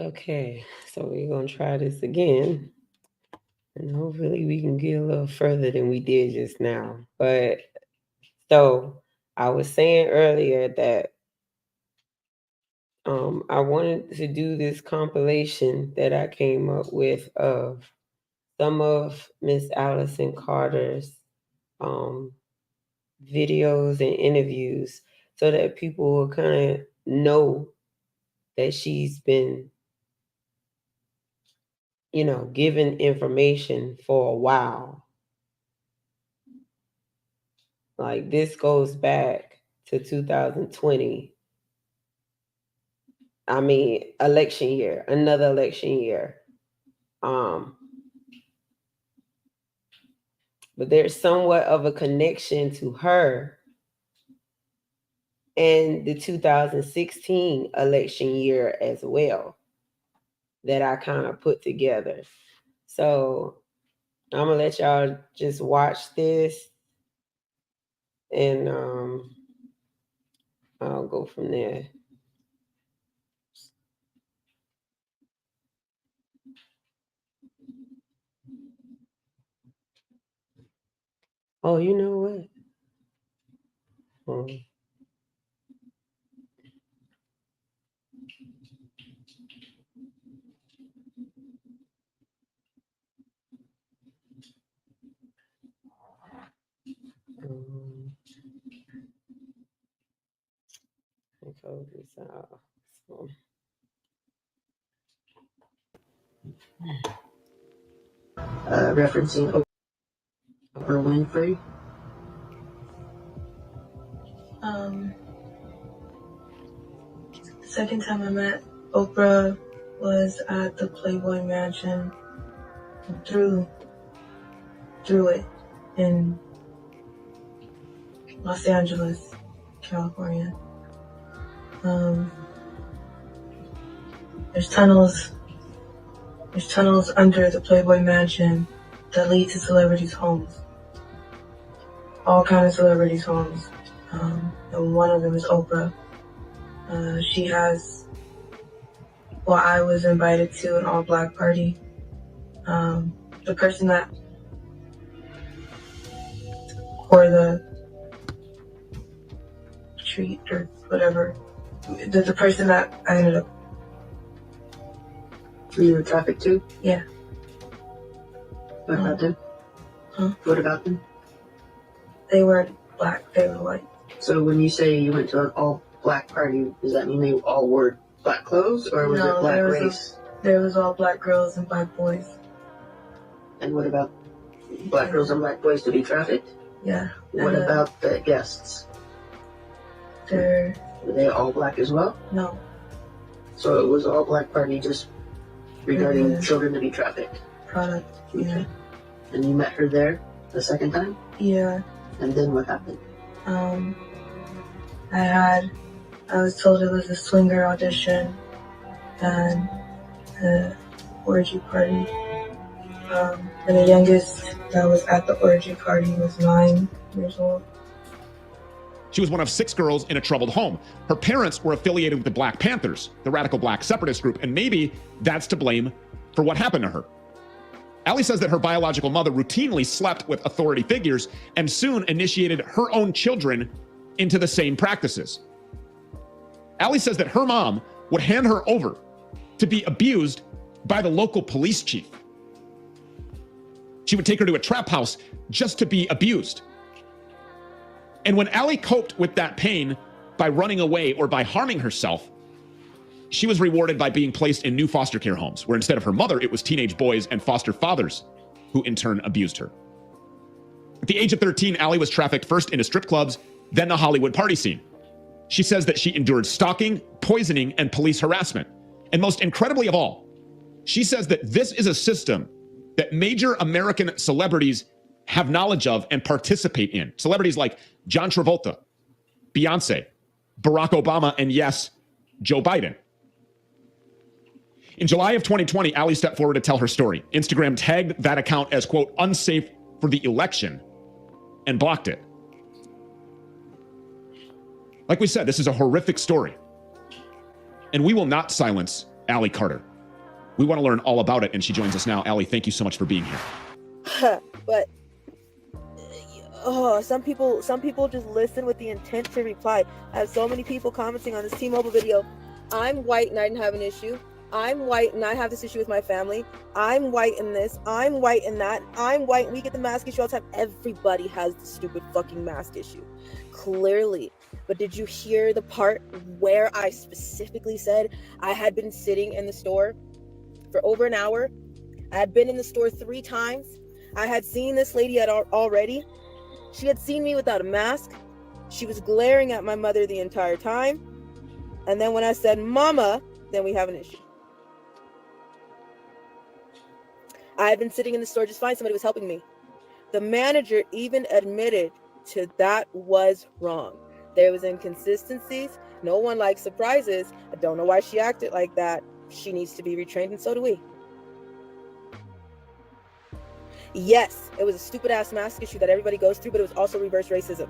Okay, so we're gonna try this again, and hopefully we can get a little further than we did just now. But so I was saying earlier that I wanted to do this compilation that I came up with of some of Miss Allison Carter's um, videos and interviews, so that people will kind of know that she's been, given information for a while. Like this goes back to 2020. I mean, election year, another election year. Um, but there's somewhat of a connection to her and the 2016 election year as well that I kind of put together. So I'm gonna let y'all just watch this, and I'll go from there. Oh, you know what? Um, um, let me close this out. So, referencing Oprah Winfrey. The second time I met Oprah was at the Playboy Mansion through it in Los Angeles, California. There's tunnels under the Playboy Mansion that lead to celebrities' homes. All kind of celebrities' homes. And one of them is Oprah. She has, well, I was invited to an all-black party. The person that, or the treat or whatever, the person that I ended up. You were trafficked to? Yeah. What about them? Huh? What about them? They weren't black, they were white. So when you say you went to an all-black party, does that mean they all wore black clothes, or was it black race? There was all black girls and black boys. And what about black girls and black boys to be trafficked? Yeah. What about the guests? Were they all black as well? No. So it was all black party just regarding children to be trafficked? Product, okay. Yeah. And you met her there the second time? Yeah. And then what happened? I was told it was a swinger audition and an orgy party. And the youngest that was at the orgy party was 9 years old. She was one of 6 girls in a troubled home. Her parents were affiliated with the Black Panthers, the radical black separatist group, and maybe that's to blame for what happened to her. Ally says that her biological mother routinely slept with authority figures and soon initiated her own children into the same practices. Ally says that her mom would hand her over to be abused by the local police chief. She would take her to a trap house just to be abused. And when Ally coped with that pain by running away or by harming herself, she was rewarded by being placed in new foster care homes, where instead of her mother, it was teenage boys and foster fathers who in turn abused her. At the age of 13, Ally was trafficked first into strip clubs, then the Hollywood party scene. She says that she endured stalking, poisoning, and police harassment. And most incredibly of all, she says that this is a system that major American celebrities have knowledge of and participate in. Celebrities like John Travolta, Beyonce, Barack Obama, and yes, Joe Biden. In July of 2020, Ally stepped forward to tell her story. Instagram tagged that account as, quote, unsafe for the election and blocked it. Like we said, this is a horrific story. And we will not silence Ally Carter. We want to learn all about it, and she joins us now. Ally, thank you so much for being here. But some people just listen with the intent to reply. I have so many people commenting on this T-Mobile video. I'm white and I didn't have an issue. I'm white and I have this issue with my family. I'm white in this. I'm white in that. I'm white and we get the mask issue all the time. Everybody has the stupid fucking mask issue. Clearly. But did you hear the part where I specifically said I had been sitting in the store for over an hour? I had been in the store 3 times. I had seen this lady already. She had seen me without a mask. She was glaring at my mother the entire time. And then when I said, Mama, then we have an issue. I had been sitting in the store just fine. Somebody was helping me. The manager even admitted to that was wrong. There was inconsistencies. No one likes surprises. I don't know why she acted like that. She needs to be retrained, and so do we. Yes, it was a stupid ass mask issue that everybody goes through, but it was also reverse racism.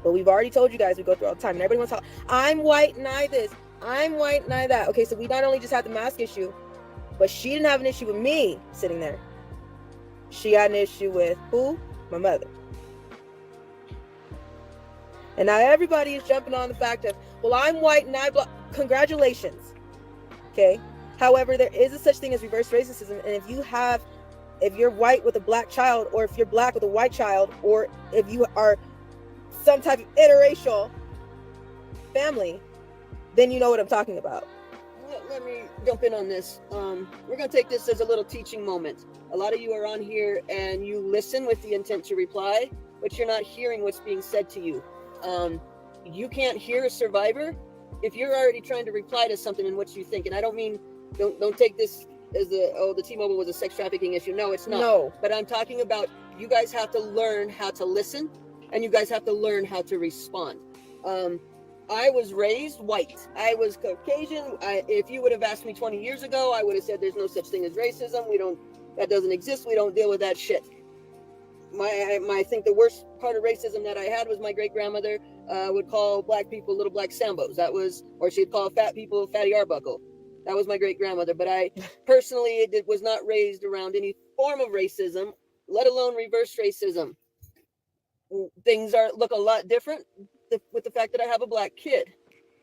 But we've already told you guys we go through all the time, and everybody wants to talk, I'm white and I this, I'm white and I that. Okay, so we not only just had the mask issue, but she didn't have an issue with me sitting there. She had an issue with who? My mother. And now everybody is jumping on the fact of, well, I'm white and I black. Congratulations. Okay. However, there is a such thing as reverse racism, and if you're white with a black child, or if you're black with a white child, or if you are some type of interracial family, then you know what I'm talking about. Let me jump in on this. We're going to take this as a little teaching moment. A lot of you are on here and you listen with the intent to reply, but you're not hearing what's being said to you. You can't hear a survivor if you're already trying to reply to something in what you think. And I don't mean, don't take this as the T-Mobile was a sex trafficking issue. No, it's not. No. But I'm talking about, you guys have to learn how to listen, and you guys have to learn how to respond. I was raised white. I was Caucasian. If you would have asked me 20 years ago, I would have said there's no such thing as racism. That doesn't exist. We don't deal with that shit. I think the worst part of racism that I had was my great grandmother would call black people little black Sambos. Or she'd call fat people Fatty Arbuckle. That was my great grandmother. But I personally was not raised around any form of racism, let alone reverse racism. Things look a lot different with the fact that I have a black kid.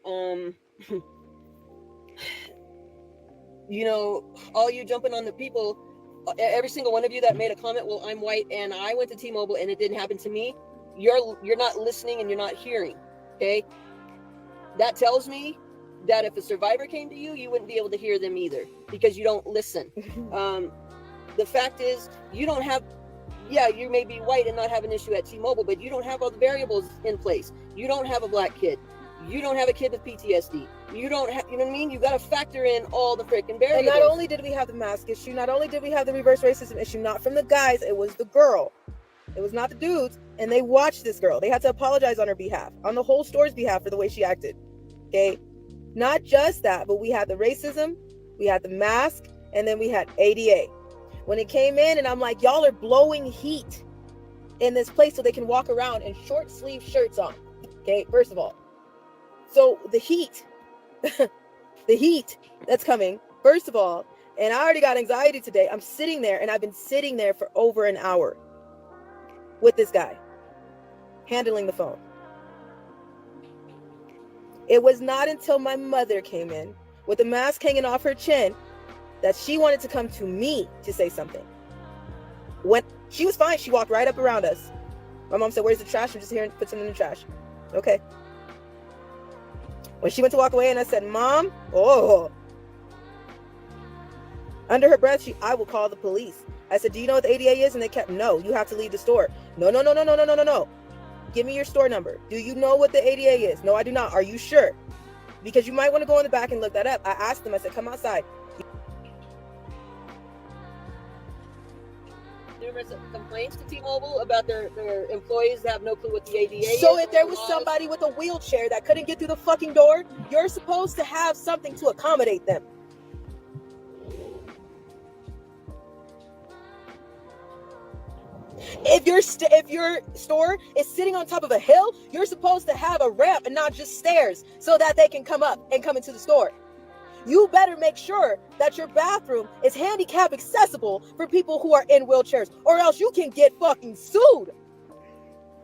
All you jumping on the people, every single one of you that made a comment, well, I'm white and I went to T-Mobile and it didn't happen to me. You're not listening and you're not hearing. Okay. That tells me that if a survivor came to you, you wouldn't be able to hear them either, because you don't listen. The fact is, you don't have, you may be white and not have an issue at T-Mobile, but you don't have all the variables in place. You don't have a black kid. You don't have a kid with PTSD. You don't have, you know what I mean? You got to factor in all the freaking variables. And not only did we have the mask issue, not only did we have the reverse racism issue, not from the guys, it was the girl. It was not the dudes. And they watched this girl. They had to apologize on her behalf, on the whole store's behalf, for the way she acted. Okay? Not just that, but we had the racism, we had the mask, and then we had ADA. When it came in, and I'm like, y'all are blowing heat in this place so they can walk around in short sleeve shirts on. Okay, first of all. So the heat that's coming, first of all, and I already got anxiety today. I'm sitting there, and I've been sitting there for over an hour with this guy, handling the phone. It was not until my mother came in with the mask hanging off her chin that she wanted to come to me to say something. When she was fine, she walked right up around us. My mom said, "Where's the trash?" I'm just here and put something in the trash. Okay. When she went to walk away and I said, "Mom," under her breath, I will call the police. I said, "Do you know what the ADA is?" And they kept, "No, you have to leave the store." No. Give me your store number. Do you know what the ADA is? No, I do not. Are you sure? Because you might want to go in the back and look that up. I asked them, I said, "Come outside." Numerous complaints to T-Mobile about their employees that have no clue what the ADA is. So if there was somebody with a wheelchair that couldn't get through the fucking door, you're supposed to have something to accommodate them. If your store is sitting on top of a hill, you're supposed to have a ramp and not just stairs so that they can come up and come into the store. you better make sure that your bathroom is handicap accessible for people who are in wheelchairs, or else you can get fucking sued.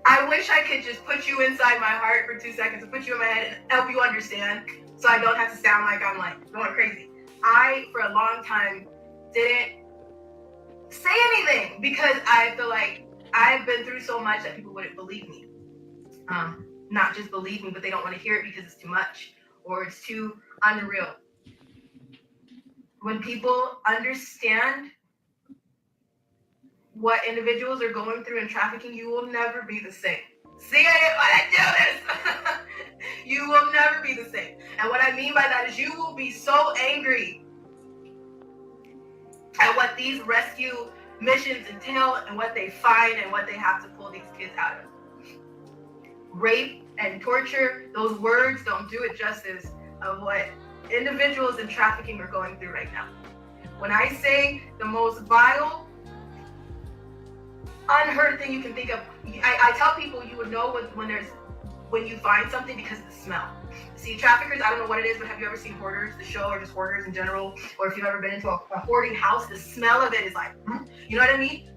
I wish I could just put you inside my heart for 2 seconds and put you in my head and help you understand, so I don't have to sound like I'm like going crazy. I, for a long time, didn't say anything because I feel like I've been through so much that people wouldn't believe me. Not just believe me, but they don't want to hear it because it's too much or it's too unreal. When people understand what individuals are going through in trafficking, you will never be the same. See, I didn't want to do this. You will never be the same. And what I mean by that is you will be so angry at what these rescue missions entail and what they find and what they have to pull these kids out of. Rape and torture, those words don't do it justice of what individuals in trafficking are going through right now. When I say the most vile, unheard thing you can think of, I tell people you would know when you find something because of the smell. See, traffickers, I don't know what it is, but have you ever seen Hoarders, the show, or just Hoarders in general? Or if you've ever been into a hoarding house, the smell of it is like, you know what I mean?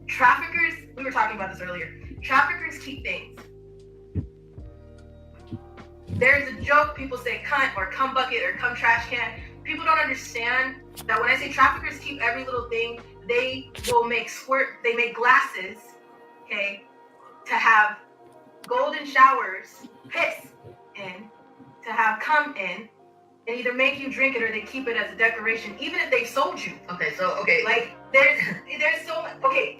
Traffickers, we were talking about this earlier. Traffickers keep things. There's a joke, people say cunt or cum bucket or cum trash can. People don't understand that when I say traffickers keep every little thing, they will make they make glasses, okay, to have golden showers, piss in, to have cum in, and either make you drink it or they keep it as a decoration, even if they sold you. Okay, Like, there's so much,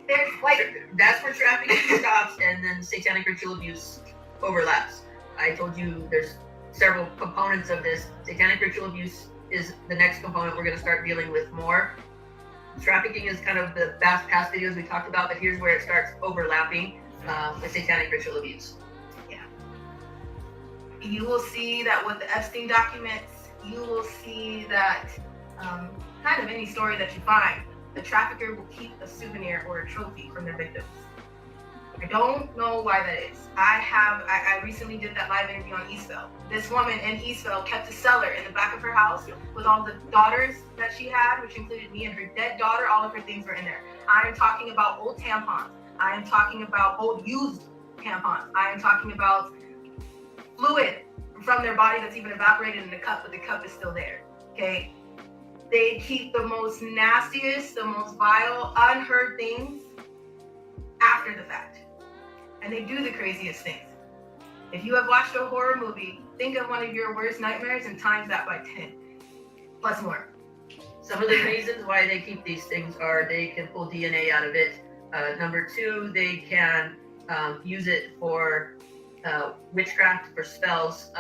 there's like... That's where trafficking stops and then satanic ritual abuse overlaps. I told you there's several components of this. Satanic ritual abuse is the next component we're going to start dealing with more. Trafficking is kind of the past videos we talked about, but here's where it starts overlapping with satanic ritual abuse. Yeah. You will see that with the Epstein documents, you will see that kind of any story that you find, the trafficker will keep a souvenir or a trophy from their victims. I don't know why that is. I recently did that live interview on Eastville. This woman in Eastville kept a cellar in the back of her house with all the daughters that she had, which included me and her dead daughter. All of her things were in there. I am talking about old tampons. I am talking about old used tampons. I am talking about fluid from their body that's even evaporated in the cup, but the cup is still there, okay? They keep the most nastiest, the most vile, unheard things after the fact. And they do the craziest things. If you have watched a horror movie, think of one of your worst nightmares and times that by 10, plus more. Some of the reasons why they keep these things are they can pull DNA out of it. Number two, they can use it for witchcraft, for spells.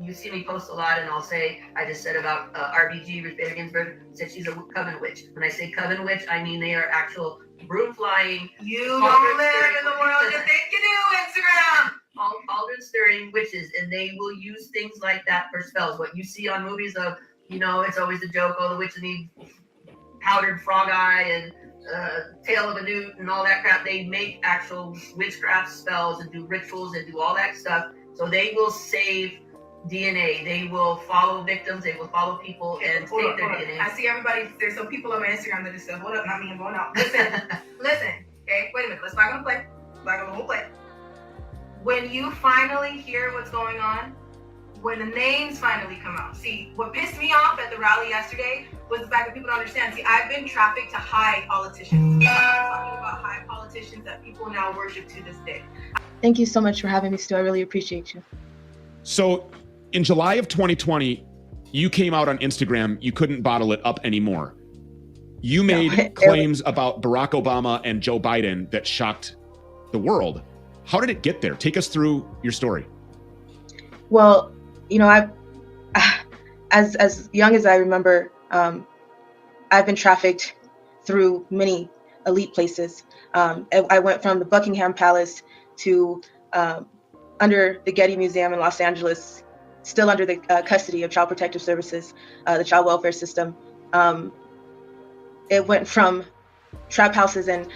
You see me post a lot, and I'll say, I just said about RBG, Ruth Bader Ginsburg, said she's a coven witch. When I say coven witch, I mean they are actual broom flying. You don't live in the world you think you do, Instagram. Cauldron stirring witches, and they will use things like that for spells. What you see on movies of, it's always a joke, the witches need powdered frog eye and tail of a newt and all that crap. They make actual witchcraft spells and do rituals and do all that stuff. So they will save DNA. They will follow victims. They will follow people and take their DNA. I see everybody. There's some people on my Instagram that just said, "Hold up, not me. I'm going out." Listen. Okay, wait a minute. Let's back on the play. Back on the whole play. When you finally hear what's going on, when the names finally come out. See, what pissed me off at the rally yesterday was the fact that people don't understand. See, I've been trafficked to high politicians. I'm talking about high politicians that people now worship to this day. Thank you so much for having me, Stu. I really appreciate you. So in July of 2020, you came out on Instagram. You couldn't bottle it up anymore. You made claims about Barack Obama and Joe Biden that shocked the world. How did it get there? Take us through your story. Well, as young as I remember, I've been trafficked through many elite places. I went from the Buckingham Palace to under the Getty Museum in Los Angeles, still under the custody of Child Protective Services, the child welfare system. It went from trap houses in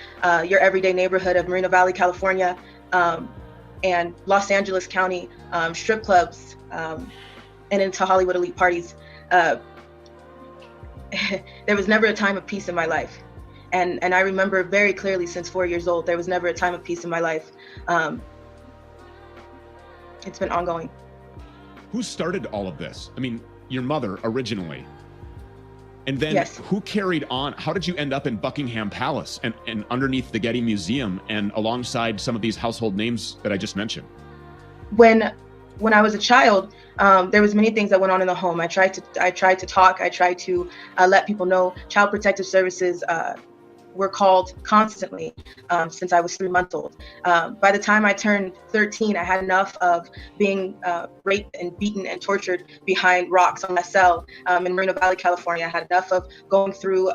your everyday neighborhood of Moreno Valley, California, and Los Angeles County strip clubs, and into Hollywood elite parties, there was never a time of peace in my life. And I remember very clearly, since 4 years old, there was never a time of peace in my life. It's been ongoing. Who started all of this? I mean, your mother originally. And then Yes. who carried on? How did you end up in Buckingham Palace and underneath the Getty Museum and alongside some of these household names that I just mentioned? When I was a child, there was many things that went on in the home. I tried to talk. I tried to let people know. Child Protective Services were called constantly since I was 3 months old. By the time I turned 13, I had enough of being raped and beaten and tortured behind rocks on my cell in Moreno Valley, California. I had enough of going through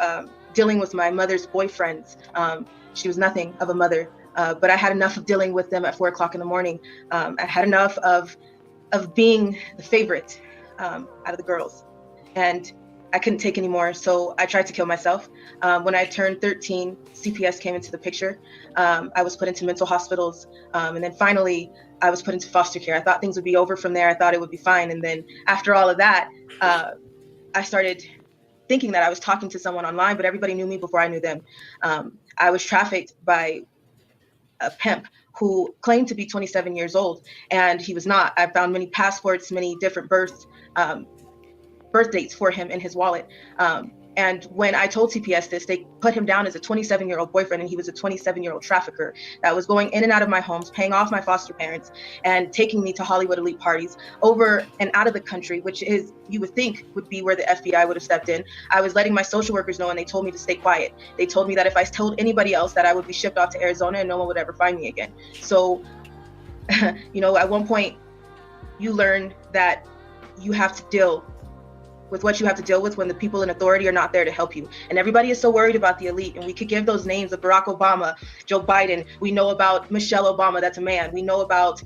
dealing with my mother's boyfriends. She was nothing of a mother, but I had enough of dealing with them at 4 o'clock in the morning. I had enough of being the favorite out of the girls. And I couldn't take anymore, so I tried to kill myself. When I turned 13, CPS came into the picture. I was put into mental hospitals, and then finally I was put into foster care. I thought things would be over from there. I thought it would be fine. And then after all of that, I started thinking that I was talking to someone online, but everybody knew me before I knew them. I was trafficked by a pimp who claimed to be 27 years old, and he was not. I found many passports, many different birth dates for him in his wallet. And when I told CPS this, they put him down as a 27-year-old boyfriend, and he was a 27-year-old trafficker that was going in and out of my homes, paying off my foster parents, and taking me to Hollywood elite parties over and out of the country, which is, you would think, would be where the FBI would have stepped in. I was letting my social workers know, and they told me to stay quiet. They told me that if I told anybody else, that I would be shipped off to Arizona and no one would ever find me again. So, at one point, you learn that you have to deal with what you have to deal with when the people in authority are not there to help you. And everybody is so worried about the elite. And we could give those names of Barack Obama, Joe Biden. We know about Michelle Obama, that's a man. We know about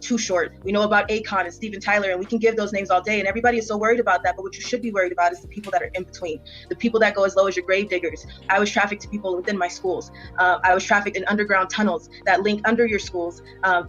Too Short. We know about Akon and Steven Tyler, and we can give those names all day. And everybody is so worried about that. But what you should be worried about is the people that are in between, the people that go as low as your grave diggers. I was trafficked to people within my schools. I was trafficked in underground tunnels that link under your schools,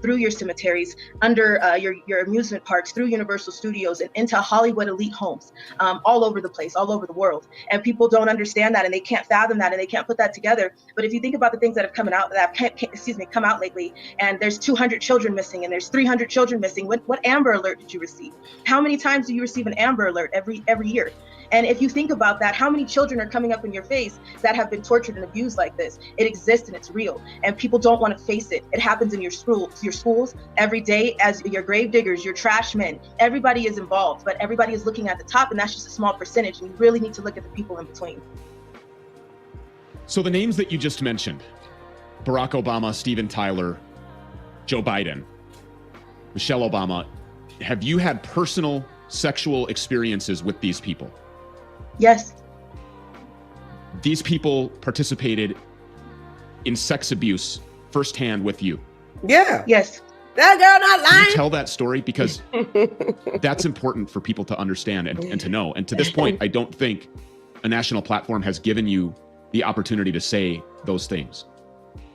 through your cemeteries, under your amusement parks, through Universal Studios, and into Hollywood elite homes. All over the place, all over the world. And people don't understand that, and they can't fathom that, and they can't put that together. But if you think about the things that have come out lately, and there's 200 children missing, and there's 300 children missing, what Amber Alert did you receive? How many times do you receive an Amber Alert every year? And if you think about that, how many children are coming up in your face that have been tortured and abused like this? It exists and it's real, and people don't want to face it. It happens in your schools every day, as your grave diggers, your trash men. Everybody is involved, but everybody is looking at the top, and that's just a small percentage. And you really need to look at the people in between. So the names that you just mentioned, Barack Obama, Steven Tyler, Joe Biden, Michelle Obama, have you had personal sexual experiences with these people? Yes. These people participated in sex abuse firsthand with you? Yeah. Yes. That girl not Can lying. you tell that story? Because that's important for people to understand and to know. And to this point, I don't think a national platform has given you the opportunity to say those things.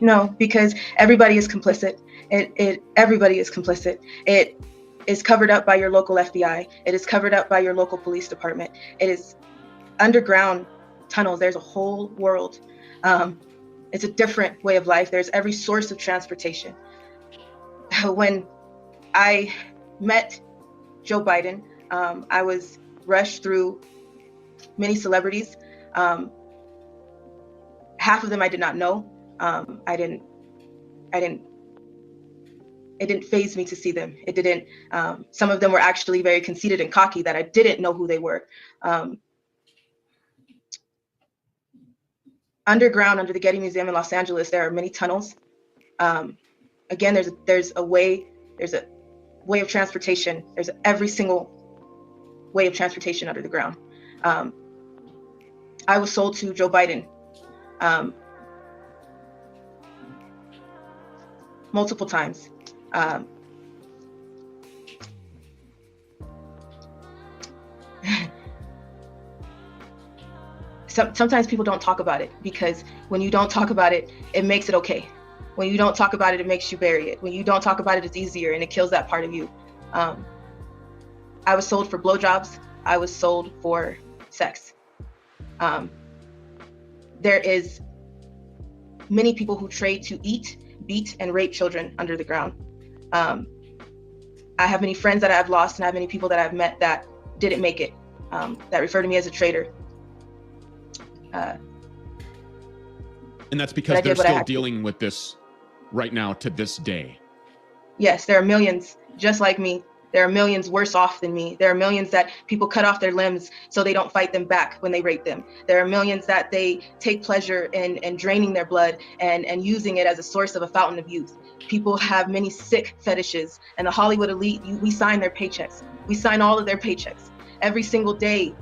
No, because everybody is complicit. Everybody is complicit. It is covered up by your local FBI. It is covered up by your local police department. It is underground tunnels. There's a whole world. It's a different way of life. There's every source of transportation. When I met Joe Biden, I was rushed through many celebrities. Half of them I did not know. It didn't faze me to see them. It didn't. Some of them were actually very conceited and cocky that I didn't know who they were. Underground, under the Getty Museum in Los Angeles, there are many tunnels. Again, there's a way of transportation. There's every single way of transportation under the ground. I was sold to Joe Biden multiple times. Sometimes people don't talk about it, because when you don't talk about it, it makes it okay. When you don't talk about it, it makes you bury it. When you don't talk about it, it's easier, and it kills that part of you. I was sold for blowjobs. I was sold for sex. There is many people who trade to eat, beat, and rape children under the ground. I have many friends that I've lost, and I have many people that I've met that didn't make it, that refer to me as a traitor. And that's because they're still dealing with this right now to this day. Yes, there are millions just like me. There are millions worse off than me. There are millions that people cut off their limbs so they don't fight them back when they rape them. There are millions that they take pleasure in draining their blood and using it as a source of a fountain of youth. People have many sick fetishes, and the Hollywood elite, we sign their paychecks. We sign all of their paychecks every single day.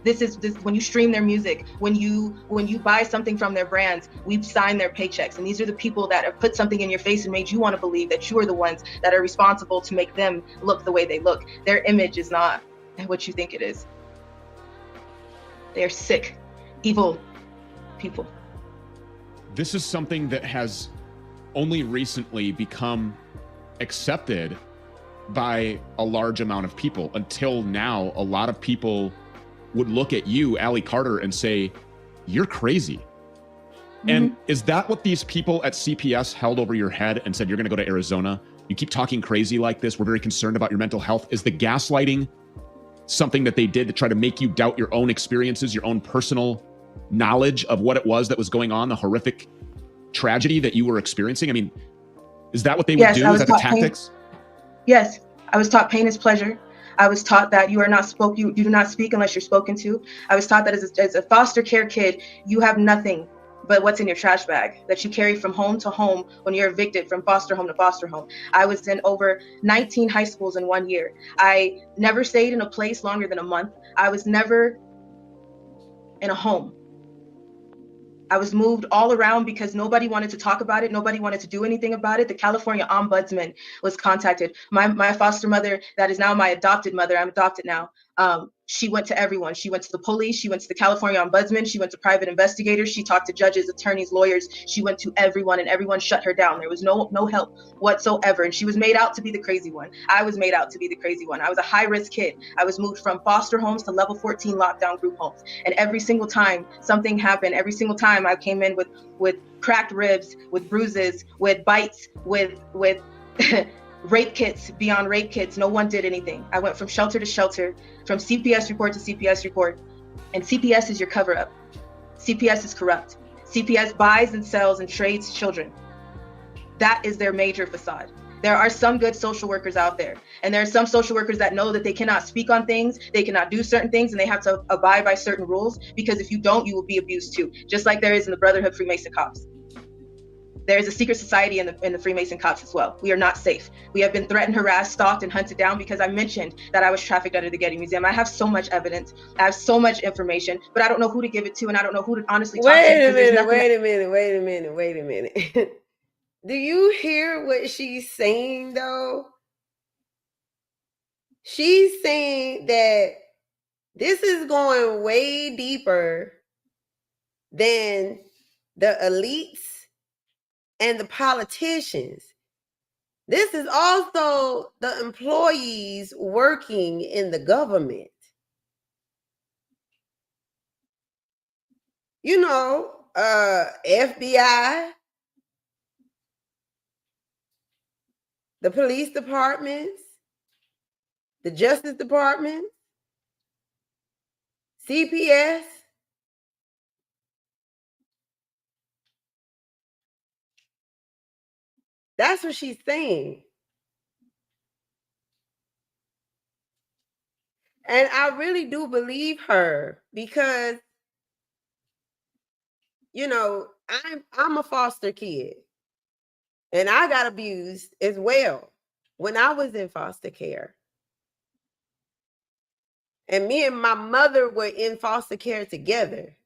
This when you stream their music, when you buy something from their brands, we sign their paychecks. And these are the people that have put something in your face and made you want to believe that you are the ones that are responsible to make them look the way they look. Their image is not what you think it is. They are sick, evil people. This is something that has only recently become accepted by a large amount of people. Until now, a lot of people would look at you, Ally Carter, and say, you're crazy. Mm-hmm. And is that what these people at CPS held over your head and said, you're going to go to Arizona? You keep talking crazy like this. We're very concerned about your mental health. Is the gaslighting something that they did to try to make you doubt your own experiences, your own personal knowledge of what it was that was going on, the horrific tragedy that you were experiencing? I mean, is that what they would do? Is that the tactics? Yes, I was taught pain is pleasure. I was taught that you do not speak unless you're spoken to. I was taught that as a foster care kid, you have nothing but what's in your trash bag that you carry from home to home when you're evicted from foster home to foster home. I was in over 19 high schools in 1 year. I never stayed in a place longer than a month. I was never in a home. I was moved all around because nobody wanted to talk about it. Nobody wanted to do anything about it. The California Ombudsman was contacted. My foster mother, that is now my adopted mother, I'm adopted now. She went to everyone. She went to the police. She went to the California Ombudsman. She went to private investigators. She talked to judges, attorneys, lawyers. She went to everyone, and everyone shut her down. There was no help whatsoever. And she was made out to be the crazy one. I was made out to be the crazy one. I was a high-risk kid. I was moved from foster homes to level 14 lockdown group homes. And every single time something happened, every single time I came in with cracked ribs, with bruises, with bites, with rape kits beyond rape kits. No one did anything. I went from shelter to shelter, from CPS report to CPS report. And CPS is your cover up. CPS is corrupt. CPS buys and sells and trades children. That is their major facade. There are some good social workers out there. And there are some social workers that know that they cannot speak on things, they cannot do certain things, and they have to abide by certain rules, because if you don't, you will be abused too. Just like there is in the Brotherhood Freemason Cops. There is a secret society in the Freemason Cops as well. We are not safe. We have been threatened, harassed, stalked, and hunted down because I mentioned that I was trafficked under the Getty Museum. I have so much evidence. I have so much information, but I don't know who to give it to, and I don't know who to honestly talk to. Wait a minute. Do you hear what she's saying, though? She's saying that this is going way deeper than the elites and the politicians. This is also the employees working in the government. You know, FBI, the police departments, the Justice Department, CPS. That's what she's saying. And I really do believe her because, you know, I'm a foster kid. And I got abused as well when I was in foster care. And me and my mother were in foster care together.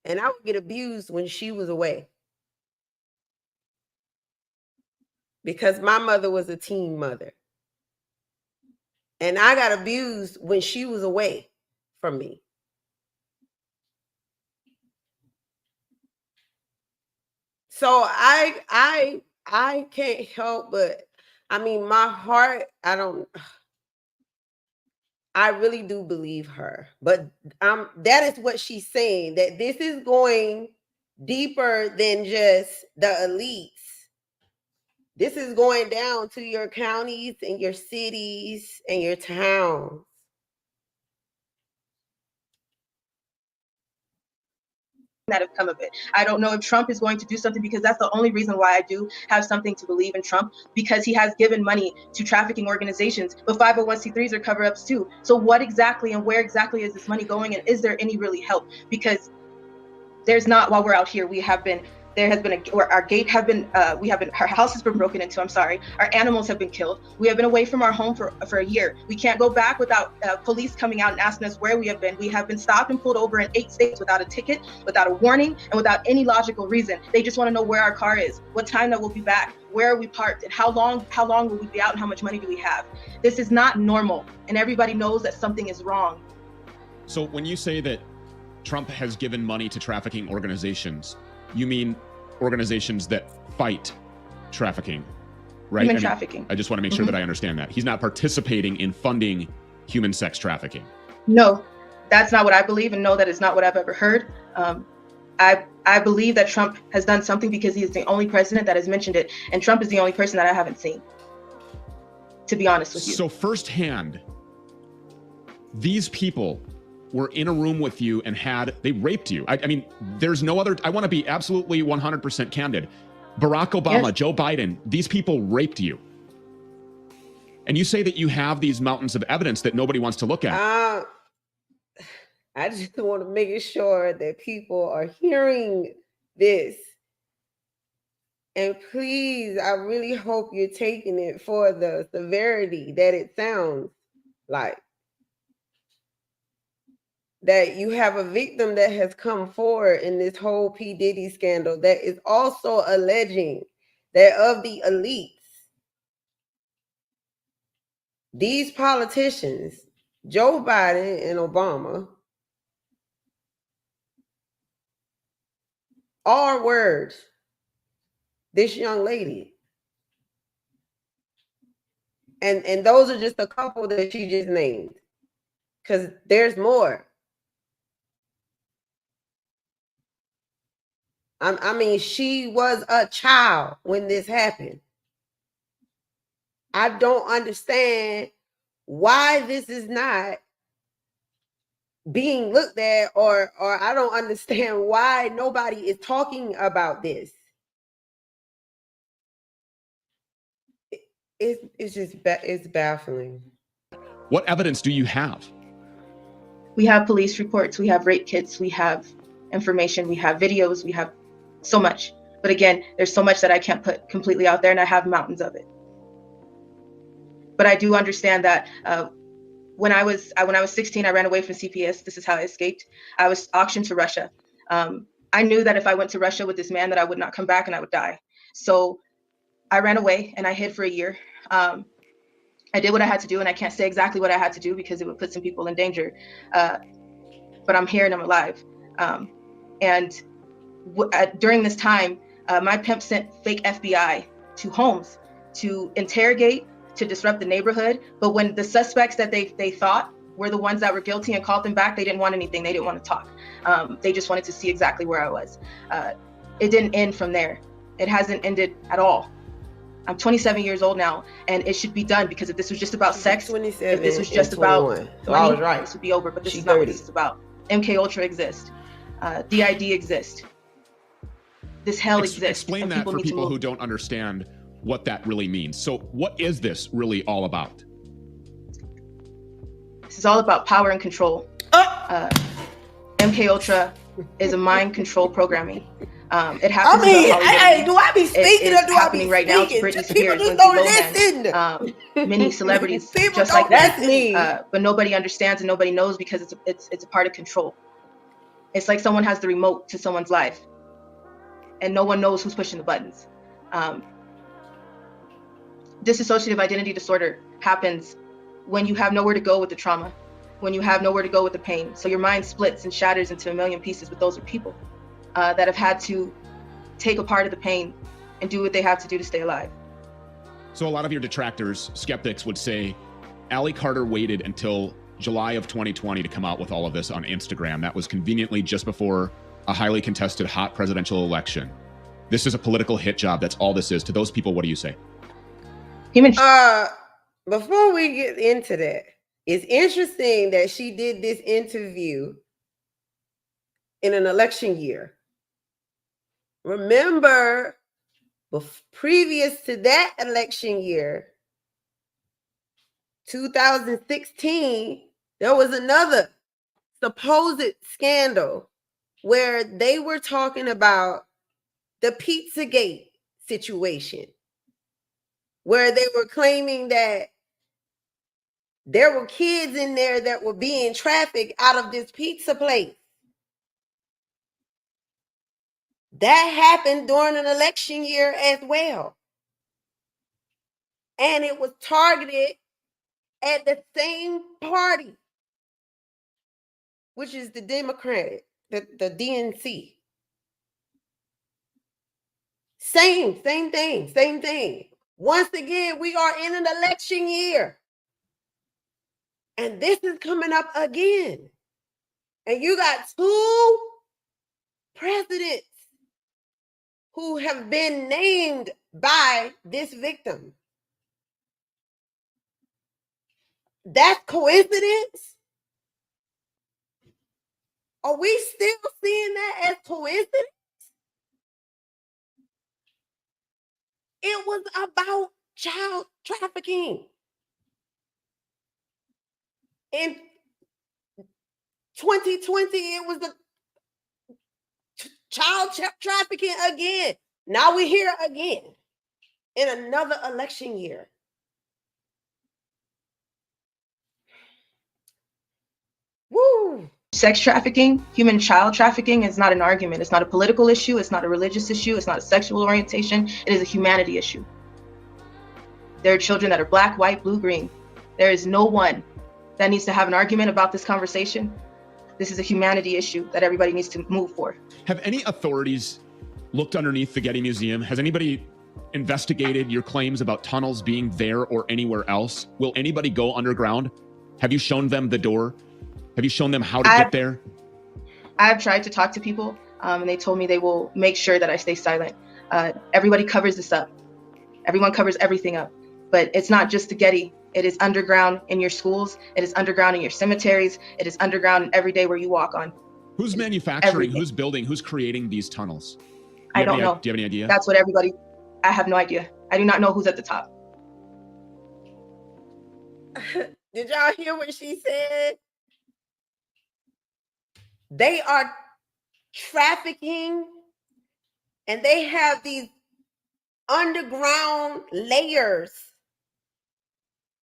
And I would get abused when she was away. Because my mother was a teen mother. And I got abused when she was away from me. So I can't help but, I mean, my heart, I really do believe her, but that is what she's saying, that this is going deeper than just the elites. This is going down to your counties and your cities and your towns. That have come of it. I don't know if Trump is going to do something, because that's the only reason why I do have something to believe in Trump, because he has given money to trafficking organizations, but 501c3s are cover-ups too. So what exactly and where exactly is this money going, and is there any really help? Because there's not. While we're out here, there has been our house has been broken into. I'm sorry. Our animals have been killed. We have been away from our home for a year. We can't go back without police coming out and asking us where we have been. We have been stopped and pulled over in 8 states without a ticket, without a warning, and without any logical reason. They just want to know where our car is, what time that we'll be back, where are we parked, and how long will we be out, and how much money do we have. This is not normal, and everybody knows that something is wrong. So when you say that Trump has given money to trafficking organizations, you mean organizations that fight trafficking, right? Human trafficking. I just want to make sure that I understand that. He's not participating in funding human sex trafficking. No, that's not what I believe, and no, that is not what I've ever heard. I believe that Trump has done something because he is the only president that has mentioned it, and Trump is the only person that I haven't seen, to be honest with you. So firsthand, these people were in a room with you and they raped you. I mean, there's no other, I want to be absolutely 100% candid. Barack Obama, yes. Joe Biden, these people raped you. And you say that you have these mountains of evidence that nobody wants to look at. I just want to make sure that people are hearing this. And please, I really hope you're taking it for the severity that it sounds like. That you have a victim that has come forward in this whole P. Diddy scandal that is also alleging that of the elites, these politicians, Joe Biden and Obama, are words this young lady. And those are just a couple that she just named, because there's more. I mean, she was a child when this happened. I don't understand why this is not being looked at, or I don't understand why nobody is talking about this. It's just it's baffling. What evidence do you have? We have police reports, we have rape kits, we have information, we have videos, we have so much. But again, there's so much that I can't put completely out there, and I have mountains of it. But I do understand that when I was 16, I ran away from CPS. This is how I escaped. I was auctioned to Russia. I knew that if I went to Russia with this man, that I would not come back and I would die. So I ran away and I hid for a year. I did what I had to do, and I can't say exactly what I had to do because it would put some people in danger. But I'm here and I'm alive. During this time, my pimp sent fake FBI to homes to interrogate, to disrupt the neighborhood. But when the suspects that they thought were the ones that were guilty and called them back, they didn't want anything. They didn't want to talk. They just wanted to see exactly where I was. It didn't end from there. It hasn't ended at all. I'm 27 years old now, and it should be done, because if this was just about sex, if this was just about money, so I was right, this would be over. But this is not what this is about. MK Ultra exists. DID exists. This hell exists. Explain that for people who don't understand what that really means. So what is this really all about? This is all about power and control. MK Ultra is a mind control programming. It happens. I mean, do I be speaking or do I be right now to Britney Spears, people just don't listen. Many celebrities just like that. But nobody understands and nobody knows, because it's a part of control. It's like someone has the remote to someone's life, and no one knows who's pushing the buttons. Dissociative identity disorder happens when you have nowhere to go with the trauma, when you have nowhere to go with the pain. So your mind splits and shatters into a million pieces. But those are people that have had to take a part of the pain and do what they have to do to stay alive. So a lot of your detractors, skeptics, would say Ally Carter waited until July of 2020 to come out with all of this on Instagram. That was conveniently just before a highly contested hot presidential election. This is a political hit job. That's all this is. To those people, what do you say? Before we get into that, it's interesting that she did this interview in an election year. Remember, previous to that election year, 2016, there was another supposed scandal where they were talking about the Pizzagate situation, where they were claiming that there were kids in there that were being trafficked out of this pizza place. That happened during an election year as well. And it was targeted at the same party, which is the Democratic, the DNC. Same thing. Once again, we are in an election year. And this is coming up again. And you got two presidents who have been named by this victim. That's coincidence? Are we still seeing that as coincidence? It was about child trafficking. In 2020, it was the child trafficking again. Now we're here again in another election year. Woo! Sex trafficking, human child trafficking is not an argument. It's not a political issue. It's not a religious issue. It's not a sexual orientation. It is a humanity issue. There are children that are black, white, blue, green. There is no one that needs to have an argument about this conversation. This is a humanity issue that everybody needs to move for. Have any authorities looked underneath the Getty Museum? Has anybody investigated your claims about tunnels being there or anywhere else? Will anybody go underground? Have you shown them the door? Have you shown them how to get there? I've tried to talk to people, and they told me they will make sure that I stay silent. Everybody covers this up. Everyone covers everything up. But it's not just the Getty. It is underground in your schools. It is underground in your cemeteries. It is underground in every day where you walk on. Who's manufacturing, who's building, who's creating these tunnels? I don't know. Do you have any idea? That's what everybody, I have no idea. I do not know who's at the top. Did y'all hear what she said? They are trafficking, and they have these underground layers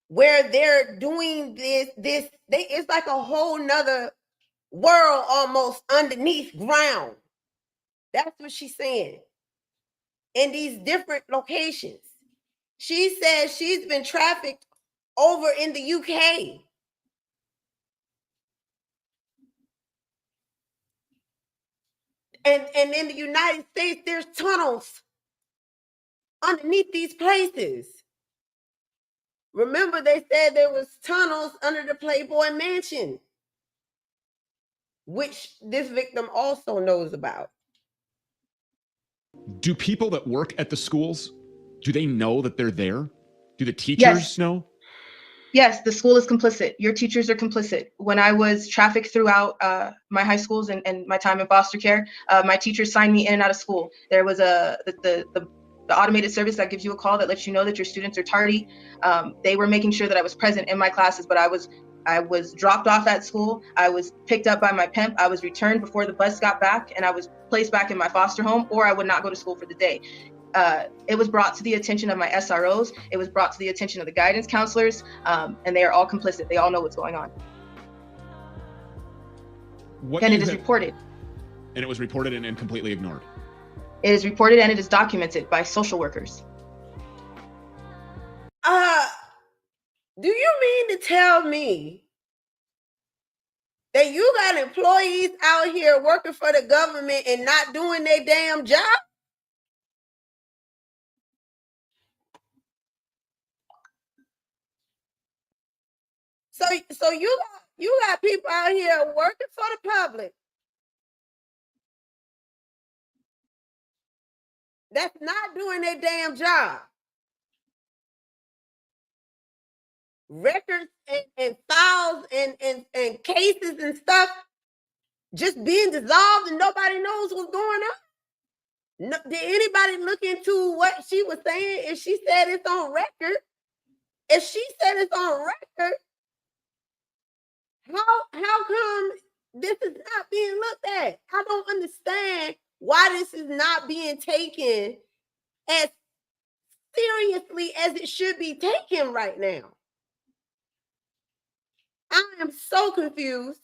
where they're doing this. It's like a whole nother world almost underneath ground. That's what she's saying. In these different locations. She says she's been trafficked over in the UK. And in the United States, there's tunnels underneath these places. Remember, they said there was tunnels under the Playboy Mansion, which this victim also knows about. Do people that work at the schools, do they know that they're there? Do the teachers know? Yes, the school is complicit. Your teachers are complicit. When I was trafficked throughout my high schools and my time in foster care, my teachers signed me in and out of school. There was the automated service that gives you a call that lets you know that your students are tardy. They were making sure that I was present in my classes, but I was dropped off at school. I was picked up by my pimp. I was returned before the bus got back, and I was placed back in my foster home, or I would not go to school for the day. It was brought to the attention of my SROs. It was brought to the attention of the guidance counselors, and they are all complicit. They all know what's going on. And it is reported. And it was reported and completely ignored. It is reported and it is documented by social workers. Do you mean to tell me that you got employees out here working for the government and not doing their damn job? So you got You got people out here working for the public that's not doing their damn job. Records and files and cases and stuff just being dissolved and nobody knows what's going on. No, did anybody look into what she was saying? If she said it's on record, if she said it's on record, how come this is not being looked at? I don't understand why this is not being taken as seriously as it should be taken right now. I am so confused.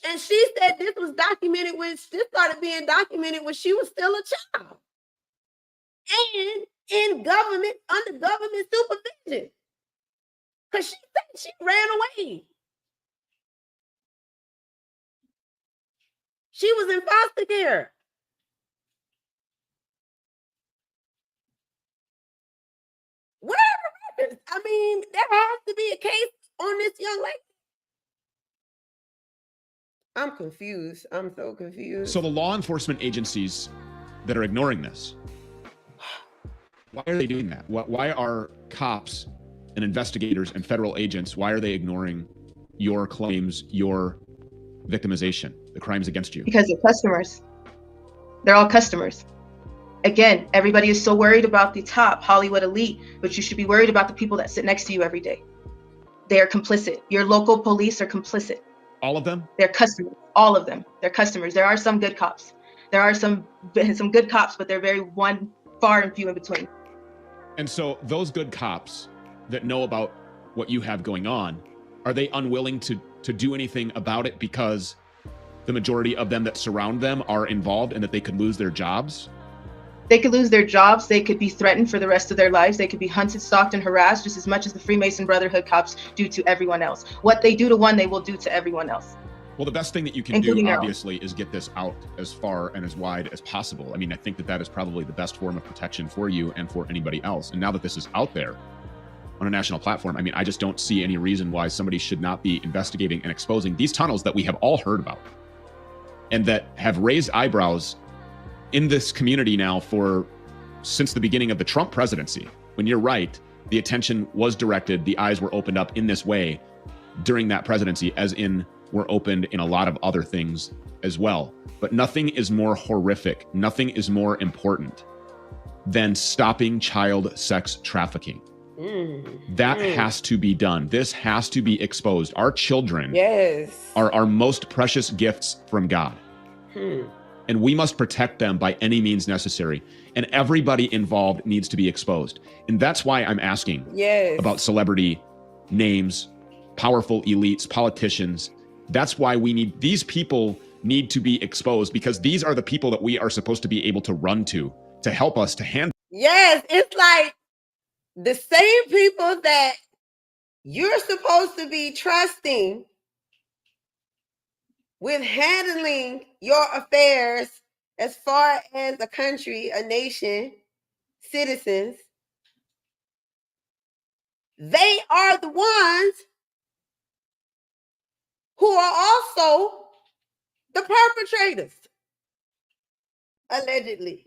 And she said this was documented when this started being documented when she was still a child. And in government, under government supervision. Because she said she ran away. She was in foster care. Where are the records? I mean, there has to be a case on this young lady. I'm confused. I'm so confused. So the law enforcement agencies that are ignoring this, why are they doing that? Why are cops and investigators and federal agents, why are they ignoring your claims, your victimization, the crimes against you? Because they're customers. They're all customers. Again, everybody is so worried about the top Hollywood elite, but you should be worried about the people that sit next to you every day. They are complicit. Your local police are complicit. All of them? They're customers. All of them. They're customers. There are some good cops. There are some good cops, but they're very far and few in between. And so those good cops that know about what you have going on, are they unwilling to do anything about it because the majority of them that surround them are involved and that they could lose their jobs? They could lose their jobs. They could be threatened for the rest of their lives. They could be hunted, stalked, and harassed just as much as the Freemason Brotherhood cops do to everyone else. What they do to one, they will do to everyone else. Well, the best thing that you can do, obviously, is get this out as far and as wide as possible. I mean, I think that is probably the best form of protection for you and for anybody else. And now that this is out there on a national platform, I mean, I just don't see any reason why somebody should not be investigating and exposing these tunnels that we have all heard about and that have raised eyebrows in this community now since the beginning of the Trump presidency. When you're right, the attention was directed, the eyes were opened up in this way during that presidency, as in were opened in a lot of other things as well. But nothing is more horrific, nothing is more important than stopping child sex trafficking. That has to be done. This has to be exposed. Our children are our most precious gifts from God. And we must protect them by any means necessary. And everybody involved needs to be exposed. And that's why I'm asking about celebrity names, powerful elites, politicians. That's why these people need to be exposed, because these are the people that we are supposed to be able to run to help us to handle. Yes, it's like the same people that you're supposed to be trusting with handling your affairs as far as a country, a nation, citizens. They are the ones who are also the perpetrators, allegedly.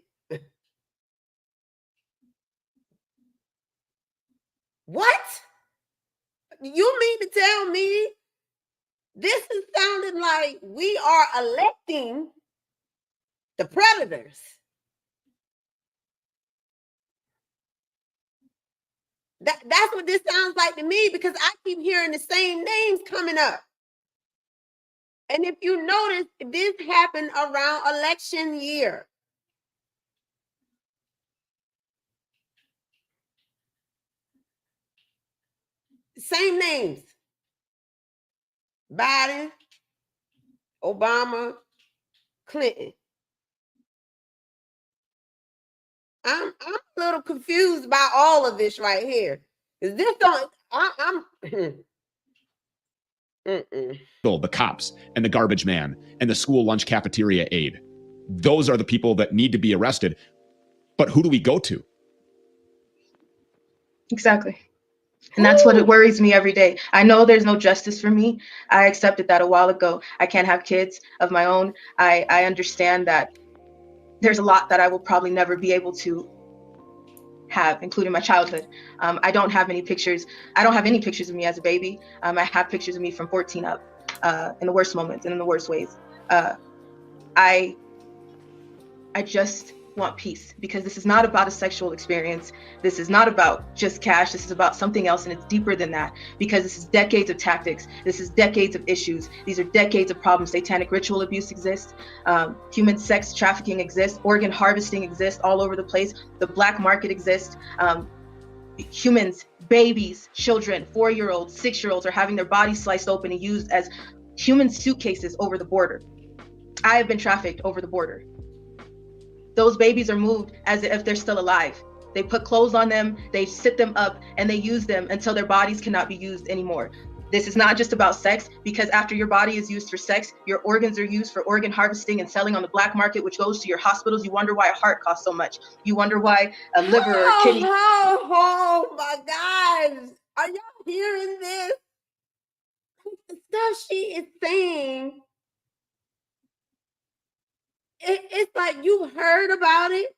What? You mean to tell me this is sounding like we are electing the predators? That's what this sounds like to me, because I keep hearing the same names coming up. And if you notice, this happened around election year. Same names. Biden, Obama, Clinton. I'm a little confused by all of this right here. Is this don't the cops and the garbage man and the school lunch cafeteria aide? Those are the people that need to be arrested. But who do we go to? Exactly. And that's what it worries me every day. I know there's no justice for me. I accepted that a while ago. I can't have kids of my own. I understand that there's a lot that I will probably never be able to have, including my childhood. I don't have any pictures. I don't have any pictures of me as a baby. I have pictures of me from 14 up, in the worst moments and in the worst ways. I just want peace, because this is not about a sexual experience. This is not about just cash. This is about something else, and it's deeper than that, because this is decades of tactics. This is decades of issues. These are decades of problems. Satanic ritual abuse exists. Human sex trafficking exists. Organ harvesting exists all over the place. The black market exists. Humans, babies, children, 4-year-olds, 6-year-olds are having their bodies sliced open and used as human suitcases over the border. I have been trafficked over the border. Those babies are moved as if they're still alive. They put clothes on them, they sit them up, and they use them until their bodies cannot be used anymore. This is not just about sex, because after your body is used for sex, your organs are used for organ harvesting and selling on the black market, which goes to your hospitals. You wonder why a heart costs so much. You wonder why a liver or kidney. Oh my God. Are y'all hearing this? The stuff she is saying, it's like you've heard about it.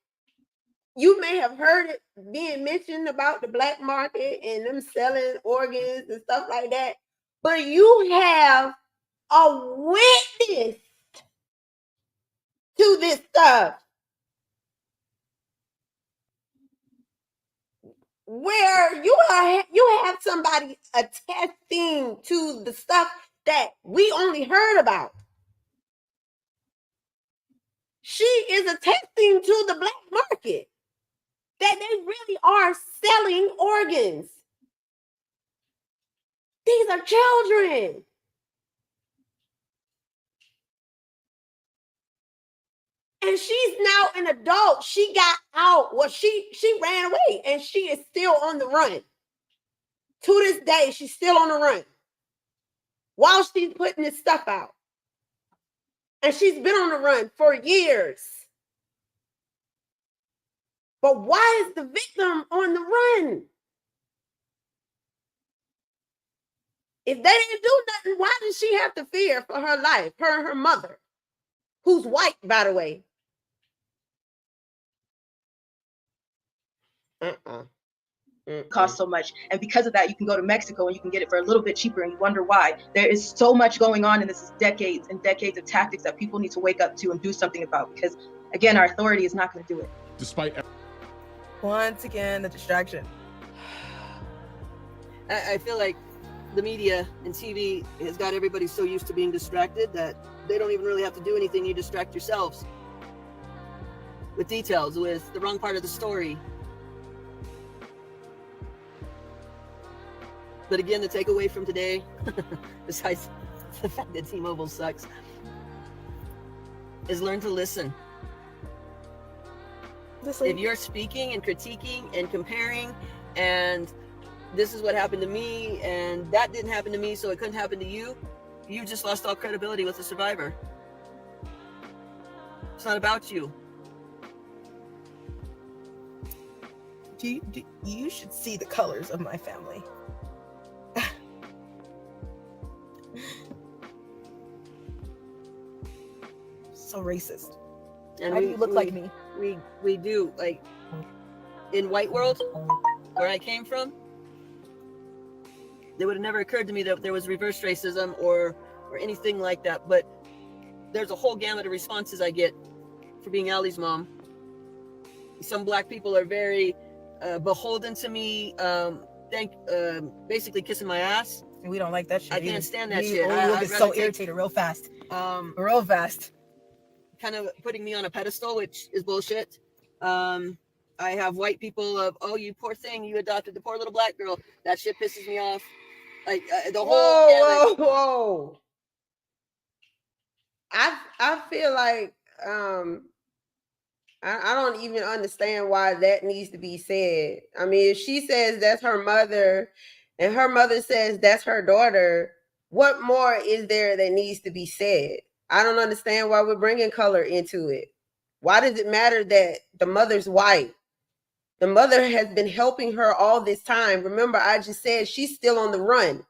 You may have heard it being mentioned about the black market and them selling organs and stuff like that, but you have a witness to this stuff, where you have somebody attesting to the stuff that we only heard about. She is attesting to the black market, that they really are selling organs. These are children. And she's now an adult. She got out. Well, she ran away, and she is still on the run. To this day, she's still on the run while she's putting this stuff out. And she's been on the run for years. But why is the victim on the run? If they didn't do nothing, why does she have to fear for her life? Her and her mother, who's white, by the way. Costs so much, and because of that, you can go to Mexico and you can get it for a little bit cheaper, and you wonder why. There is so much going on, and this is decades and decades of tactics that people need to wake up to and do something about, because again, our authority is not going to do it. Despite Once again, the distraction. I feel like the media and TV has got everybody so used to being distracted that they don't even really have to do anything. You distract yourselves with details, with the wrong part of the story. But again, the takeaway from today, besides the fact that T-Mobile sucks, is learn to listen. If you're speaking and critiquing and comparing, and this is what happened to me, and that didn't happen to me, so it couldn't happen to you, you just lost all credibility with the survivor. It's not about you. You should see the colors of my family. So racist. And Why do you look like me? We do, like, in white world, where I came from, it would have never occurred to me that there was reverse racism or anything like that. But there's a whole gamut of responses I get for being Ally's mom. Some black people are very beholden to me, basically kissing my ass. And we don't like that shit. I can't stand that shit. I get so irritated real fast. Real fast. Kind of putting me on a pedestal, which is bullshit. I have white people of, oh, you poor thing, you adopted the poor little black girl. That shit pisses me off. Like the whole. Whoa. I feel like I don't even understand why that needs to be said. I mean, if she says that's her mother, and her mother says that's her daughter, what more is there that needs to be said? I don't understand why we're bringing color into it. Why does it matter that the mother's white? The mother has been helping her all this time. Remember, I just said she's still on the run.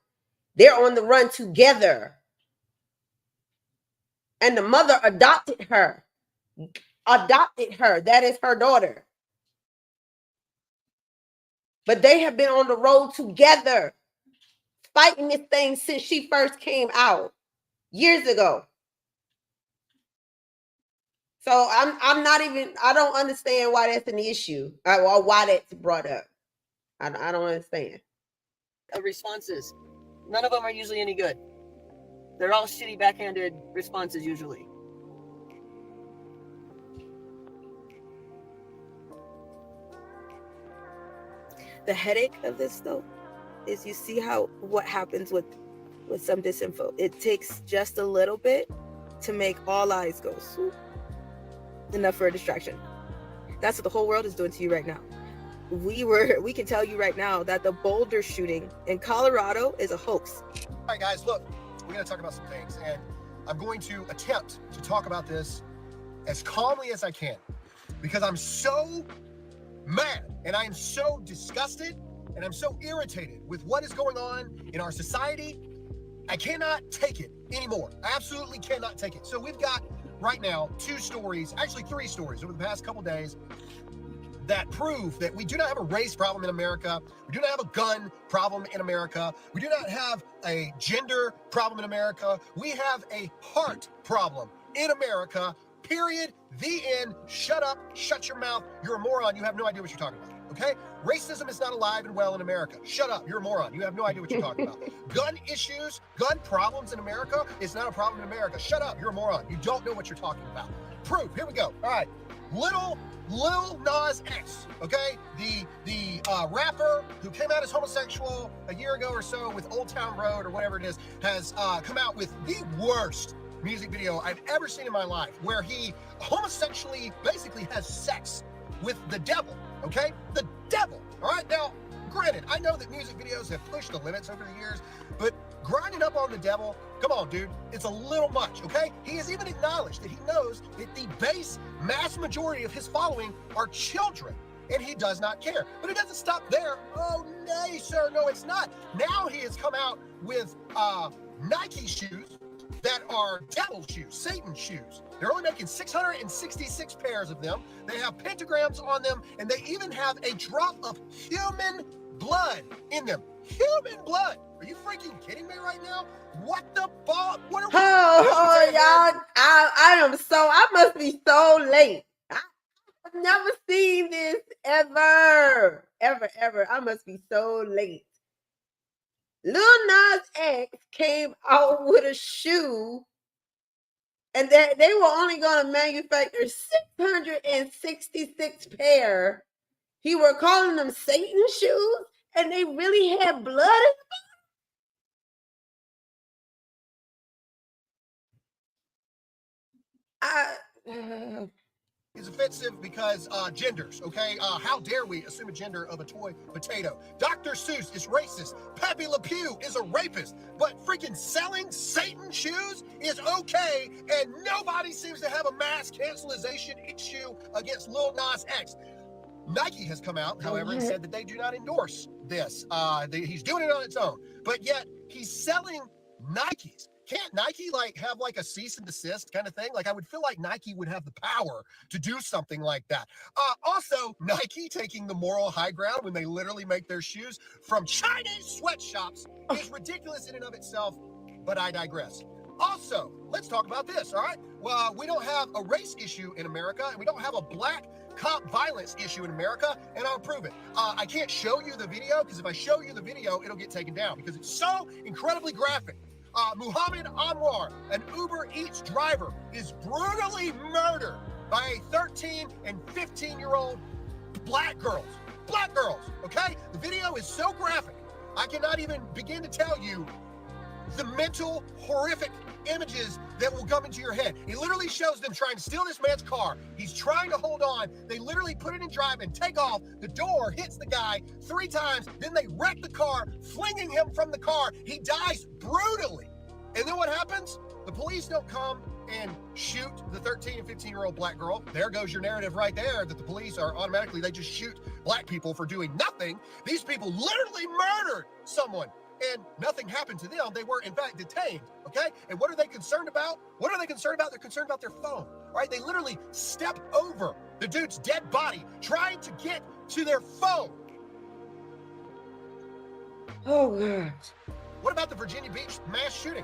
They're on the run together. And the mother adopted her. That is her daughter. But they have been on the road together, fighting this thing since she first came out years ago. So I'm not even, I don't understand why that's an issue or why that's brought up. I don't understand. Responses. None of them are usually any good. They're all shitty backhanded responses usually. The headache of this though is you see what happens with some disinfo. It takes just a little bit to make all eyes go swoop. Enough for a distraction. That's what the whole world is doing to you right now. We can tell you right now that the Boulder shooting in Colorado is a hoax. All right, guys, look, we're going to talk about some things, and I'm going to attempt to talk about this as calmly as I can, because I'm so mad, and I am so disgusted, and I'm so irritated with what is going on in our society. I cannot take it anymore. I absolutely cannot take it. So we've got right now 2 stories, actually 3 stories over the past couple days that prove that we do not have a race problem in America. We do not have a gun problem in America. We do not have a gender problem in America. We have a heart problem in America, period. The end. Shut up. Shut your mouth. You're a moron. You have no idea what you're talking about. Okay? Racism is not alive and well in America. Shut up. You're a moron. You have no idea what you're talking about. Gun issues, gun problems in America is not a problem in America. Shut up. You're a moron. You don't know what you're talking about. Proof. Here we go. All right. Lil Nas X, okay? The rapper who came out as homosexual a year ago or so with Old Town Road or whatever it is, has come out with the worst music video I've ever seen in my life, where he homosexually basically has sex with the devil, okay? The devil, all right? Now, granted, I know that music videos have pushed the limits over the years, but grinding up on the devil, come on, dude, it's a little much, okay? He has even acknowledged that he knows that the base mass majority of his following are children, and he does not care. But it doesn't stop there. Oh, nay, sir, no, it's not. Now he has come out with Nike shoes that are devil shoes, Satan shoes. They're only making 666 pairs of them. They have pentagrams on them, and they even have a drop of human blood in them. Human blood. Are you freaking kidding me right now? What the fuck? What are we? Oh, y'all! I must be so late. I've never seen this ever. I must be so late. Lil Nas X came out with a shoe, and they were only going to manufacture 666 pair. He were calling them Satan shoes, and they really had blood in them. It's offensive because genders, okay? How dare we assume a gender of a toy potato? Dr. Seuss is racist. Pepe Le Pew is a rapist. But freaking selling Satan shoes is okay, and nobody seems to have a mass cancelization issue against Lil Nas X. Nike has come out, however, and said that they do not endorse this. He's doing it on its own. But yet, he's selling Nikes. Can't Nike have a cease and desist kind of thing? I would feel like Nike would have the power to do something like that. Also, Nike taking the moral high ground when they literally make their shoes from Chinese sweatshops is ridiculous in and of itself, but I digress. Also, let's talk about this, all right? Well, we don't have a race issue in America, and we don't have a black cop violence issue in America, and I'll prove it. I can't show you the video, because if I show you the video, it'll get taken down, because it's so incredibly graphic. Muhammad Anwar, an Uber Eats driver, is brutally murdered by 13 and 15-year-old black girls. Black girls, okay? The video is so graphic, I cannot even begin to tell you the mental, horrific images that will come into your head. It literally shows them trying to steal this man's car. He's trying to hold on. They literally put it in drive and take off. The door hits the guy 3 times. Then they wreck the car, flinging him from the car. He dies brutally. And then what happens? The police don't come and shoot the 13 and 15-year-old black girl. There goes your narrative right there, that the police are automatically, they just shoot black people for doing nothing. These people literally murdered someone, and nothing happened to them. They were, in fact, detained, okay? And what are they concerned about? What are they concerned about? They're concerned about their phone, all right? They literally step over the dude's dead body trying to get to their phone. Oh, God. What about the Virginia Beach mass shooting?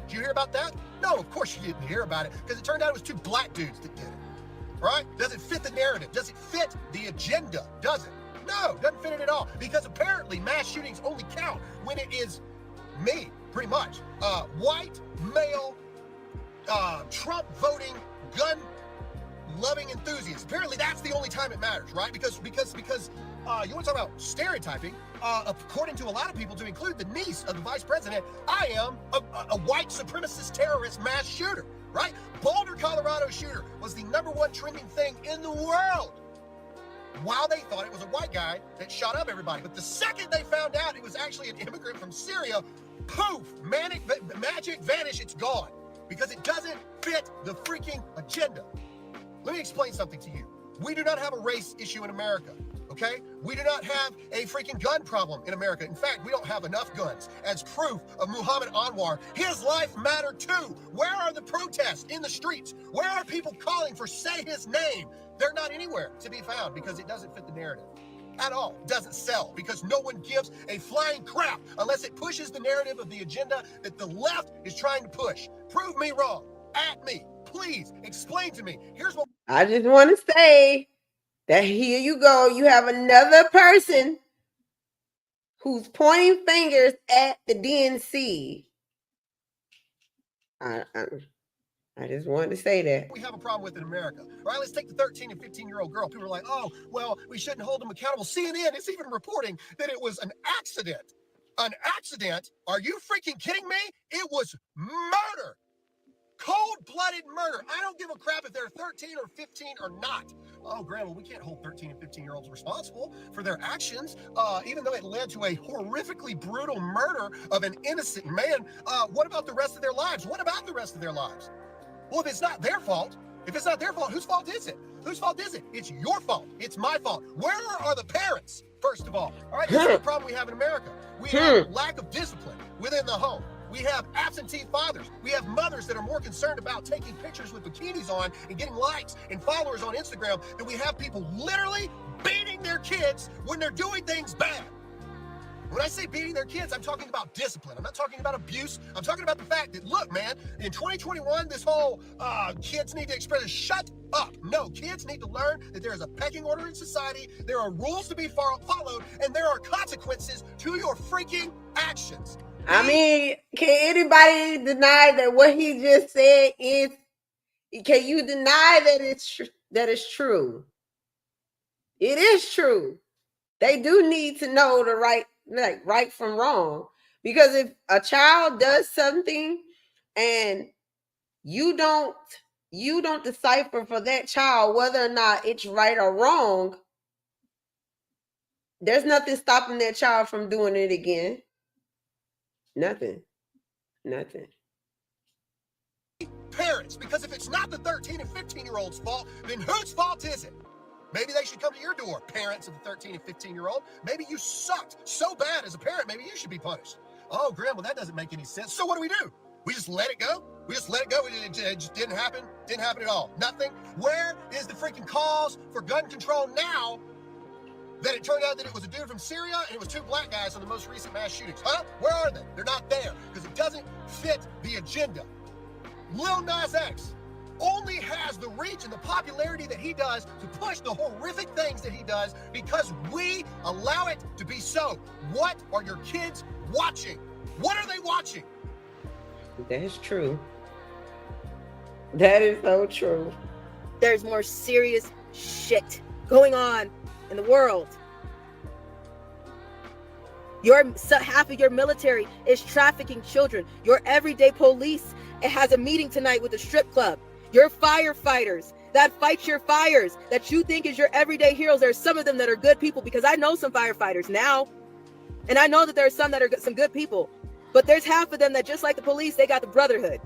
Did you hear about that? No, of course you didn't hear about it, because it turned out it was two black dudes that did it, right? Does it fit the narrative? Does it fit the agenda? Does it? No, doesn't fit it at all, because apparently mass shootings only count when it is me, pretty much. White, male, Trump voting, gun loving enthusiasts. Apparently that's the only time it matters, right? Because you want to talk about stereotyping. According to a lot of people, to include the niece of the vice president, I am a white supremacist terrorist mass shooter, right? Boulder, Colorado shooter was the #1 trending thing in the world, while they thought it was a white guy that shot up everybody. But the second they found out it was actually an immigrant from Syria, poof, magic vanish, it's gone, because it doesn't fit the freaking agenda. Let me explain something to you. We do not have a race issue in America, okay? We do not have a freaking gun problem in America. In fact, we don't have enough guns. As proof of Muhammad Anwar, his life mattered too. Where are the protests in the streets? Where are people calling for say his name? They're not anywhere to be found, because it doesn't fit the narrative at all. It doesn't sell, because no one gives a flying crap unless it pushes the narrative of the agenda that the left is trying to push. Prove me wrong. At me. Please explain to me. Here's what I just want to say that here you go. You have another person who's pointing fingers at the DNC. I just wanted to say that. we have a problem with in America. All right, let's take the 13 and 15-year-old girl. People are like, oh, well, we shouldn't hold them accountable. CNN is even reporting that it was an accident. An accident? Are you freaking kidding me? It was murder. Cold-blooded murder. I don't give a crap if they're 13 or 15 or not. Oh, Grandma, we can't hold 13 and 15-year-olds responsible for their actions, even though it led to a horrifically brutal murder of an innocent man. What about the rest of their lives? What about the rest of their lives? Well, if it's not their fault, whose fault is it? Whose fault is it? It's your fault. It's my fault. Where are the parents, first of all? All right, this is the problem we have in America. We have lack of discipline within the home. We have absentee fathers. We have mothers that are more concerned about taking pictures with bikinis on and getting likes and followers on Instagram than we have people literally beating their kids when they're doing things bad. When I say beating their kids, I'm talking about discipline. I'm not talking about abuse. I'm talking about the fact that, look, man, in 2021, this whole kids need to express, shut up. No, kids need to learn that there is a pecking order in society, there are rules to be followed, and there are consequences to your freaking actions. I mean, can anybody deny that what he just said is? Can you deny that it's true? It is true. They do need to know the right from wrong, because if a child does something and you don't decipher for that child whether or not it's right or wrong, there's nothing stopping that child from doing it again. Nothing. Parents, because if it's not the 13 and 15-year-old's fault, then whose fault is it? Maybe they should come to your door, parents of the 13 and 15-year-old. Maybe you sucked so bad as a parent, maybe you should be punished. Oh, Grandma, that doesn't make any sense. So what do? We just let it go? It just didn't happen? Didn't happen at all? Nothing? Where is the freaking cause for gun control now that it turned out that it was a dude from Syria and it was two black guys in the most recent mass shootings? Huh? Where are they? They're not there, because it doesn't fit the agenda. Lil Nas X only has the reach and the popularity that he does to push the horrific things that he does because we allow it to be so. What are your kids watching? What are they watching? That's true. That is so true. There's more serious shit going on in the world. Half of your military is trafficking children. Your everyday police, it has a meeting tonight with a strip club. Your firefighters that fight your fires, that you think is your everyday heroes, there's some of them that are good people, because I know some firefighters now, and I know that there are some that are some good people, but there's half of them that, just like the police, they got the brotherhood.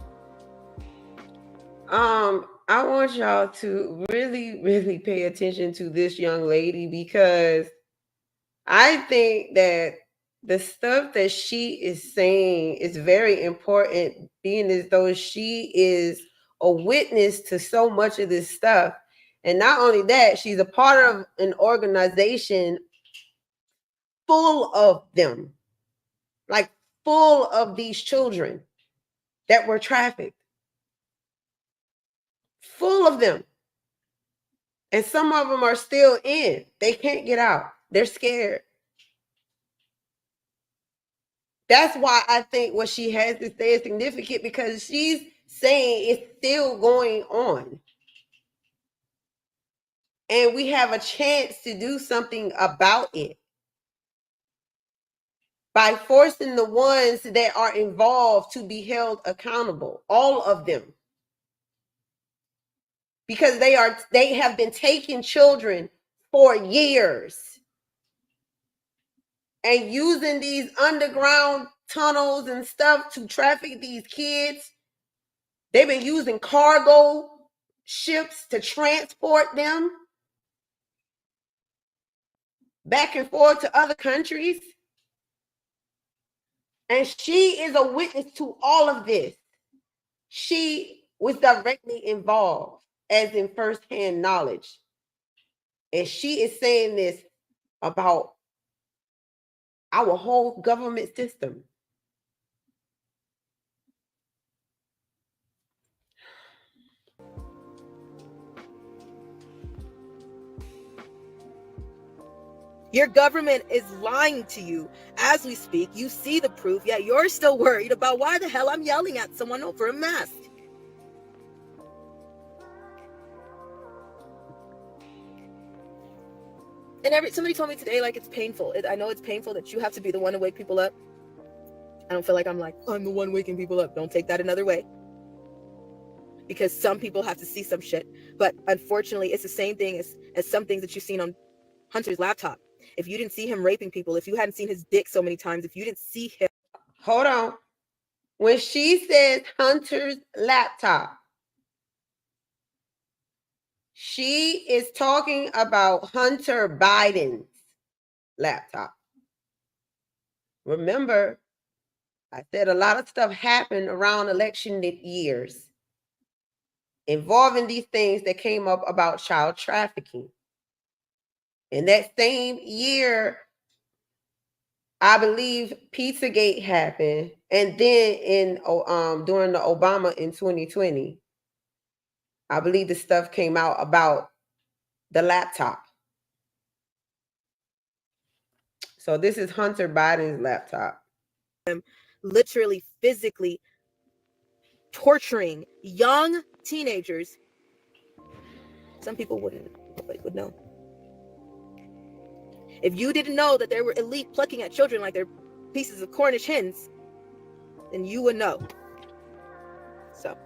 I want y'all to really, really pay attention to this young lady, because I think that the stuff that she is saying is very important, being as though she is a witness to so much of this stuff. And not only that, she's a part of an organization full of them, like full of these children that were trafficked, full of them. And some of them are still in. They can't get out. They're scared. That's why I think what she has to say is significant, because she's saying it's still going on. And we have a chance to do something about it by forcing the ones that are involved to be held accountable, all of them. Because they have been taking children for years and using these underground tunnels and stuff to traffic these kids. They've been using cargo ships to transport them back and forth to other countries. And she is a witness to all of this. She was directly involved, as in firsthand knowledge. And she is saying this about our whole government system. Your government is lying to you as we speak. You see the proof, yet you're still worried about why the hell I'm yelling at someone over a mask. And somebody told me today, like, it's painful. I know it's painful that you have to be the one to wake people up. I don't feel like I'm the one waking people up. Don't take that another way. Because some people have to see some shit. But unfortunately, it's the same thing as some things that you've seen on Hunter's laptop. If you didn't see him raping people, if you hadn't seen his dick so many times, if you didn't see him. Hold on. When she says Hunter's laptop, she is talking about Hunter Biden's laptop. Remember, I said a lot of stuff happened around election years involving these things that came up about child trafficking. In that same year, I believe Pizzagate happened, and then during the Obama in 2020, I believe the stuff came out about the laptop. So this is Hunter Biden's laptop. Literally, physically torturing young teenagers. Some people would know. If you didn't know that there were elite plucking at children like they're pieces of Cornish hens, then you would know. So.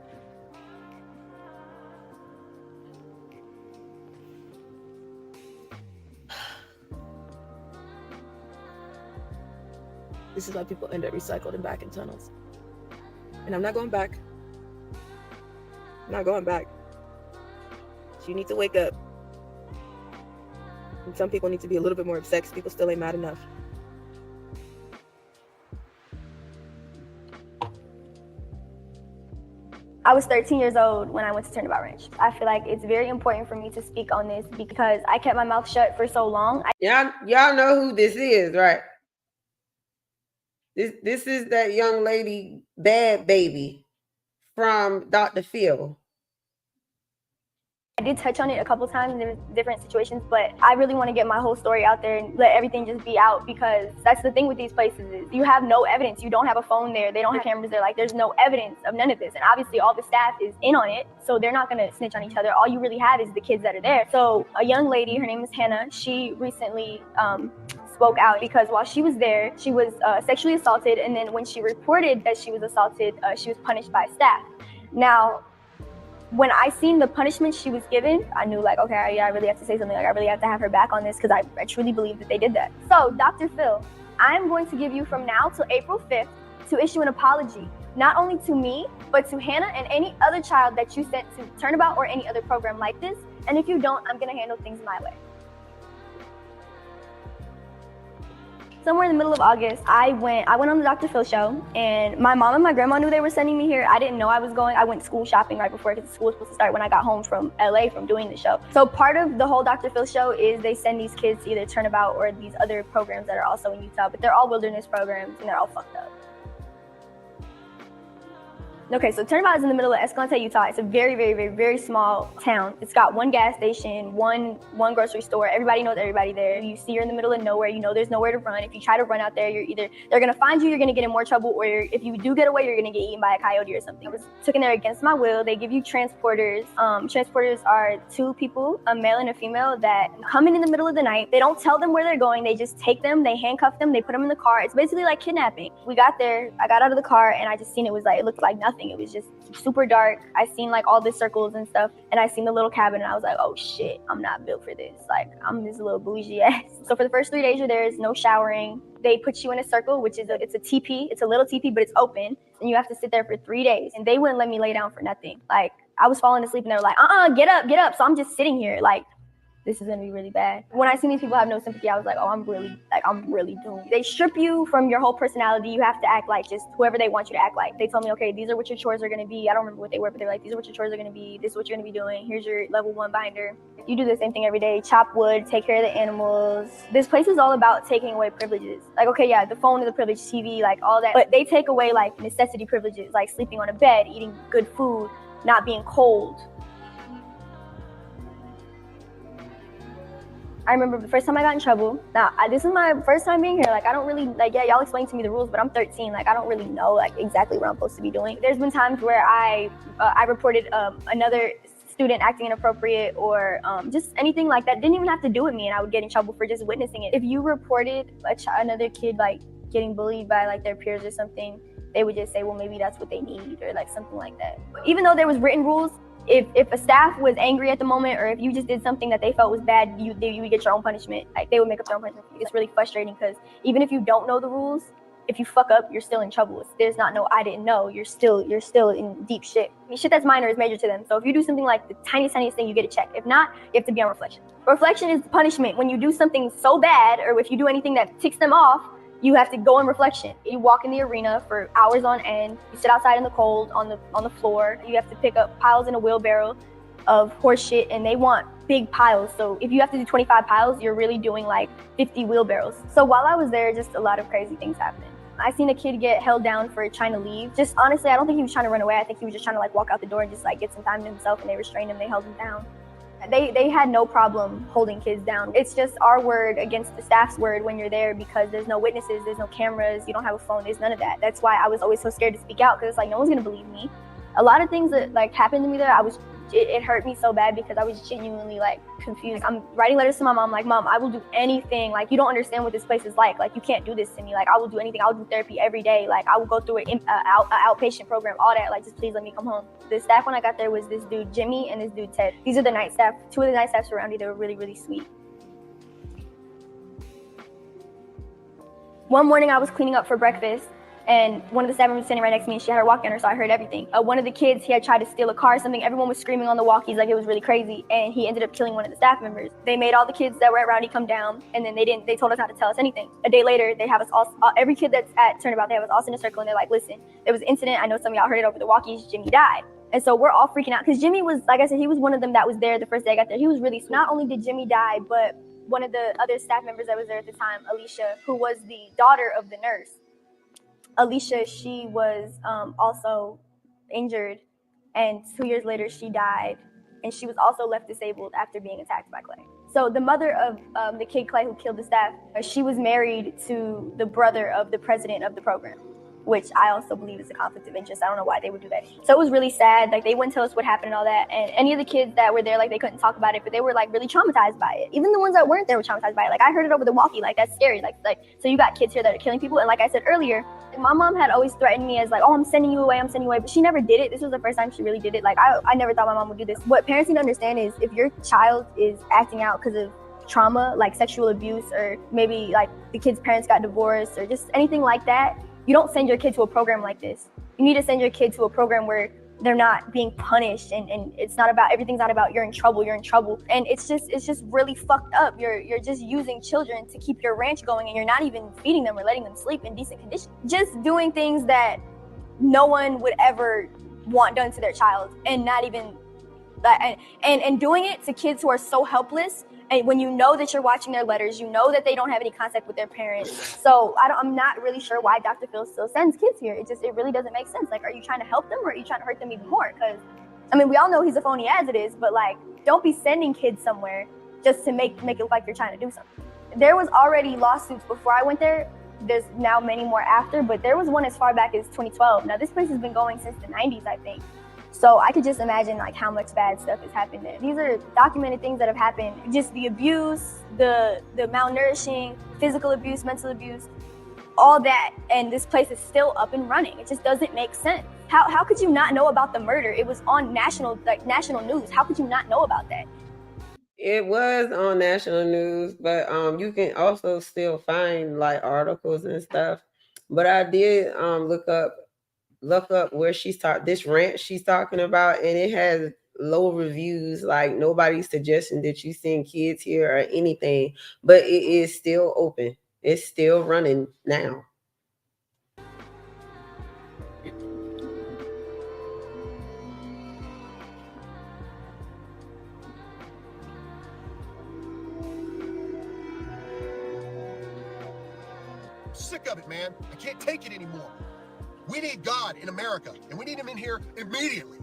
This is why people end up recycled and back in tunnels. And I'm not going back. I'm not going back. So you need to wake up. And some people need to be a little bit more upset because people still ain't mad enough. I was 13 years old when I went to Turnabout Ranch. I feel like it's very important for me to speak on this because I kept my mouth shut for so long. Y'all know who this is, right? This is that young lady, Bad Baby, from Dr. Phil. I did touch on it a couple times in different situations, but I really want to get my whole story out there and let everything just be out, because that's the thing with these places is you have no evidence. You don't have a phone there. They don't have cameras there. Like, there's no evidence of none of this. And obviously all the staff is in on it, so they're not going to snitch on each other. All you really have is the kids that are there. So a young lady, her name is Hannah, she recently spoke out because while she was there, she was sexually assaulted. And then when she reported that she was assaulted, she was punished by staff. Now, when I seen the punishment she was given, I knew, like, okay, I really have to say something. Like, I really have to have her back on this because I truly believe that they did that. So, Dr. Phil, I'm going to give you from now till April 5th to issue an apology, not only to me, but to Hannah and any other child that you sent to Turnabout or any other program like this. And if you don't, I'm going to handle things my way. Somewhere in the middle of August, I went on the Dr. Phil show, and my mom and my grandma knew they were sending me here. I didn't know I was going. I went school shopping right before, because school was supposed to start when I got home from LA from doing the show. So part of the whole Dr. Phil show is they send these kids to either Turnabout or these other programs that are also in Utah, but they're all wilderness programs and they're all fucked up. Okay, so Turnabout is in the middle of Escalante, Utah. It's a very, very, very, very small town. It's got one gas station, one grocery store. Everybody knows everybody there. You see you're in the middle of nowhere. You know there's nowhere to run. If you try to run out there, they're gonna find you, you're gonna get in more trouble, or if you do get away, you're gonna get eaten by a coyote or something. I was taken there against my will. They give you transporters. Transporters are two people, a male and a female, that come in the middle of the night. They don't tell them where they're going. They just take them, they handcuff them, they put them in the car. It's basically like kidnapping. We got there, I got out of the car, and I just seen it looked like nothing. It was just super dark. I seen like all the circles and stuff, and I seen the little cabin, and I was like, oh shit, I'm not built for this. Like, I'm this little bougie ass. So for the first 3 days you're there, there's no showering. They put you in a circle, which is it's a teepee. It's a little teepee, but it's open, and you have to sit there for 3 days. And they wouldn't let me lay down for nothing. Like, I was falling asleep, and they were like, get up. So I'm just sitting here like, this is gonna be really bad. When I seen these people have no sympathy, I was like, oh, I'm really doomed. They strip you from your whole personality. You have to act like just whoever they want you to act like. They told me, okay, these are what your chores are gonna be. I don't remember what they were, but they're like, these are what your chores are gonna be. This is what you're gonna be doing. Here's your level 1 binder. You do the same thing every day. Chop wood, take care of the animals. This place is all about taking away privileges. Like, okay, yeah, the phone is a privilege, TV, like all that. But they take away like necessity privileges, like sleeping on a bed, eating good food, not being cold. I remember the first time I got in trouble. Now, this is my first time being here. Like, I don't really, like, yeah, y'all explained to me the rules, but I'm 13. Like, I don't really know, like, exactly what I'm supposed to be doing. There's been times where I reported another student acting inappropriate, or just anything like that. Didn't even have to do with me, and I would get in trouble for just witnessing it. If you reported another kid, like, getting bullied by, like, their peers or something, they would just say, well, maybe that's what they need, or, like, something like that. Even though there was written rules, if a staff was angry at the moment, or if you just did something that they felt was bad, you would get your own punishment. Like, they would make up their own punishment. It's really frustrating, because even if you don't know the rules, if you fuck up, you're still in trouble. There's not no I didn't know. You're still in deep shit. I mean, shit that's minor is major to them. So if you do something like the tiniest thing, you get a check. If not, you have to be on reflection. Reflection is punishment. When you do something so bad, or if you do anything that ticks them off, you have to go in reflection. You walk in the arena for hours on end. You sit outside in the cold on the floor. You have to pick up piles in a wheelbarrow of horse shit, and they want big piles. So if you have to do 25 piles, you're really doing like 50 wheelbarrows. So while I was there, just a lot of crazy things happened. I seen a kid get held down for trying to leave. Just honestly, I don't think he was trying to run away. I think he was just trying to like walk out the door and just like get some time to himself, and they restrained him. They held him down. They had no problem holding kids down. It's just our word against the staff's word when you're there, because there's no witnesses, there's no cameras, you don't have a phone, there's none of that. That's why I was always so scared to speak out, because it's like, no one's gonna believe me. A lot of things that like happened to me there, it hurt me so bad, because I was genuinely like confused. I'm writing letters to my mom, like, Mom, I will do anything. Like, you don't understand what this place is like. Like, you can't do this to me. Like, I will do anything. I will do therapy every day. Like, I will go through an outpatient program, all that. Like, just please let me come home. The staff when I got there was this dude, Jimmy, and this dude, Ted. These are the night staff. 2 of the night staffs around me, they were really, really sweet. One morning I was cleaning up for breakfast, and one of the staff members was sitting right next to me, and she had her walkie on her, so I heard everything. One of the kids, he had tried to steal a car or something. Everyone was screaming on the walkies, like it was really crazy, and he ended up killing one of the staff members. They made all the kids that were at Roundy come down, and then they told us not to tell us anything. A day later, they have us all, every kid that's at Turnabout, they have us all in a circle, and they're like, listen, there was an incident, I know some of y'all heard it over the walkies, Jimmy died. And so we're all freaking out, because Jimmy was, like I said, he was one of them that was there the first day I got there. He was really, not only did Jimmy die, but one of the other staff members that was there at the time, Alicia, who was the daughter of the nurse. Alicia, she was also injured, and 2 years later she died, and she was also left disabled after being attacked by Clay. So the mother of the kid Clay who killed the staff, she was married to the brother of the president of the program, which I also believe is a conflict of interest. I don't know why they would do that. So it was really sad. Like, they wouldn't tell us what happened and all that. And any of the kids that were there, like, they couldn't talk about it, but they were like really traumatized by it. Even the ones that weren't there were traumatized by it. Like, I heard it over the walkie. Like, that's scary. Like, so you got kids here that are killing people. And like I said earlier, my mom had always threatened me as like, oh, I'm sending you away, but she never did it. This was the first time she really did it. Like, I never thought my mom would do this. What parents need to understand is, if your child is acting out because of trauma, like sexual abuse, or maybe like the kid's parents got divorced, or just anything like that, you don't send your kid to a program like this. You need to send your kid to a program where they're not being punished, and it's not about, everything's not about you're in trouble, and it's just really fucked up. You're just using children to keep your ranch going, and you're not even feeding them or letting them sleep in decent conditions, just doing things that no one would ever want done to their child, and not even and doing it to kids who are so helpless. And when you know that you're watching their letters, you know that they don't have any contact with their parents. So I'm not really sure why Dr. Phil still sends kids here. It really doesn't make sense. Like, are you trying to help them, or are you trying to hurt them even more? Because, I mean, we all know he's a phony as it is, but like, don't be sending kids somewhere just to make it look like you're trying to do something. There was already lawsuits before I went there. There's now many more after, but there was one as far back as 2012. Now, this place has been going since the 90s, I think. So I could just imagine like how much bad stuff has happened there. These are documented things that have happened. Just the abuse, the malnourishing, physical abuse, mental abuse, all that. And this place is still up and running. It just doesn't make sense. How could you not know about the murder? It was on national news. How could you not know about that? It was on national news, but you can also still find like articles and stuff. But I did look up where this ranch she's talking about, and it has low reviews. Like, nobody's suggesting that you send kids here or anything, but it is still open. It's still running now. Sick of it, man. I can't take it anymore. We need God in America, and we need him in here immediately.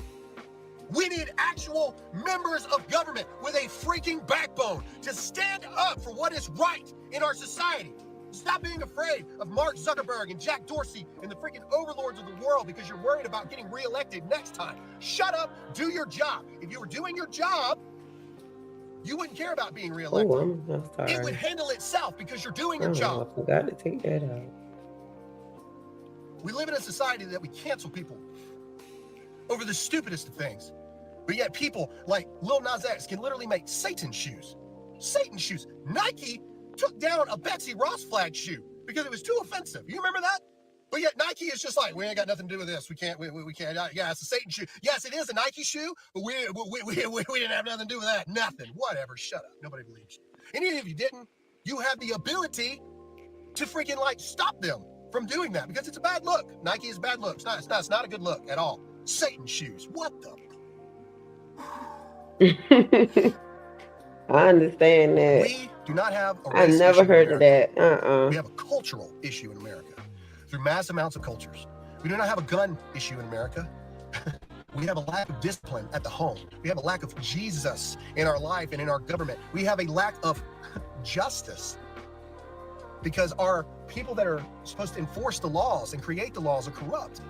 We need actual members of government with a freaking backbone to stand up for what is right in our society. Stop being afraid of Mark Zuckerberg and Jack Dorsey and the freaking overlords of the world because you're worried about getting reelected next time. Shut up, do your job. If you were doing your job, you wouldn't care about being reelected. Oh, I'm sorry. It would handle itself because you're doing your job. I forgot to take that out. We live in a society that we cancel people over the stupidest of things. But yet people like Lil Nas X can literally make Satan shoes. Satan shoes. Nike took down a Betsy Ross flag shoe because it was too offensive. You remember that? But yet Nike is just like, we ain't got nothing to do with this. We can't. Yeah, it's a Satan shoe. Yes, it is a Nike shoe, but we didn't have nothing to do with that. Nothing. Whatever. Shut up. Nobody believes you. And even if you didn't, you have the ability to freaking like stop them from doing that because it's a bad look. Nike is a bad look. It's not a good look at all. Satan shoes. What the? I understand that. We do not have a I race never issue heard in of America. that. We have a cultural issue in America through mass amounts of cultures. We do not have a gun issue in America. We have a lack of discipline at the home. We have a lack of Jesus in our life and in our government. We have a lack of justice because our people that are supposed to enforce the laws and create the laws are corrupt.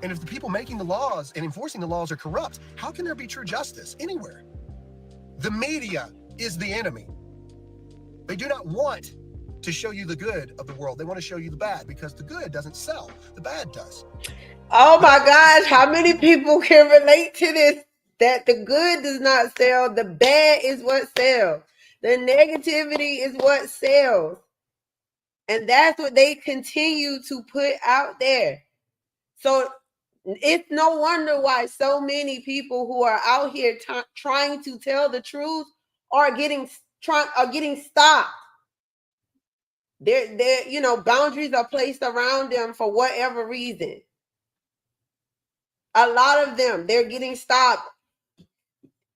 And if the people making the laws and enforcing the laws are corrupt, how can there be true justice anywhere? The media is the enemy. They do not want to show you the good of the world. They want to show you the bad because the good doesn't sell. The bad does. Oh my gosh, how many people can relate to this? That the good does not sell, the bad is what sells. The negativity is what sells. And that's what they continue to put out there. So it's no wonder why so many people who are out here trying to tell the truth are getting stopped. They're boundaries are placed around them for whatever reason. A lot of them, they're getting stopped.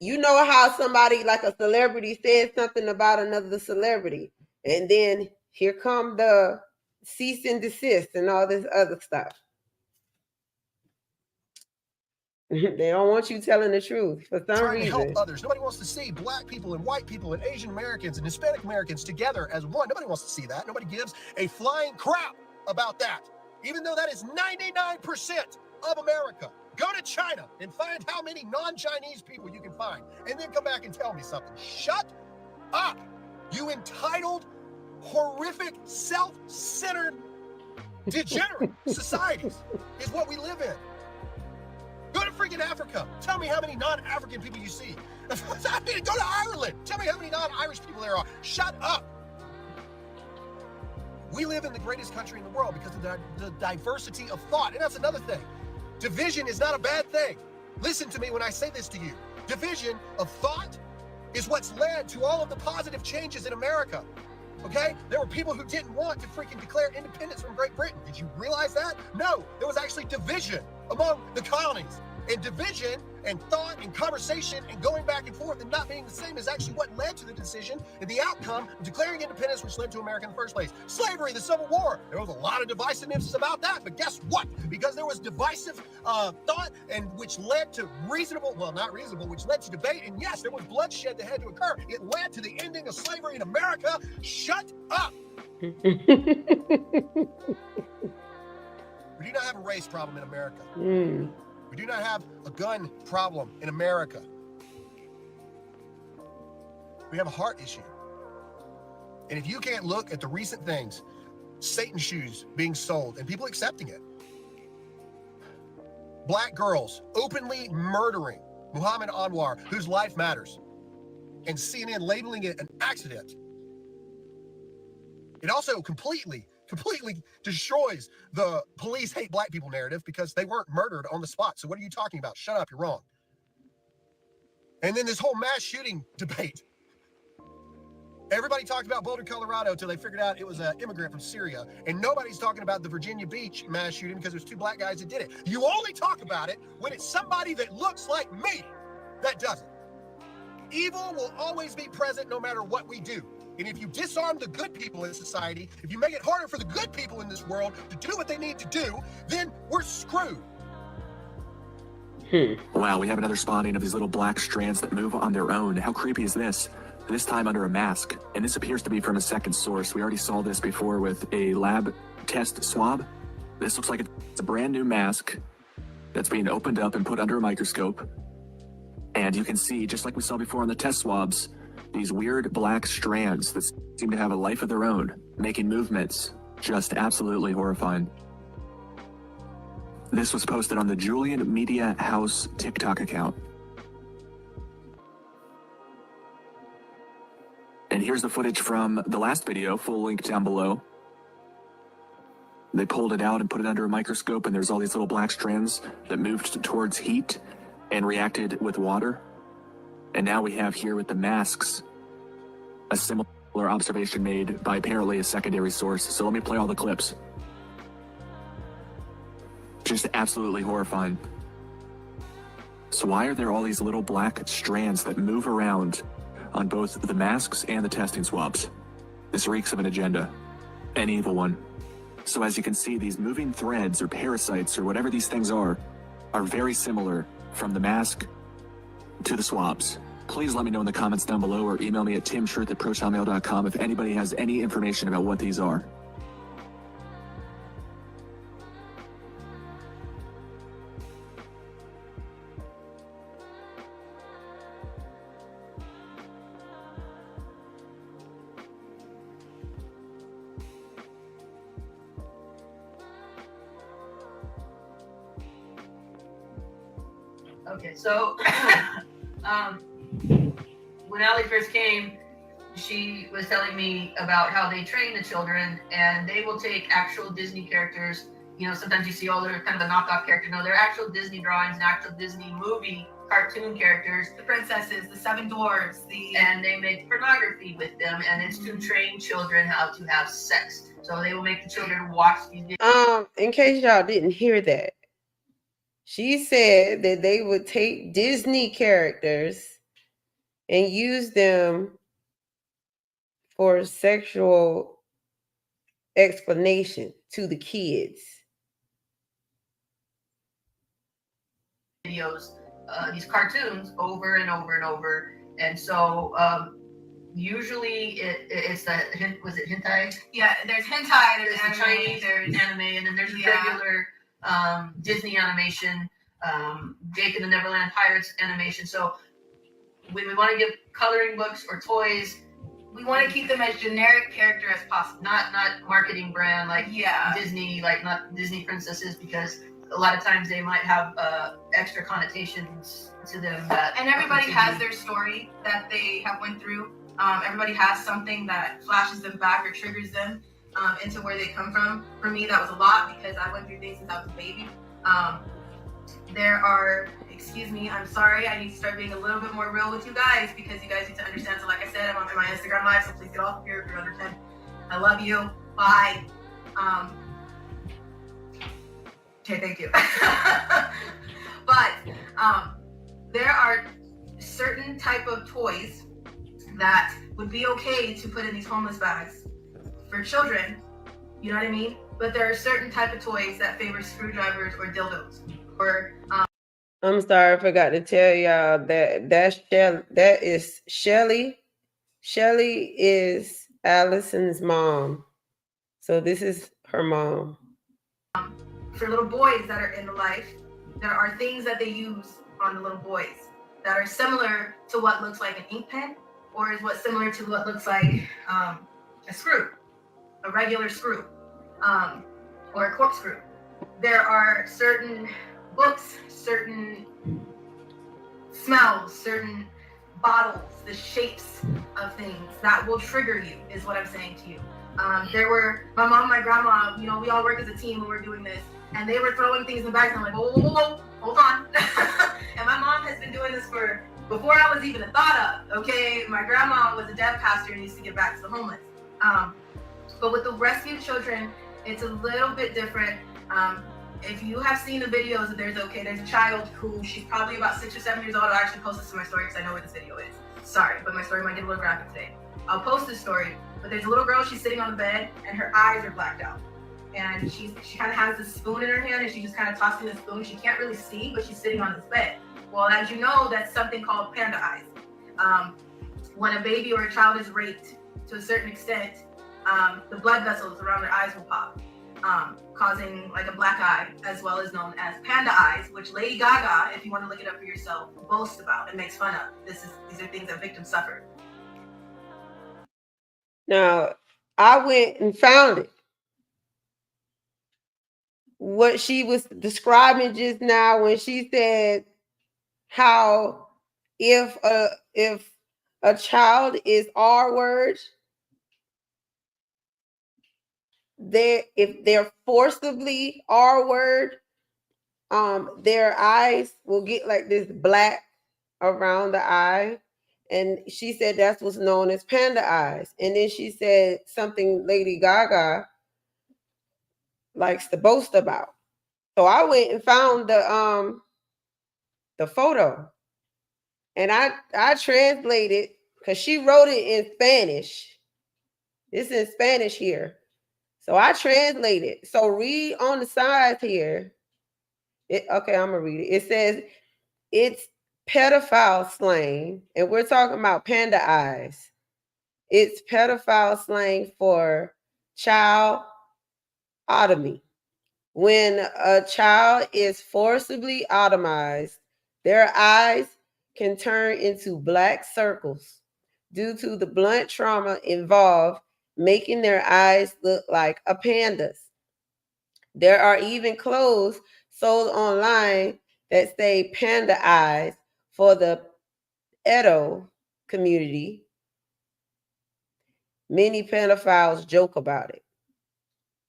You know how somebody like a celebrity says something about another celebrity, and then here come the cease and desist and all this other stuff. They don't want you telling the truth for some Trying reason. to help others. Nobody wants to see black people and white people and Asian Americans and Hispanic Americans together as one. Nobody wants to see that. Nobody gives a flying crap about that. Even though that is 99% of America. Go to China and find how many non-Chinese people you can find, and then come back and tell me something. Shut up, you entitled, horrific, self-centered, degenerate societies is what we live in. Go to freaking Africa. Tell me how many non-African people you see. Go to Ireland. Tell me how many non-Irish people there are. Shut up. We live in the greatest country in the world because of the diversity of thought. And that's another thing. Division is not a bad thing. Listen to me when I say this to you. Division of thought is what's led to all of the positive changes in America. Okay? There were people who didn't want to freaking declare independence from Great Britain. Did you realize that? No, there was actually division among the colonies. And division and thought and conversation and going back and forth and not being the same is actually what led to the decision and the outcome of declaring independence, which led to America in the first place. Slavery, the Civil War, there was a lot of divisiveness about that, but guess what? Because there was divisive thought and which led to reasonable, well, not reasonable, which led to debate, and yes, there was bloodshed that had to occur. It led to the ending of slavery in America. Shut up! We do not have a race problem in America. We do not have a gun problem in America. We have a heart issue. And if you can't look at the recent things, Satan shoes being sold and people accepting it, black girls openly murdering Muhammad Anwar, whose life matters, and CNN labeling it an accident, it also completely destroys the police hate black people narrative because they weren't murdered on the spot. So what are you talking about? Shut up, you're wrong. And then this whole mass shooting debate. Everybody talked about Boulder, Colorado until they figured out it was an immigrant from Syria. And nobody's talking about the Virginia Beach mass shooting because there's 2 black guys that did it. You only talk about it when it's somebody that looks like me that does it. Evil will always be present no matter what we do. And if you disarm the good people in society, if you make it harder for the good people in this world to do what they need to do, then we're screwed. Wow, we have another spotting of these little black strands that move on their own. How creepy is this? This time under a mask. And this appears to be from a second source. We already saw this before with a lab test swab. This looks like it's a brand new mask that's being opened up and put under a microscope. And you can see, just like we saw before on the test swabs, these weird black strands that seem to have a life of their own, making movements. Just absolutely horrifying. This was posted on the Julian Media House TikTok account. And here's the footage from the last video, full link down below. They pulled it out and put it under a microscope, and there's all these little black strands that moved towards heat and reacted with water. And now we have here with the masks, a similar observation made by apparently a secondary source. So let me play all the clips. Just absolutely horrifying. So why are there all these little black strands that move around on both the masks and the testing swabs? This reeks of an agenda, an evil one. So as you can see, these moving threads or parasites or whatever these things are very similar from the mask to the swabs. Please let me know in the comments down below or email me at timshirth@protonmail.com if anybody has any information about what these are. Okay, so when Allie first came, she was telling me about how they train the children, and they will take actual Disney characters. You know, sometimes you see, oh, they're kind of a knockoff character. No, they're actual Disney drawings and actual Disney movie cartoon characters. The princesses, the 7 dwarves, and they make pornography with them, and it's to train children how to have sex. So they will make the children watch these videos. In case y'all didn't hear that, she said that they would take Disney characters and use them for sexual explanation to the kids. Videos, these cartoons over and over and over. And so usually it's the, was it hentai? Yeah, there's hentai, there's the Chinese, there's anime, and then there's regular Disney animation, Jake and the Neverland Pirates animation. So when we want to give coloring books or toys, we want to keep them as generic character as possible. Not marketing brand like Disney, like not Disney princesses, because a lot of times they might have extra connotations to them. And everybody has their story that they have went through. Everybody has something that flashes them back or triggers them into where they come from. For me, that was a lot because I went through things since I was a baby. There are, excuse me, I'm sorry, I need to start being a little bit more real with you guys because you guys need to understand. So like I said, I'm on my Instagram live, so please get off here if you're under 10. I love you. Bye. Okay, thank you. But there are certain type of toys that would be okay to put in these homeless bags for children, you know what I mean? But there are certain type of toys that favor screwdrivers or dildos or I'm sorry, I forgot to tell y'all that is Shelly. Shelly is Allison's mom. So this is her mom. For little boys that are in the life, there are things that they use on the little boys that are similar to what looks like an ink pen, or is what similar to what looks like a screw, a regular screw, or a corkscrew. There are certain books, certain smells, certain bottles, the shapes of things that will trigger you, is what I'm saying to you. There were my mom and my grandma, you know, we all work as a team when we're doing this, and they were throwing things in the bags, and I'm like, whoa, hold on. And my mom has been doing this for before I was even a thought of, okay? My grandma was a deaf pastor and used to give back to the homeless. But with the rescued children, it's a little bit different. If you have seen the videos, there's a child who, she's probably about 6 or 7 years old. I'll actually post this to my story because I know where this video is. Sorry, but my story might get a little graphic today. I'll post this story, but there's a little girl, she's sitting on the bed and her eyes are blacked out. And she kind of has this spoon in her hand and she's just kind of tossing the spoon. She can't really see, but she's sitting on this bed. Well, as you know, that's something called panda eyes. When a baby or a child is raped to a certain extent, the blood vessels around their eyes will pop, causing like a black eye, as well as known as panda eyes, which Lady Gaga, if you want to look it up for yourself, boasts about and makes fun of. These are things that victims suffer. Now, I went and found it. What she was describing just now when she said how if a child is R word, if they're forcibly R word, their eyes will get like this black around the eye. And she said that's what's known as panda eyes. And then she said something Lady Gaga likes to boast about. So I went and found the photo, and I translated because she wrote it in Spanish. It's in Spanish here, so I translated. So read on the sides here. Okay, I'm gonna read it. It says it's pedophile slang, and we're talking about panda eyes. It's pedophile slang for child otomy. When a child is forcibly automized, their eyes can turn into black circles due to the blunt trauma involved, making their eyes look like a panda's. There are even clothes sold online that say panda eyes for the Edo community. Many pedophiles joke about it.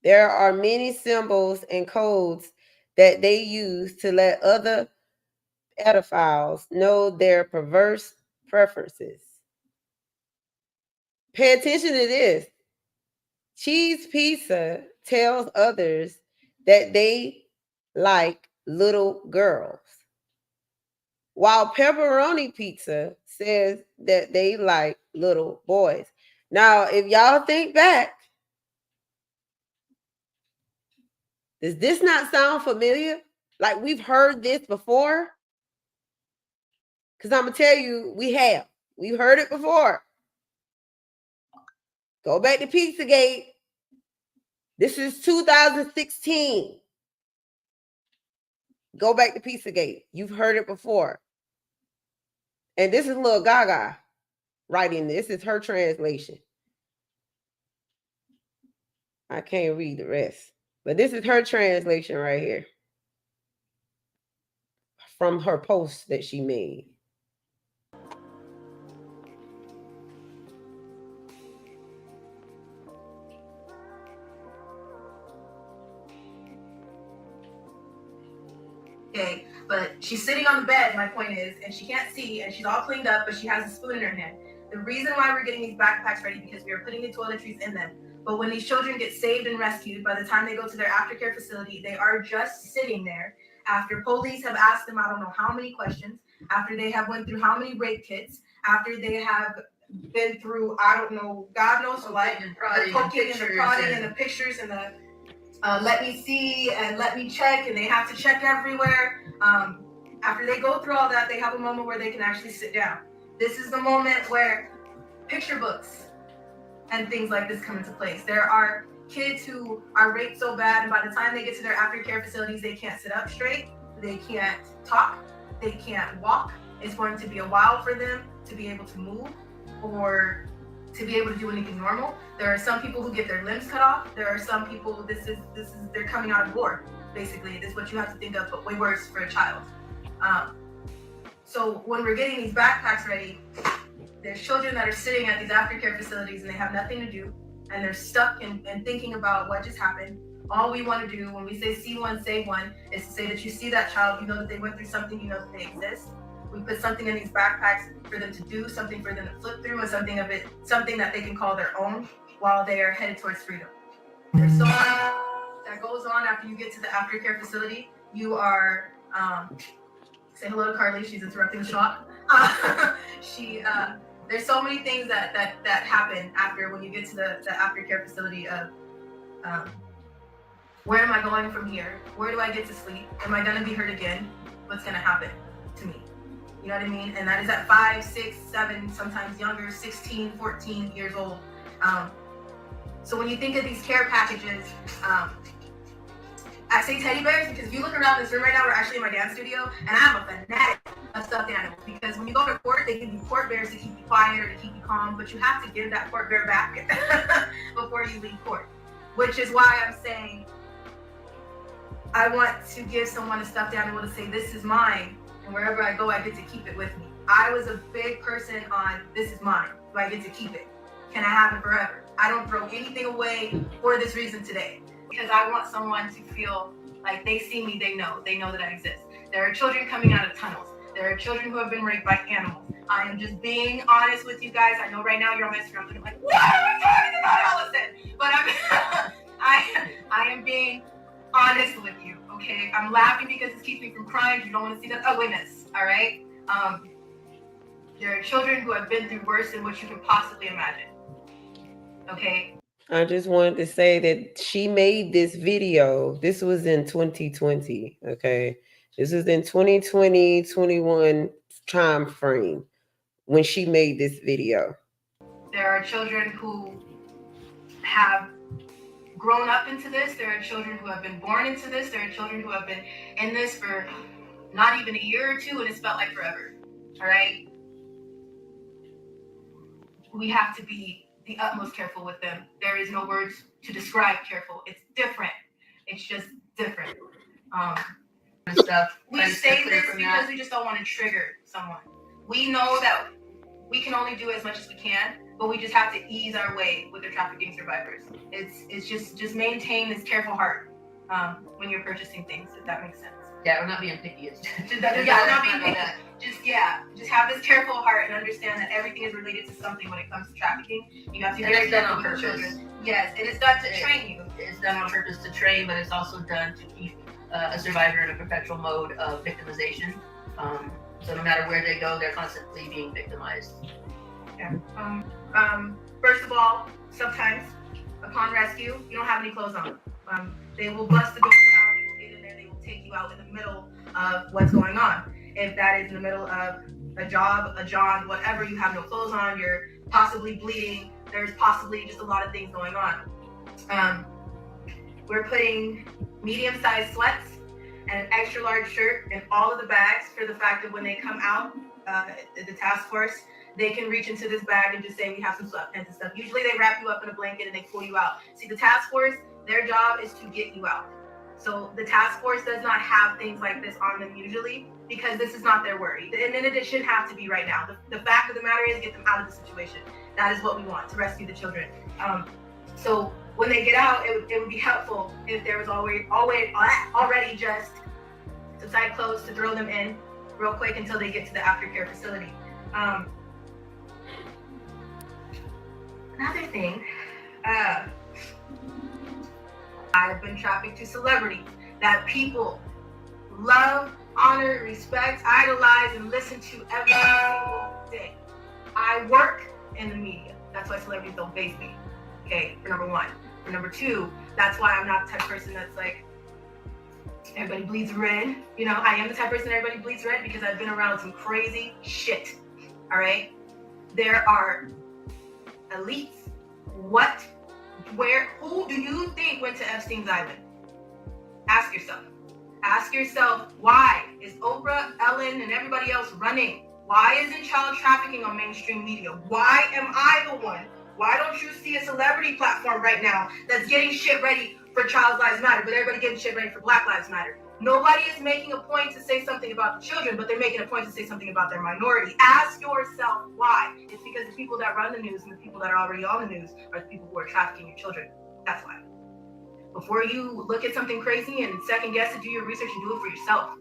There are many symbols and codes that they use to let other pedophiles know their perverse preferences. Pay attention to this. Cheese Pizza tells others that they like little girls, while Pepperoni Pizza says that they like little boys. Now, if y'all think back, does this not sound familiar? Like we've heard this before? Because I'm going to tell you, we have. We've heard it before. Go back to Pizzagate. This is 2016. Go back to Pizzagate. You've heard it before. And this is Lil Gaga writing this. This is her translation. I can't read the rest. But this is her translation right here from her post that she made. okay? But she's sitting on the bed, my point is, and she can't see, and she's all cleaned up, but she has a spoon in her hand. The reason why we're getting these backpacks ready because we are putting the toiletries in them. But when these children get saved and rescued, by the time they go to their aftercare facility, they are just sitting there after police have asked them I don't know how many questions, after they have went through how many rape kits, after they have been through, I don't know, God knows what, the poking and the prodding and the pictures and the let me see and let me check, and they have to check everywhere. After they go through all that, they have a moment where they can actually sit down. This is the moment where picture books and things like this come into place. There are kids who are raped so bad, and by the time they get to their aftercare facilities, they can't sit up straight, they can't talk, they can't walk. It's going to be a while for them to be able to move or to be able to do anything normal. There are some people who get their limbs cut off. There are some people, this is they're coming out of war, basically. This is what you have to think of, but way worse for a child. So when we're getting these backpacks ready, there's children that are sitting at these aftercare facilities and they have nothing to do, and they're stuck and thinking about what just happened. All we want to do when we say see one, save one, is to say that you see that child, you know that they went through something, you know that they exist. We put something in these backpacks for them to do, something for them to flip through, and something that they can call their own while they are headed towards freedom. There's so much that goes on after you get to the aftercare facility. You are, say hello to Carly, she's interrupting the shot. There's so many things that happen after when you get to the aftercare facility of, where am I going from here? Where do I get to sleep? Am I gonna be hurt again? What's gonna happen to me? You know what I mean? And that is at 5, 6, 7, sometimes younger, 16, 14 years old. So when you think of these care packages, I say teddy bears because if you look around this room right now, we're actually in my dance studio, and I'm a fanatic of stuffed animals because when you go to court, they give you court bears to keep you quiet or to keep you calm, but you have to give that court bear back before you leave court, which is why I'm saying I want to give someone a stuffed animal to say, this is mine, and wherever I go, I get to keep it with me. I was a big person on, this is mine, do I get to keep it? Can I have it forever? I don't throw anything away for this reason today, because I want someone to feel like they see me, they know that I exist. There are children coming out of tunnels. There are children who have been raped by animals. I am just being honest with you guys. I know right now you're on Instagram looking like, what are we talking about, ALLYSON? But I am being honest with you, okay? I'm laughing because it keeps me from crying. You don't want to see that ugliness, all right? There are children who have been through worse than what you can possibly imagine, okay? I just wanted to say that she made this video. This was in 2020, okay? This was in 2020, 21 time frame when she made this video. There are children who have grown up into this. There are children who have been born into this. There are children who have been in this for not even a year or two, and it's felt like forever, all right? We have to be the utmost careful with them. There is no words to describe careful. It's different. It's just different. We say this because we just don't want to trigger someone. We know that we can only do as much as we can, but we just have to ease our way with the trafficking survivors. It's just maintain this careful heart when you're purchasing things, if that makes sense. Yeah, we're not being picky. We're not being picky. Just have this careful heart and understand that everything is related to something when it comes to trafficking. You have to be very careful with children. Yes, and it's done to train you. It's done on purpose to train, but it's also done to keep a survivor in a perpetual mode of victimization. So no matter where they go, they're constantly being victimized. Yeah. First of all, sometimes upon rescue, you don't have any clothes on. They will bust the door down, they will get in there, they will take you out in the middle of what's going on. If that is in the middle of a job, a John, whatever, you have no clothes on, you're possibly bleeding, there's possibly just a lot of things going on. We're putting medium-sized sweats and an extra large shirt in all of the bags for the fact that when they come out, the task force, they can reach into this bag and just say, we have some sweatpants and stuff. Usually they wrap you up in a blanket and they pull you out. See, the task force, their job is to get you out. So the task force does not have things like this on them usually because this is not their worry. And it shouldn't have to be right now. The fact of the matter is get them out of the situation. That is what we want, to rescue the children. So when they get out, it would be helpful if there was already just to tie clothes, to throw them in real quick until they get to the aftercare facility. Another thing, I've been trafficked to celebrities that people love, honor, respect, idolize, and listen to every single day. I work in the media. That's why celebrities don't faze me. Okay, for number one. For number two, that's why I'm not the type of person that's like, everybody bleeds red. You know, I am the type of person everybody bleeds red because I've been around some crazy shit. All right? There are elites. What? Where? Who do you think went to Epstein's Island? Ask yourself. Ask yourself, why is Oprah, Ellen, and everybody else running? Why isn't child trafficking on mainstream media? Why am I the one? Why don't you see a celebrity platform right now that's getting shit ready for Child Lives Matter, but everybody getting shit ready for Black Lives Matter? Nobody is making a point to say something about the children, but they're making a point to say something about their minority. Ask yourself why. It's because the people that run the news and the people that are already on the news are the people who are trafficking your children. That's why. Before you look at something crazy and second guess it, do your research and do it for yourself.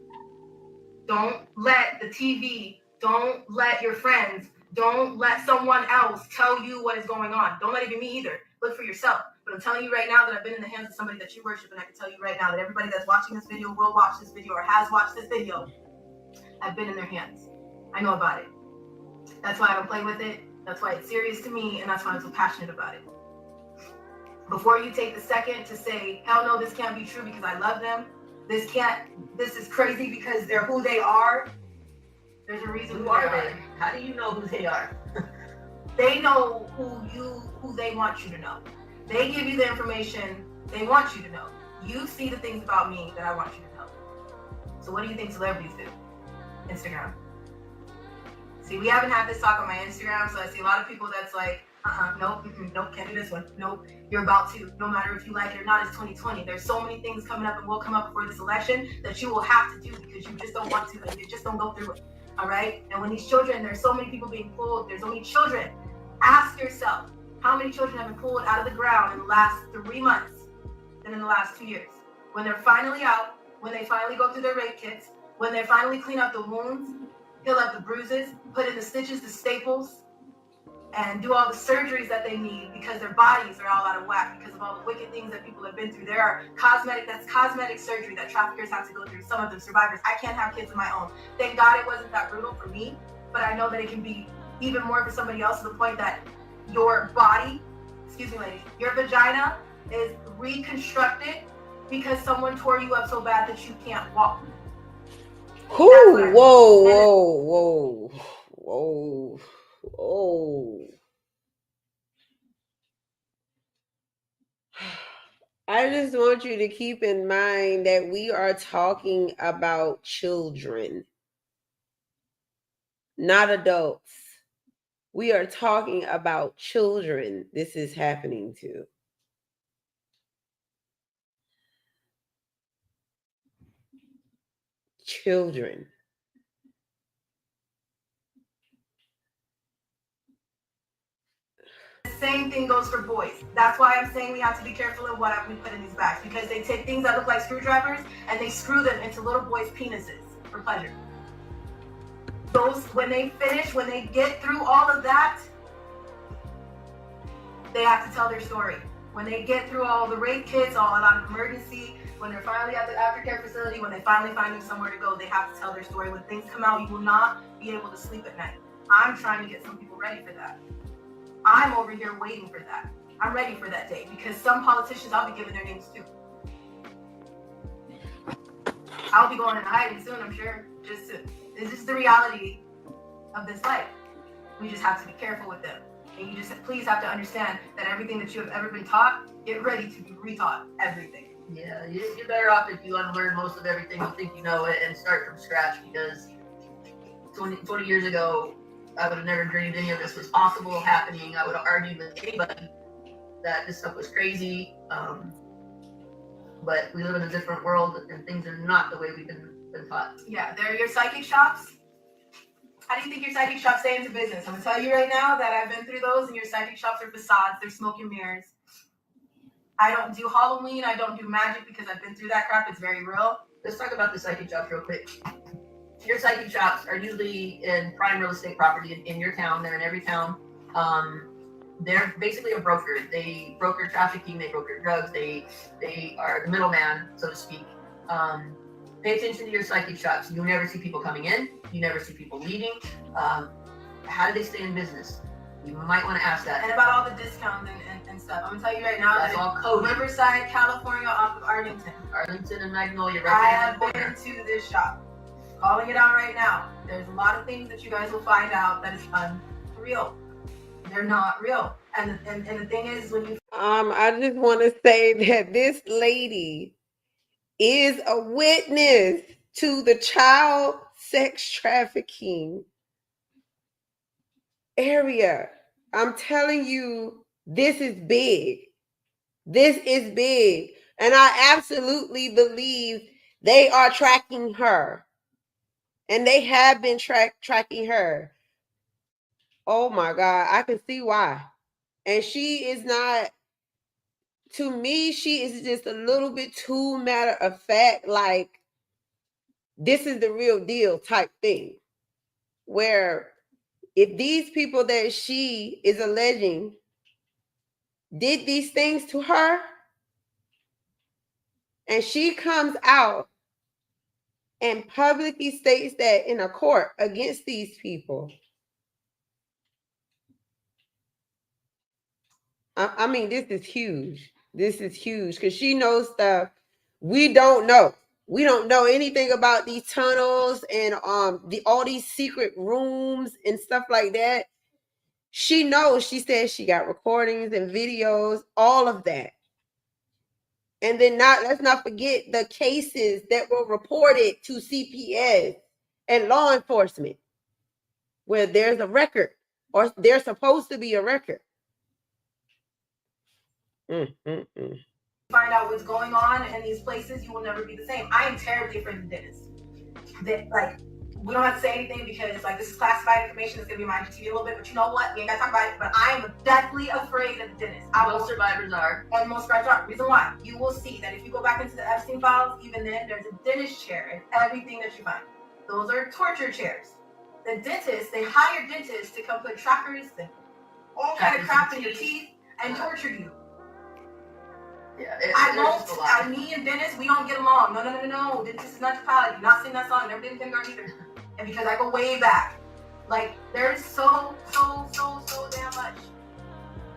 Don't let the TV, don't let your friends, don't let someone else tell you what is going on. Don't let it be me either. Look for yourself. But I'm telling you right now that I've been in the hands of somebody that you worship, and I can tell you right now that everybody that's watching this video will watch this video or has watched this video. I've been in their hands. I know about it. That's why I don't play with it. That's why it's serious to me, and that's why I'm so passionate about it. Before you take the second to say, hell no, this can't be true because I love them. This is crazy because they're who they are. There's a reason who are they? How do you know who they are? They know who they want you to know. They give you the information they want you to know. You see the things about me that I want you to know. So what do you think celebrities do? Instagram. See, we haven't had this talk on my Instagram, so I see a lot of people that's like, nope, can't do this one. Nope, you're about to. No matter if you like it or not, it's 2020. There's so many things coming up and will come up before this election that you will have to do because you just don't want to and you just don't go through it. All right? And when these children, there's so many people being pulled, there's only children. Ask yourself, how many children have been pulled out of the ground in the last 3 months and in the last 2 years? When they're finally out, when they finally go through their rape kits, when they finally clean up the wounds, heal up the bruises, put in the stitches, the staples, and do all the surgeries that they need because their bodies are all out of whack because of all the wicked things that people have been through. There are cosmetic surgery that traffickers have to go through, some of them survivors. I can't have kids of my own. Thank God it wasn't that brutal for me, but I know that it can be even more for somebody else to the point that your body, excuse me ladies, your vagina is reconstructed because someone tore you up so bad that you can't walk. Whoa. I just want you to keep in mind that we are talking about children, not adults. We are talking about children this is happening to. Children. The same thing goes for boys. That's why I'm saying we have to be careful of what we put in these bags because they take things that look like screwdrivers and they screw them into little boys' penises for pleasure. Those, when they finish, when they get through all of that, they have to tell their story. When they get through all the rape kits, all out of emergency, when they're finally at the aftercare facility, when they finally find them somewhere to go, they have to tell their story. When things come out, you will not be able to sleep at night. I'm trying to get some people ready for that. I'm over here waiting for that. I'm ready for that day because some politicians I'll be giving their names to. I'll be going into hiding soon, I'm sure. This is the reality of this life. We just have to be careful with them. And you just please have to understand that everything that you have ever been taught, get ready to be retaught everything. Yeah, you're better off if you unlearn most of everything you think you know it and start from scratch because 20 years ago, I would have never dreamed any of this was possible, happening. I would have argued with anybody that this stuff was crazy. But we live in a different world and things are not the way we've been taught. Yeah, they're your psychic shops. How do you think your psychic shops stay into business? I'm going to tell you right now that I've been through those and your psychic shops are facades. They're smoke and mirrors. I don't do Halloween. I don't do magic because I've been through that crap. It's very real. let's talk about the psychic shops real quick. Your psychic shops are usually in prime real estate property in your town. They're in every town. They're basically a broker. They broker trafficking. They broker drugs. They are the middleman, so to speak. Pay attention to your psychic shops. You never see people coming in. You never see people leaving. How do they stay in business? You might want to ask that. And about all the discounts and stuff. I'm gonna tell you right now. That's all coded. Riverside, California, off of Arlington. Arlington and Magnolia, I right have been to this shop. Calling it out right now. There's a lot of things that you guys will find out that is unreal. They're not real. And the thing is, when you I just want to say that this lady is a witness to the child sex trafficking area. I'm telling you, this is big. This is big. And I absolutely believe they are tracking her. And they have been tracking her. Oh my God, I can see why. And she is not, to me, she is just a little bit too matter of fact, like, this is the real deal type thing. Where if these people that she is alleging did these things to her, and she comes out and publicly states that in a court against these people, I mean, this is huge. This is huge because she knows stuff we don't know. We don't know anything about these tunnels and all these secret rooms and stuff like that. She knows. She says she got recordings and videos, all of that. And then let's not forget the cases that were reported to CPS and law enforcement, where there's a record, or there's supposed to be a record. find out what's going on in these places, you will never be the same. I am terribly afraid of dentists. We don't have to say anything because this is classified information. It's gonna be my IGTV a little bit, but you know what? We ain't gotta talk about it. But I am deathly afraid of the dentist. Most survivors are. And most survivors are. Reason why? You will see that if you go back into the Epstein files, even then, there's a dentist chair in everything that you find. Those are torture chairs. The dentists, they hire dentists to come put trackers and all kind of crap in your teeth and torture you. Yeah, me and Dennis, we don't get along. No. Dentist is not your palate. You're not singing that song. Never did in kindergarten either. And because I go way back, there's so damn much.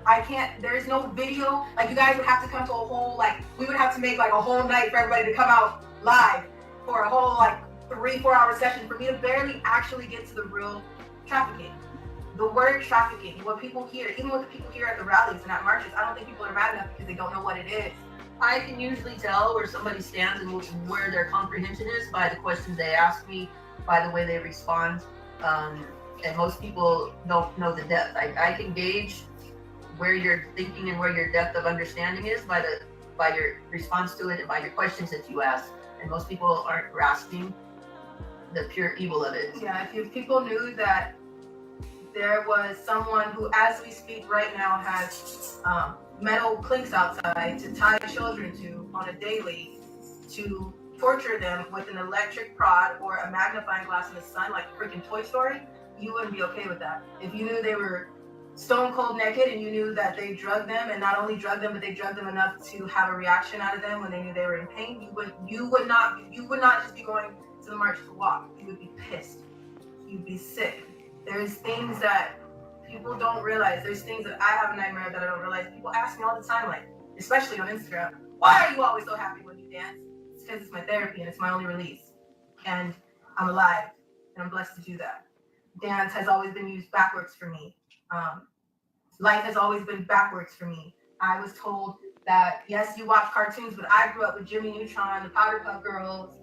I can't. There's no video. You guys would have to come to a whole we would have to make a whole night for everybody to come out live for a whole 3-4 hour session for me to barely actually get to the real trafficking. The word trafficking, what people hear, even what the people hear at the rallies and at marches, I don't think people are mad enough because they don't know what it is. I can usually tell where somebody stands and where their comprehension is by the questions they ask me, by the way they respond. And most people don't know the depth. I can gauge where you're thinking and where your depth of understanding is by your response to it and by your questions that you ask. And most people aren't grasping the pure evil of it. Yeah, if people knew that there was someone who, as we speak right now, has metal clinks outside to tie children to on a daily to torture them with an electric prod or a magnifying glass in the sun like freaking Toy Story, you wouldn't be okay with that. If you knew they were stone cold naked and you knew that they drugged them, and not only drugged them, but they drugged them enough to have a reaction out of them when they knew they were in pain, you would not just be going to the march to walk. You would be pissed. You'd be sick. There's things that people don't realize. There's things that I have a nightmare that I don't realize. People ask me all the time, especially on Instagram, why are you always so happy when you dance? It's because it's my therapy and it's my only release. And I'm alive and I'm blessed to do that. Dance has always been used backwards for me. Life has always been backwards for me. I was told that, yes, you watch cartoons, but I grew up with Jimmy Neutron, the Powderpuff Girls,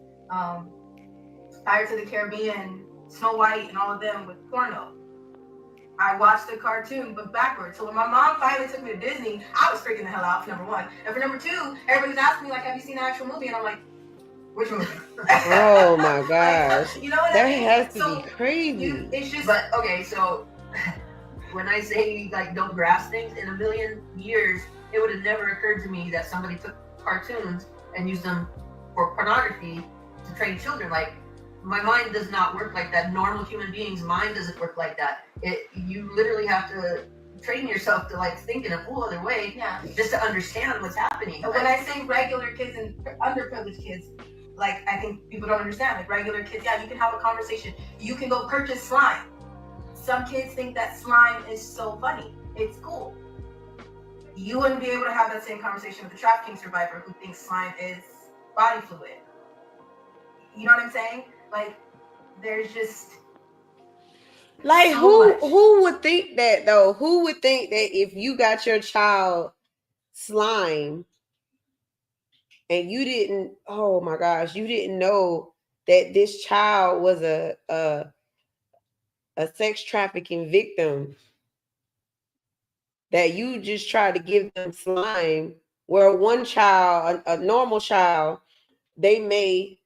Pirates of the Caribbean, Snow White, and all of them with porno. I watched the cartoon, but backwards. So when my mom finally took me to Disney, I was freaking the hell out, for number one. And for number two, everybody's asking me, have you seen the actual movie? And I'm like, which movie? Oh my gosh. You know what that I mean? Has to be crazy. It's just... But, okay, so when I say, don't grasp things, in a million years, it would have never occurred to me that somebody took cartoons and used them for pornography to train children. Like, my mind does not work like that. Normal human beings' mind doesn't work like that. You literally have to train yourself to like think in a whole other way, just to understand what's happening. But when I say regular kids and underprivileged kids, like, I think people don't understand. Like, regular kids, you can have a conversation. You can go purchase slime. Some kids think that slime is so funny. It's cool. You wouldn't be able to have that same conversation with a trafficking survivor who thinks slime is body fluid. You know what I'm saying? Like, there's just like so who would think that though? Who would think that if you got your child slime and you didn't, oh my gosh, you didn't know that this child was a sex trafficking victim, that you just try to give them slime, where one child, a normal child, they may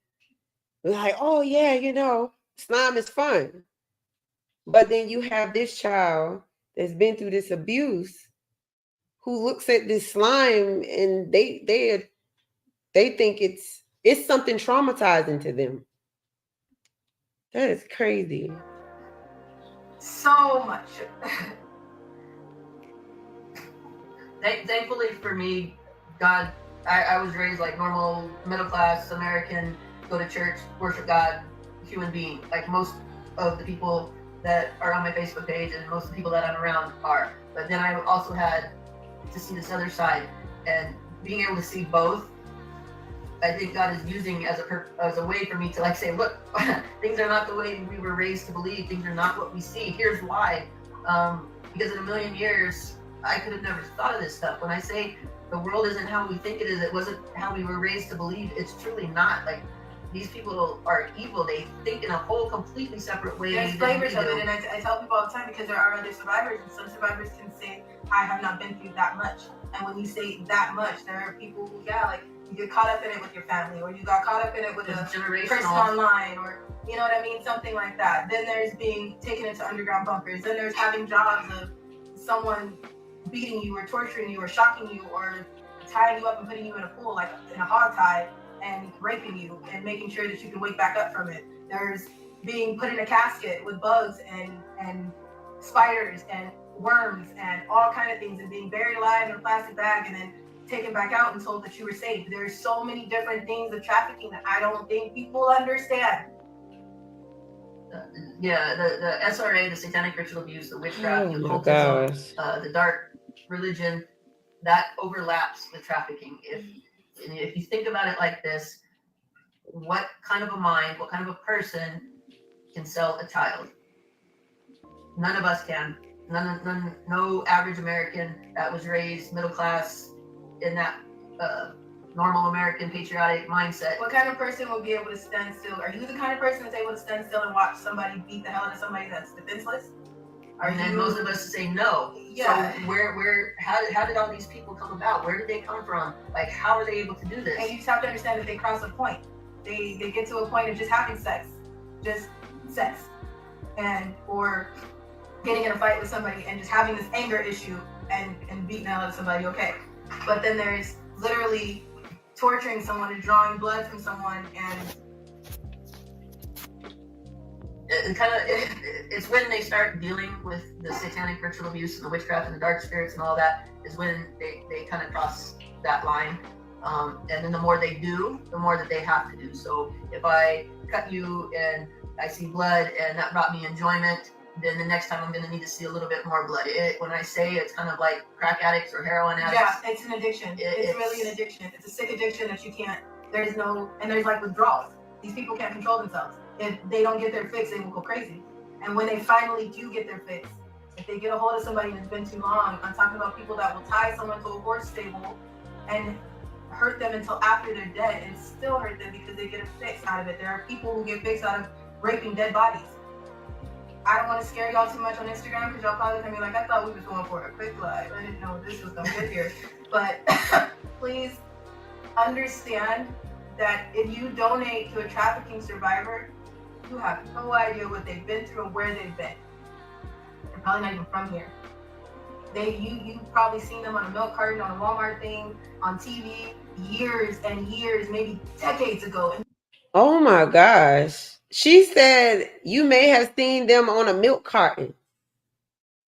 be like, oh yeah, you know, slime is fun. But then you have this child that's been through this abuse who looks at this slime and they think it's something traumatizing to them. That is crazy. So much. Thankfully for me, God, I was raised like normal middle class American, go to church, worship God, human being, like most of the people that are on my Facebook page and most of the people that I'm around are. But then I also had to see this other side, and being able to see both, I think God is using as a way for me to like say, look, things are not the way we were raised to believe. Things are not what we see. Here's why. Because in a million years, I could have never thought of this stuff. When I say the world isn't how we think it is, it wasn't how we were raised to believe. It's truly not. Like, these people are evil. They think in a whole completely separate way. There's flavors of it, and I tell people all the time, because there are other survivors, and some survivors can say, I have not been through that much. And when you say that much, there are people who, like, you get caught up in it with your family, or you got caught up in it with a person online, or, you know what I mean, something like that. Then there's being taken into underground bunkers. Then there's having jobs of someone beating you or torturing you or shocking you or tying you up and putting you in a pool, like in a hog tie, and raping you and making sure that you can wake back up from it. There's being put in a casket with bugs and spiders and worms and all kind of things, and being buried alive in a plastic bag and then taken back out and told that you were saved. There's so many different things of trafficking that I don't think people understand. The SRA, the satanic ritual abuse, the witchcraft, the occultism, the dark religion, that overlaps with trafficking. If you think about it like this, what kind of a mind, what kind of a person can sell a child? None of us can. No average American that was raised middle class in that normal American patriotic mindset. What kind of person will be able to stand still? Are you the kind of person that's able to stand still and watch somebody beat the hell out of somebody that's defenseless? And most of us say no. Yeah. So how did all these people come about? Where did they come from? Like, how are they able to do this? And you just have to understand that they cross a point. They get to a point of just having sex. Just sex. Or getting in a fight with somebody and just having this anger issue and beating the hell out of somebody, okay. But then there's literally torturing someone and drawing blood from someone, and it's when they start dealing with the satanic ritual abuse and the witchcraft and the dark spirits and all that is when they kind of cross that line. And then the more they do, the more that they have to do. So if I cut you and I see blood and that brought me enjoyment, then the next time I'm going to need to see a little bit more blood. When I say it's kind of like crack addicts or heroin addicts. Yeah, it's an addiction. It's really an addiction. It's a sick addiction that you can't, there's like withdrawals. These people can't control themselves. If they don't get their fix, they will go crazy. And when they finally do get their fix, if they get a hold of somebody and it's been too long, I'm talking about people that will tie someone to a horse stable and hurt them until after they're dead and still hurt them because they get a fix out of it. There are people who get fixed out of raping dead bodies. I don't want to scare y'all too much on Instagram because y'all probably gonna be like, I thought we was going for a quick live. I didn't know this was gonna get here. But please understand that if you donate to a trafficking survivor, you have no idea what they've been through and where they've been. They're probably not even from here. You've probably seen them on a milk carton, on a Walmart thing, on TV, years and years, maybe decades ago. Oh my gosh. She said you may have seen them on a milk carton.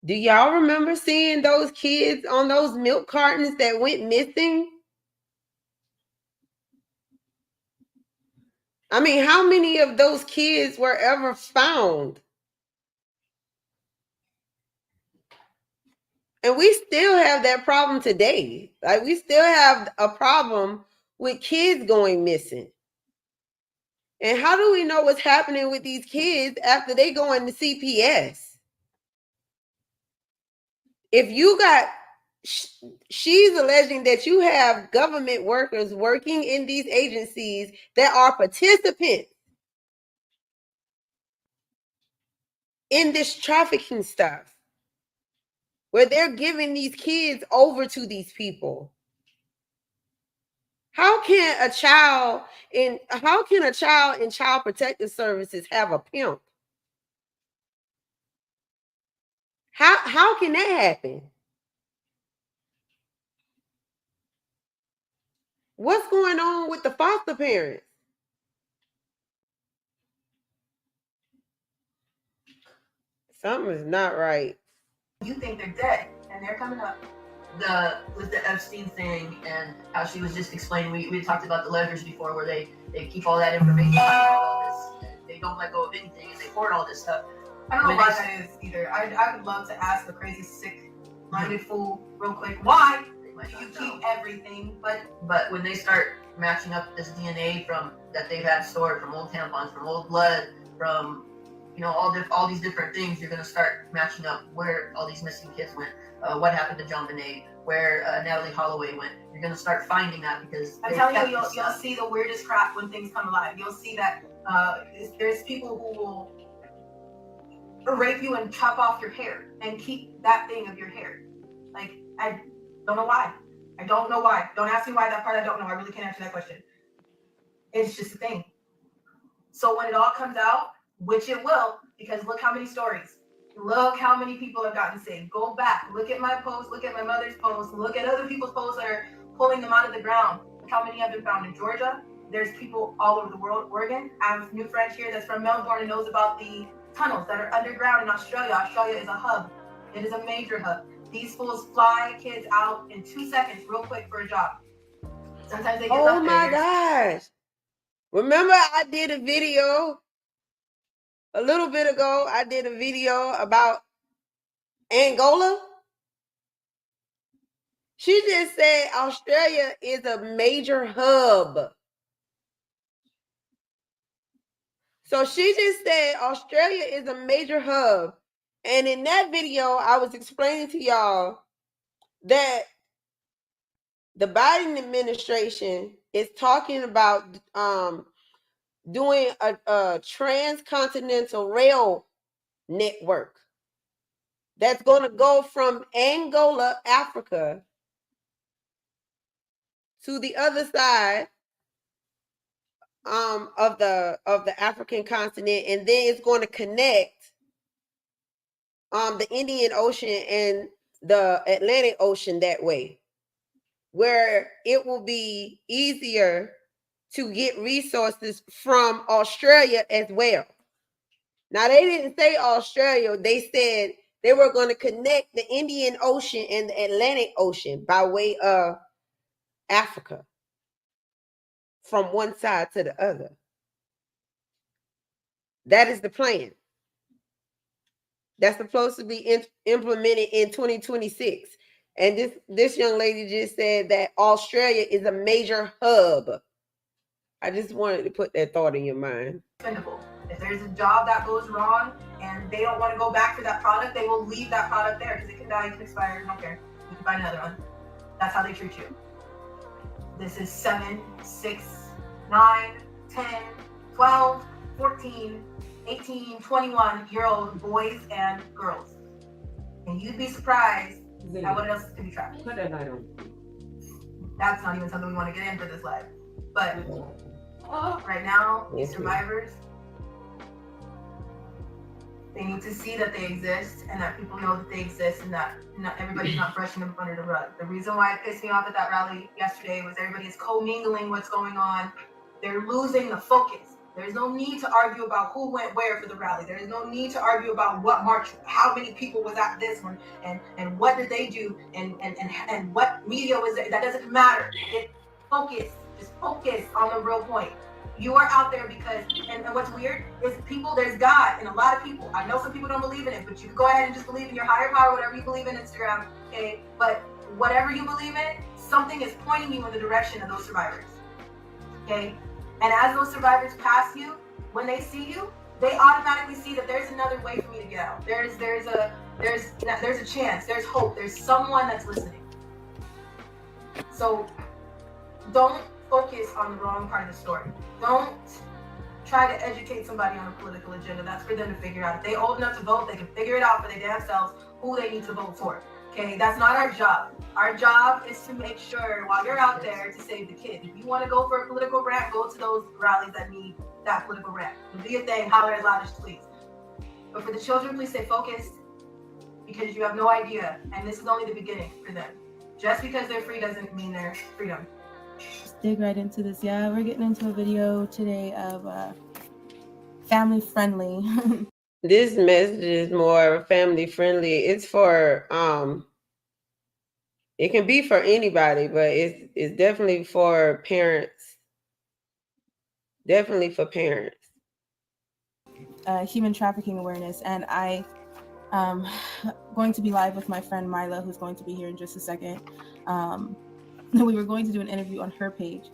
Do y'all remember seeing those kids on those milk cartons that went missing? I mean, how many of those kids were ever found? And we still have that problem today. Like, we still have a problem with kids going missing. And how do we know what's happening with these kids after they go into CPS? If you got, she's alleging that you have government workers working in these agencies that are participants in this trafficking stuff, where they're giving these kids over to these people. How can a child in child protective services have a pimp? How can that happen? What's going on with the foster parents? Something is not right. You think they're dead, and they're coming up. With the Epstein thing and how she was just explaining, we talked about the ledgers before, where they keep all that information, all this, and they don't let go of anything, and they hoard all this stuff. I don't know why that is either. I would love to ask the crazy, sick-minded fool real quick, why do you keep everything? But when they start matching up this DNA from that they've had stored from old tampons, from old blood, from all these different things, you're gonna start matching up where all these missing kids went, what happened to John Bonet, where Natalie Holloway went. You're gonna start finding that because I'm telling you, you'll see the weirdest crap when things come alive. You'll see that there's people who will rape you and chop off your hair and keep that thing of your hair. Like, I don't know why. I don't know why. Don't ask me why that part. I don't know. I really can't answer that question. It's just a thing. So when it all comes out, which it will, because look how many stories. Look how many people have gotten saved. Go back. Look at my post. Look at my mother's post. Look at other people's posts that are pulling them out of the ground. Look how many have been found in Georgia. There's people all over the world. Oregon. I have a new friend here that's from Melbourne and knows about the tunnels that are underground in Australia. Australia is a hub. It is a major hub. These fools fly kids out in 2 seconds, real quick, for a job. Sometimes they get Oh left my there. gosh. Remember, I did a video a little bit ago. I did a video about Angola. She just said Australia is a major hub. So she just said Australia is a major hub. And in that video, I was explaining to y'all that the Biden administration is talking about doing a transcontinental rail network that's going to go from Angola, Africa, to the other side of the African continent, and then it's going to connect the Indian Ocean and the Atlantic Ocean that way, where it will be easier to get resources from Australia as well. Now, they didn't say Australia. They said they were going to connect the Indian Ocean and the Atlantic Ocean by way of Africa from one side to the other. That is the plan. That's supposed to be implemented in 2026. And this young lady just said that Australia is a major hub. I just wanted to put that thought in your mind. If there's a job that goes wrong and they don't want to go back to that product, they will leave that product there because it can die, it can expire, I don't care. You can find another one. That's how they treat you. This is 7, 6, 9, 10, 12, 14, 18, 21-year-old boys and girls. And you'd be surprised at what else can be tracked. Put that light on. That's not even something we want to get in for this live. But right now, these survivors, they need to see that they exist and that people know that they exist and that not everybody's not brushing them under the rug. The reason why it pissed me off at that rally yesterday was everybody is commingling what's going on They're losing the focus. There's no need to argue about who went where for the rally. There is no need to argue about what march, how many people was at this one, and what did they do, and what media was there. That doesn't matter. Focus. Just focus on the real point. You are out there because, and what's weird is people, there's God in a lot of people. I know some people don't believe in it, but you can go ahead and just believe in your higher power, whatever you believe in Instagram, okay? But whatever you believe in, something is pointing you in the direction of those survivors, okay? And as those survivors pass you, when they see you, they automatically see that there's another way for me to get out. There's a chance, there's hope, there's someone that's listening. So don't focus on the wrong part of the story. Don't try to educate somebody on a political agenda. That's for them to figure out. If they're old enough to vote, they can figure it out for their damn selves who they need to vote for. Okay, that's not our job. Our job is to make sure while you're out there to save the kid. If you want to go for a political rant, go to those rallies that need that political rant. Do your thing, holler as loud as please. But for the children, please stay focused because you have no idea, and this is only the beginning for them. Just because they're free doesn't mean they're freedom. Let's dig right into this. Yeah, we're getting into a video today of family friendly. This message is more family friendly. It's for it can be for anybody, but it's definitely for parents. Definitely for parents. Human trafficking awareness, and I going to be live with my friend Mila, who's going to be here in just a second. We were going to do an interview on her page,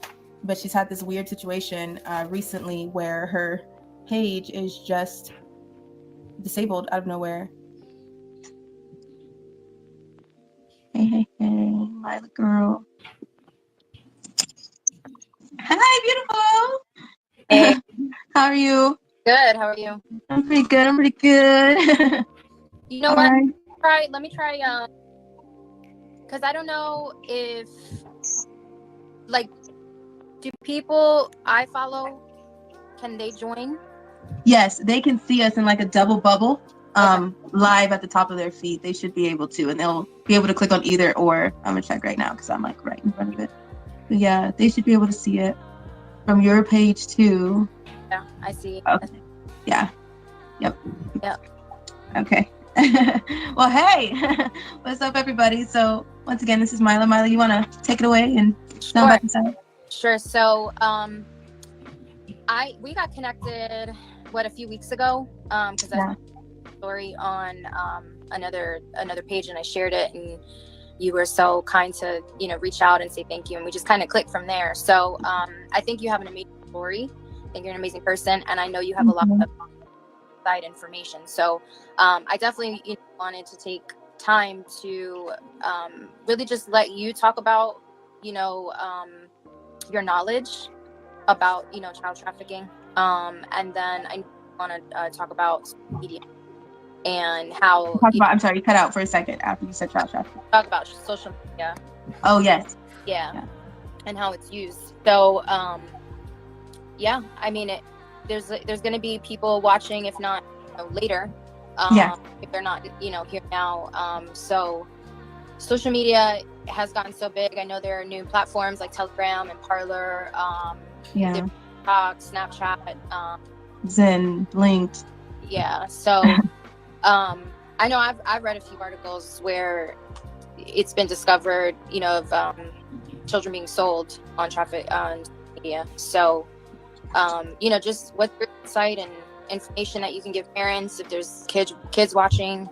but she's had this weird situation recently where her page is just disabled out of nowhere. Hey, Mila girl. Hi, beautiful. Hey. How are you? Good. How are you? I'm pretty good. You know what? Right. Let me try. Because I don't know if, like, do people I follow, can they join? Yes, they can see us in like a double bubble, live at the top of their feed. They should be able to, and they'll be able to click on either or. I'm gonna check right now because I'm like right in front of it. But yeah, they should be able to see it from your page too. Yeah, I see. Okay. Yeah. Yep. Yep. Okay. Well, hey, what's up, everybody? So once again, this is Mila. Mila, you want to take it away and tell about yourself? Sure. So, we got connected a few weeks ago because I saw a story on another page and I shared it, and you were so kind to reach out and say thank you, and we just kind of clicked from there. So I think you have an amazing story. I think you're an amazing person, and I know you have a lot of side information. So I definitely wanted to take time to really just let you talk about your knowledge about child trafficking, and then I want to talk about media and how I'm sorry, you cut out for a second after you said child trafficking. Talk about social media. Oh yes. Yeah. And how it's used. So yeah, I mean there's going to be people watching, if not later, if they're not here now. So social media has gotten so big. I know there are new platforms like Telegram and Parler, TikTok, Snapchat, Zen, Linked. Yeah. So I know I've read a few articles where it's been discovered, of children being sold on media. So just what's your insight and information that you can give parents if there's kids watching,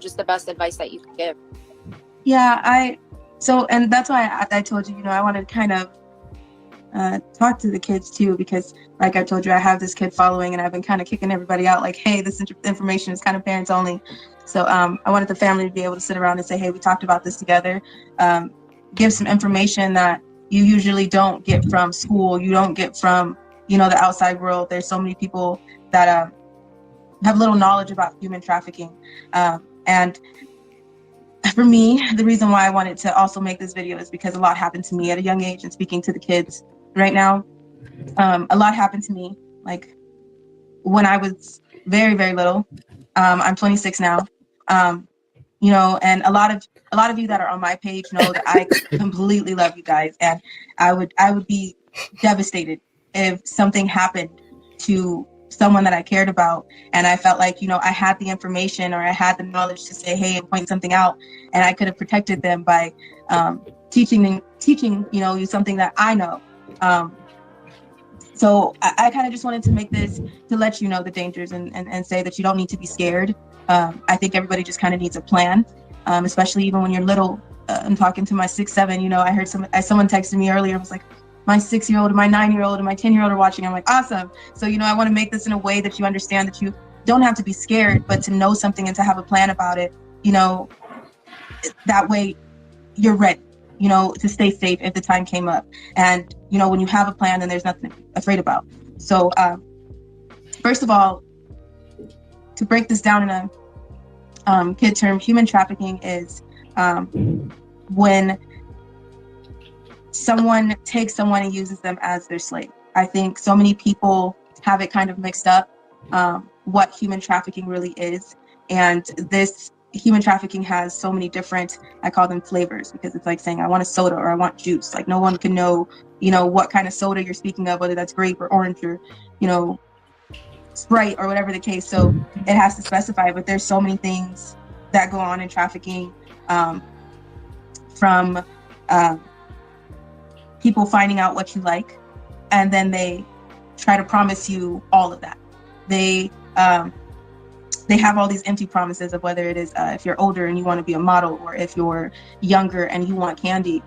just the best advice that you can give. Yeah, and that's why I told you, I wanted to kind of talk to the kids too, because like I told you, I have this kid following and I've been kind of kicking everybody out like, hey, this information is kind of parents only. So I wanted the family to be able to sit around and say, hey, we talked about this together. Give some information that you usually don't get from school. You don't get from, the outside world. There's so many people that have little knowledge about human trafficking. And for me, the reason why I wanted to also make this video is because a lot happened to me at a young age, and speaking to the kids right now, a lot happened to me like when I was very, very little. I'm 26 now. And a lot of you that are on my page know that I completely love you guys, and I would be devastated if something happened to someone that I cared about, and I felt like, you know, I had the information or I had the knowledge to say, hey, and point something out, and I could have protected them by teaching, you know, you something that I know. So I kind of just wanted to make this to let you know the dangers and say that you don't need to be scared. I think everybody just kind of needs a plan, especially even when you're little. I'm talking to my 6, 7, you know, I heard someone texted me earlier, was like, my 6-year-old and my 9-year-old and my 10-year-old are watching. I'm like, awesome. So, you know, I want to make this in a way that you understand that you don't have to be scared, but to know something and to have a plan about it, you know, that way you're ready, you know, to stay safe if the time came up. And, you know, when you have a plan, then there's nothing to be afraid about. So, first of all, to break this down in a kid term, human trafficking is when someone takes someone and uses them as their slave. I think so many people have it kind of mixed up, what human trafficking really is. And this human trafficking has so many different, I call them flavors, because it's like saying, I want a soda or I want juice. Like no one can know, you know, what kind of soda you're speaking of, whether that's grape or orange or, you know, Sprite or whatever the case. So it has to specify, but there's so many things that go on in trafficking, from people finding out what you like, and then they try to promise you all of that. They have all these empty promises of whether it is if you're older and you want to be a model, or if you're younger and you want candy.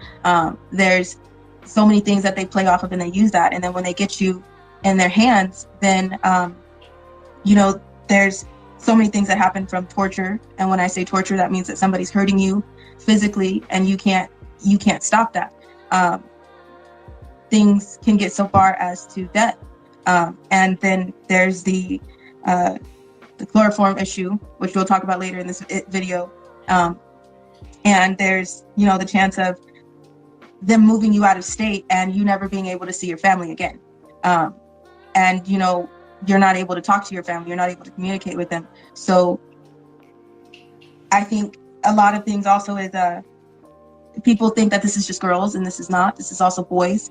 There's so many things that they play off of, and they use that. And then when they get you in their hands, then you know, there's so many things that happen from torture. And when I say torture, that means that somebody's hurting you physically, and you can't stop that. Things can get so far as to death. And then there's the chloroform issue, which we'll talk about later in this video. And there's, you know, the chance of them moving you out of state and you never being able to see your family again. And, you know, you're not able to talk to your family, you're not able to communicate with them. So I think a lot of things also is people think that this is just girls, and this is not. This is also boys.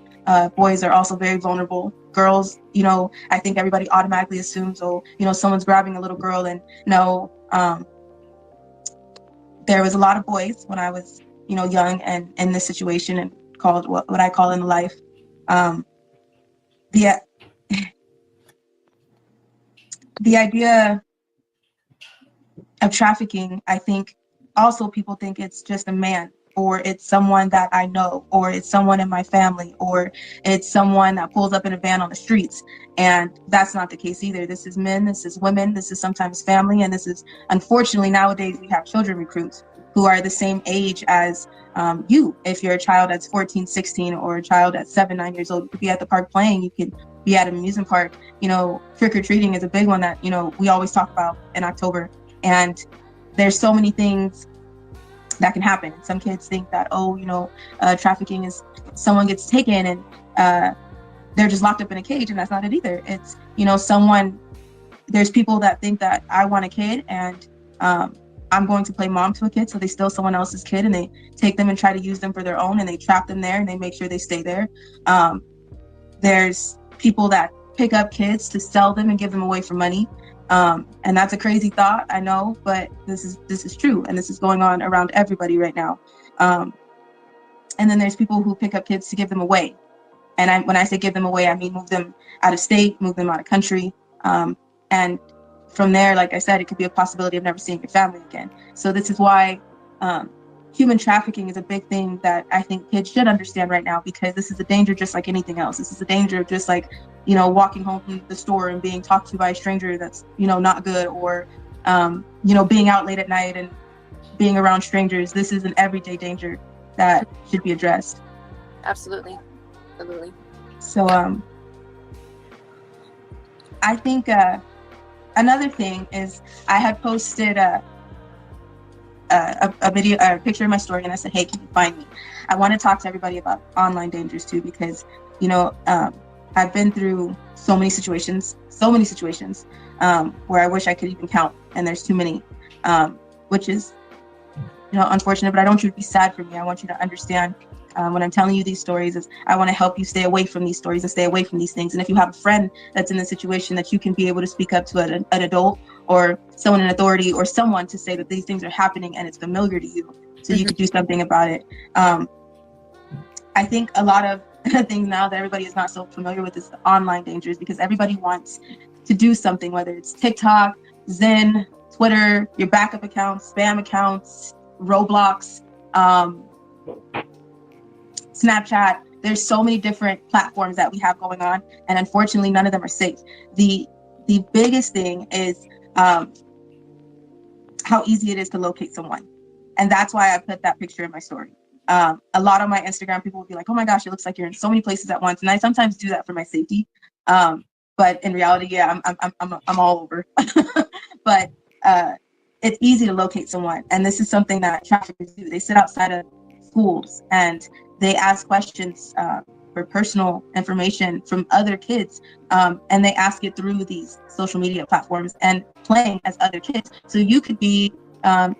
Boys are also very vulnerable. Girls, you know, I think everybody automatically assumes, oh, you know, someone's grabbing a little girl. And no, there was a lot of boys when I was, you know, young and in this situation, and called what I call in life. The idea of trafficking, I think also people think it's just a man, or it's someone that I know, or it's someone in my family, or it's someone that pulls up in a van on the streets. And that's not the case either. This is men, this is women, this is sometimes family, and this is, unfortunately, nowadays we have children recruits who are the same age as you. If you're a child that's 14, 16, or a child that's 7, 9 years old, you could be at the park playing, you could be at an amusement park. You know, trick-or-treating is a big one that, you know, we always talk about in October. And there's so many things that can happen. Some kids think that, oh, you know, trafficking is someone gets taken and they're just locked up in a cage, and that's not it either. It's, you know, there's people that think that I want a kid and I'm going to play mom to a kid, so they steal someone else's kid and they take them and try to use them for their own, and they trap them there and they make sure they stay there. There's people that pick up kids to sell them and give them away for money. And that's a crazy thought, I know, but this is true, and this is going on around everybody right now. And then there's people who pick up kids to give them away. And when I say give them away, I mean move them out of state, move them out of country. And from there, like I said, it could be a possibility of never seeing your family again. So this is why human trafficking is a big thing that I think kids should understand right now, because this is a danger just like anything else. This is a danger just like, you know, walking home from the store and being talked to by a stranger that's, you know, not good, or, you know, being out late at night and being around strangers. This is an everyday danger that should be addressed. Absolutely. Absolutely. So I think another thing is I had posted a video, a picture of my story, and I said, hey, can you find me? I want to talk to everybody about online dangers too, because, you know, I've been through so many situations where I wish I could even count, and there's too many, which is, you know, unfortunate, but I don't want you to be sad for me. I want you to understand when I'm telling you these stories is I want to help you stay away from these stories and stay away from these things. And if you have a friend that's in the situation, that you can be able to speak up to an adult or someone in authority or someone to say that these things are happening and it's familiar to you, so you could do something about it. I think a lot of things now that everybody is not so familiar with is the online dangers, because everybody wants to do something, whether it's TikTok, Zen, Twitter, your backup accounts, spam accounts, Roblox, Snapchat. There's so many different platforms that we have going on, and unfortunately none of them are safe. The biggest thing is how easy it is to locate someone, and that's why I put that picture in my story. A lot on my Instagram, people will be like, oh my gosh, it looks like you're in so many places at once, and I sometimes do that for my safety, but in reality, yeah, I'm all over. But it's easy to locate someone, and this is something that traffickers do. They sit outside of schools and they ask questions for personal information from other kids, and they ask it through these social media platforms and playing as other kids. So you could be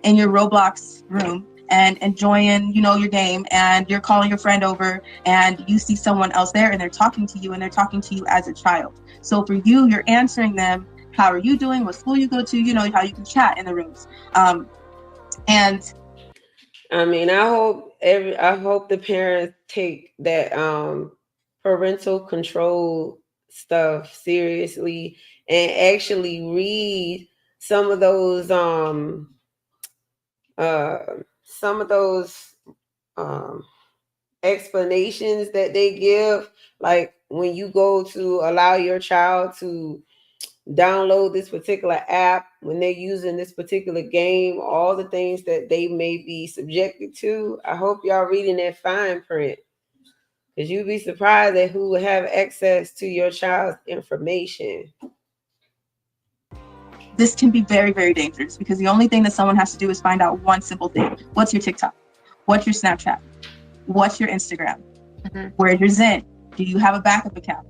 in your Roblox room and enjoying, your game, and you're calling your friend over and you see someone else there and they're talking to you, and they're talking to you as a child. So for you, you're answering them, how are you doing, what school you go to, how you can chat in the rooms. And I mean, I hope the parents take that parental control stuff seriously and actually read some of those explanations that they give, like when you go to allow your child to download this particular app, when they're using this particular game, all the things that they may be subjected to. I hope y'all reading that fine print, because you'd be surprised at who will have access to your child's information. This can be very, very dangerous, because the only thing that someone has to do is find out one simple thing. What's your TikTok? What's your Snapchat? What's your Instagram? Where's your Zen? Do you have a backup account?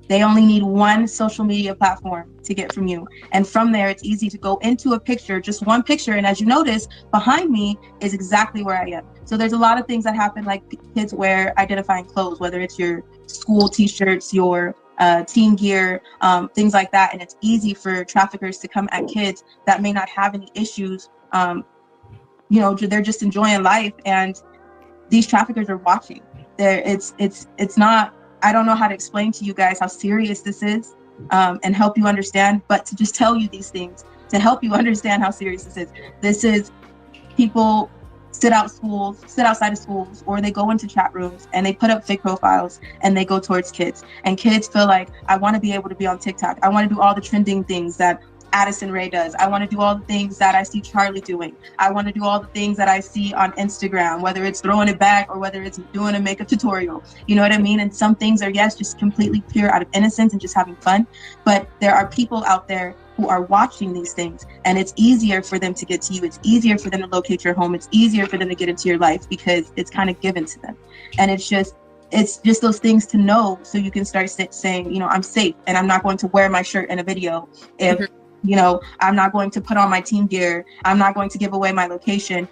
They only need one social media platform to get from you. And from there, it's easy to go into a picture, just one picture. And as you notice, behind me is exactly where I am. So there's a lot of things that happen, like kids wear identifying clothes, whether it's your school t-shirts, your team gear, things like that. And it's easy for traffickers to come at kids that may not have any issues. They're just enjoying life, and these traffickers are watching. It's not, I don't know how to explain to you guys how serious this is, and help you understand, but to just tell you these things to help you understand how serious this is. This is people sit outside of schools, or they go into chat rooms and they put up fake profiles and they go towards kids. And kids feel like, I want to be able to be on TikTok. I want to do all the trending things that Addison Rae does. I want to do all the things that I see Charlie doing. I want to do all the things that I see on Instagram, whether it's throwing it back or whether it's doing a makeup tutorial. You know what I mean? And some things are, yes, just completely pure out of innocence and just having fun. But there are people out there who are watching these things, and it's easier for them to get to you. It's easier for them to locate your home. It's easier for them to get into your life because it's kind of given to them. And it's just those things to know, so you can start saying, I'm safe, and I'm not going to wear my shirt in a video if I'm not going to put on my team gear. I'm not going to give away my location.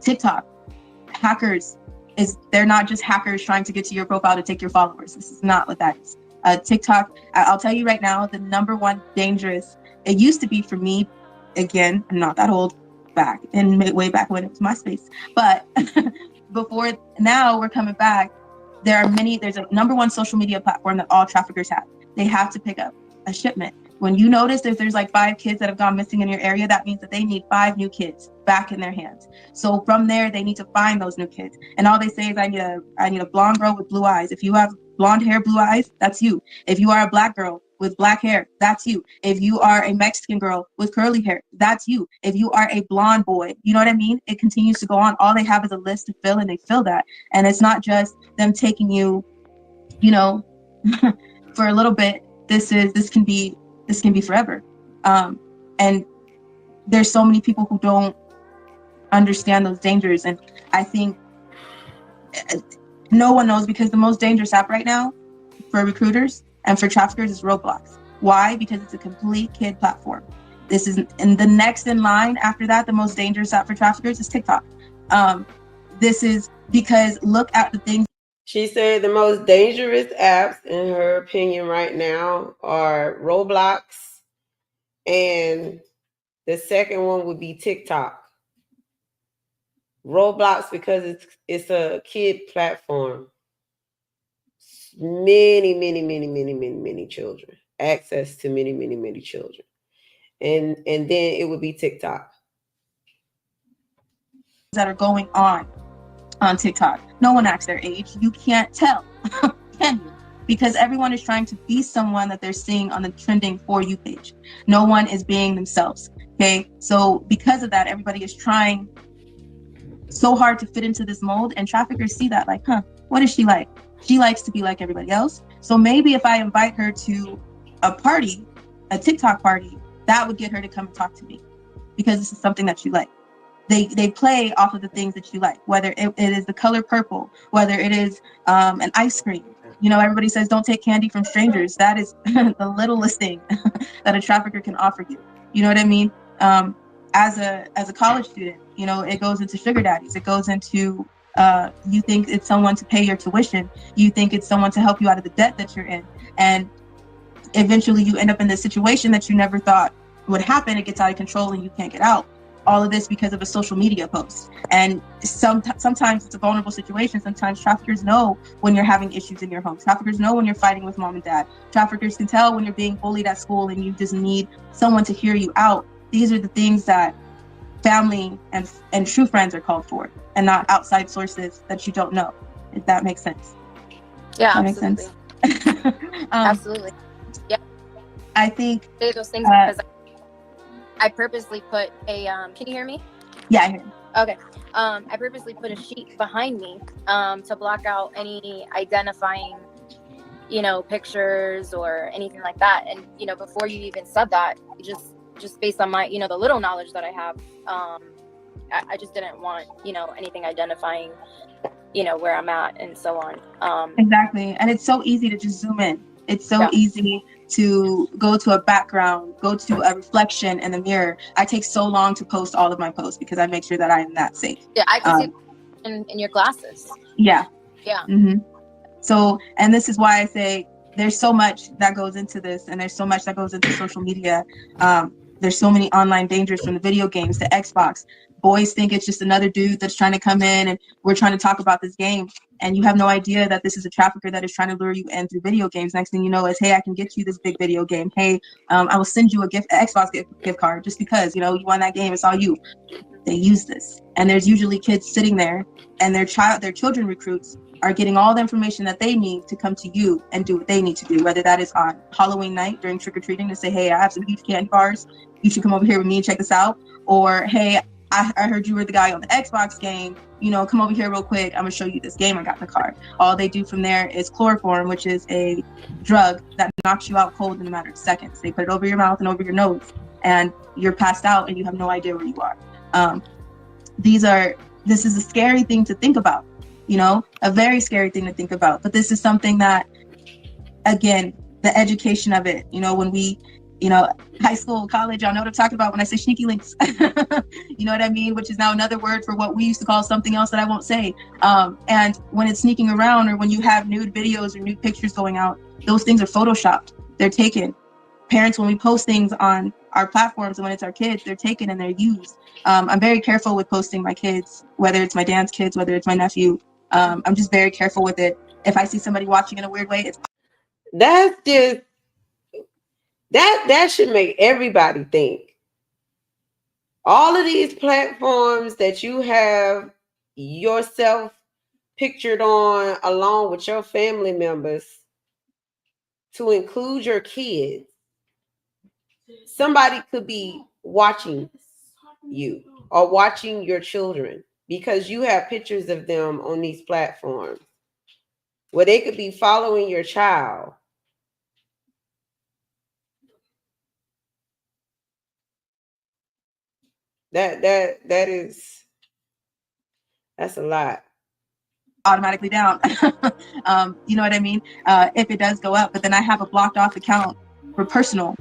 TikTok, hackers, they're not just hackers trying to get to your profile to take your followers. This is not what that is. TikTok, I'll tell you right now, the number one dangerous, it used to be for me, again, I'm not that old, way back when it was MySpace, but before, now we're coming back. There's a number one social media platform that all traffickers have. They have to pick up a shipment. When you notice that there's like 5 kids that have gone missing in your area, that means that they need 5 new kids back in their hands. So from there, they need to find those new kids. And all they say is, I need a blonde girl with blue eyes. If you have blonde hair, blue eyes, that's you. If you are a black girl with black hair, that's you. If you are a Mexican girl with curly hair, that's you. If you are a blonde boy, you know what I mean? It continues to go on. All they have is a list to fill, and they fill that. And it's not just them taking you, for a little bit. This can be forever. And there's so many people who don't understand those dangers. And I think no one knows, because the most dangerous app right now for recruiters and for traffickers is Roblox. Why? Because it's a complete kid platform. And the next in line after that, the most dangerous app for traffickers is TikTok. this is because look at the things. She said the most dangerous apps, in her opinion, right now are Roblox, and the second one would be TikTok. Roblox because it's a kid platform. Many children. Access to many children. And then it would be TikTok. That are going on TikTok. No one acts their age. You can't tell, can you? Because everyone is trying to be someone that they're seeing on the trending For You page. No one is being themselves. Okay, so because of that, everybody is trying so hard to fit into this mold, and traffickers see that, like, what is she like? She likes to be like everybody else. So maybe if I invite her to a party, a TikTok party, that would get her to come and talk to me, because this is something that you like. They play off of the things that you like, whether it is the color purple, whether it is an ice cream. You know, everybody says don't take candy from strangers. That is the littlest thing that a trafficker can offer you. You know what I mean? As a college student, you know, it goes into sugar daddies. It goes into you think it's someone to pay your tuition. You think it's someone to help you out of the debt that you're in, and eventually you end up in this situation that you never thought would happen. It gets out of control and you can't get out. All of this because of a social media post. And sometimes it's a vulnerable situation. Sometimes traffickers know when you're having issues in your home. Traffickers know when you're fighting with mom and dad. Traffickers can tell when you're being bullied at school and you just need someone to hear you out. These are the things that family and true friends are called for, and not outside sources that you don't know, if that makes sense. Yeah, that absolutely. Makes sense. Absolutely. Yeah. I think say those things because I purposely put a can you hear me? Yeah, I hear you. Okay. I purposely put a sheet behind me to block out any identifying, you know, pictures or anything like that. And, you know, before you even said that, just based on my, you know, the little knowledge that I have, I just didn't want, you know, anything identifying, you know, where I'm at and so on. Exactly. And it's so easy to just zoom in. It's so easy to go to a background, go to a reflection in the mirror. I take so long to post all of my posts because I make sure that I am that safe. Yeah, I can see in your glasses. Yeah. Yeah. Mm-hmm. So, and this is why I say there's so much that goes into this, and there's so much that goes into social media. There's so many online dangers, from the video games to Xbox. Boys think it's just another dude that's trying to come in and we're trying to talk about this game. And you have no idea that this is a trafficker that is trying to lure you in through video games. Next thing you know is, hey, I can get you this big video game. Hey, I will send you a Xbox gift card just because, you know, you won that game. It's all you. They use this. And there's usually kids sitting there, and their children recruits are getting all the information that they need to come to you and do what they need to do, whether that is on Halloween night during trick-or-treating to say, hey, I have some huge candy bars. You should come over here with me and check this out. Or, hey, I heard you were the guy on the Xbox game. You know, come over here real quick. I'm going to show you this game I got in the car. All they do from there is chloroform, which is a drug that knocks you out cold in a matter of seconds. They put it over your mouth and over your nose, and you're passed out and you have no idea where you are. This is a scary thing to think about, you know, a very scary thing to think about. But this is something that, again, the education of it, you know, when we, you know, high school, college, y'all know what I'm talking about when I say sneaky links. You know what I mean? Which is now another word for what we used to call something else that I won't say. And when it's sneaking around, or when you have nude videos or nude pictures going out, those things are photoshopped. They're taken. Parents, when we post things on our platforms, and when it's our kids, they're taken and they're used. I'm very careful with posting my kids, whether it's my dad's kids, whether it's my nephew. I'm just very careful with it. If I see somebody watching in a weird way, that's just that should make everybody think. All of these platforms that you have yourself pictured on, along with your family members, to include your kids, somebody could be watching you or watching your children because you have pictures of them on these platforms, where they could be following your child. That's a lot. Automatically down. You know what I mean? If it does go up, but then I have a blocked off account for personal.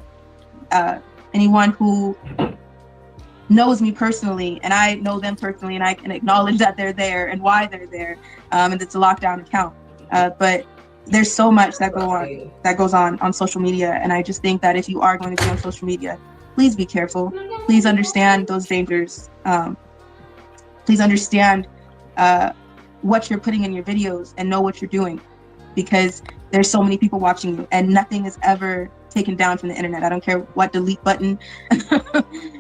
Anyone who knows me personally, and I know them personally, and I can acknowledge that they're there and why they're there, and it's a lockdown account. But there's so much that goes on social media, and I just think that if you are going to be on social media, please be careful. Please understand those dangers. Please understand what you're putting in your videos and know what you're doing, because there's so many people watching you, and nothing is ever taken down from the internet. I don't care what delete button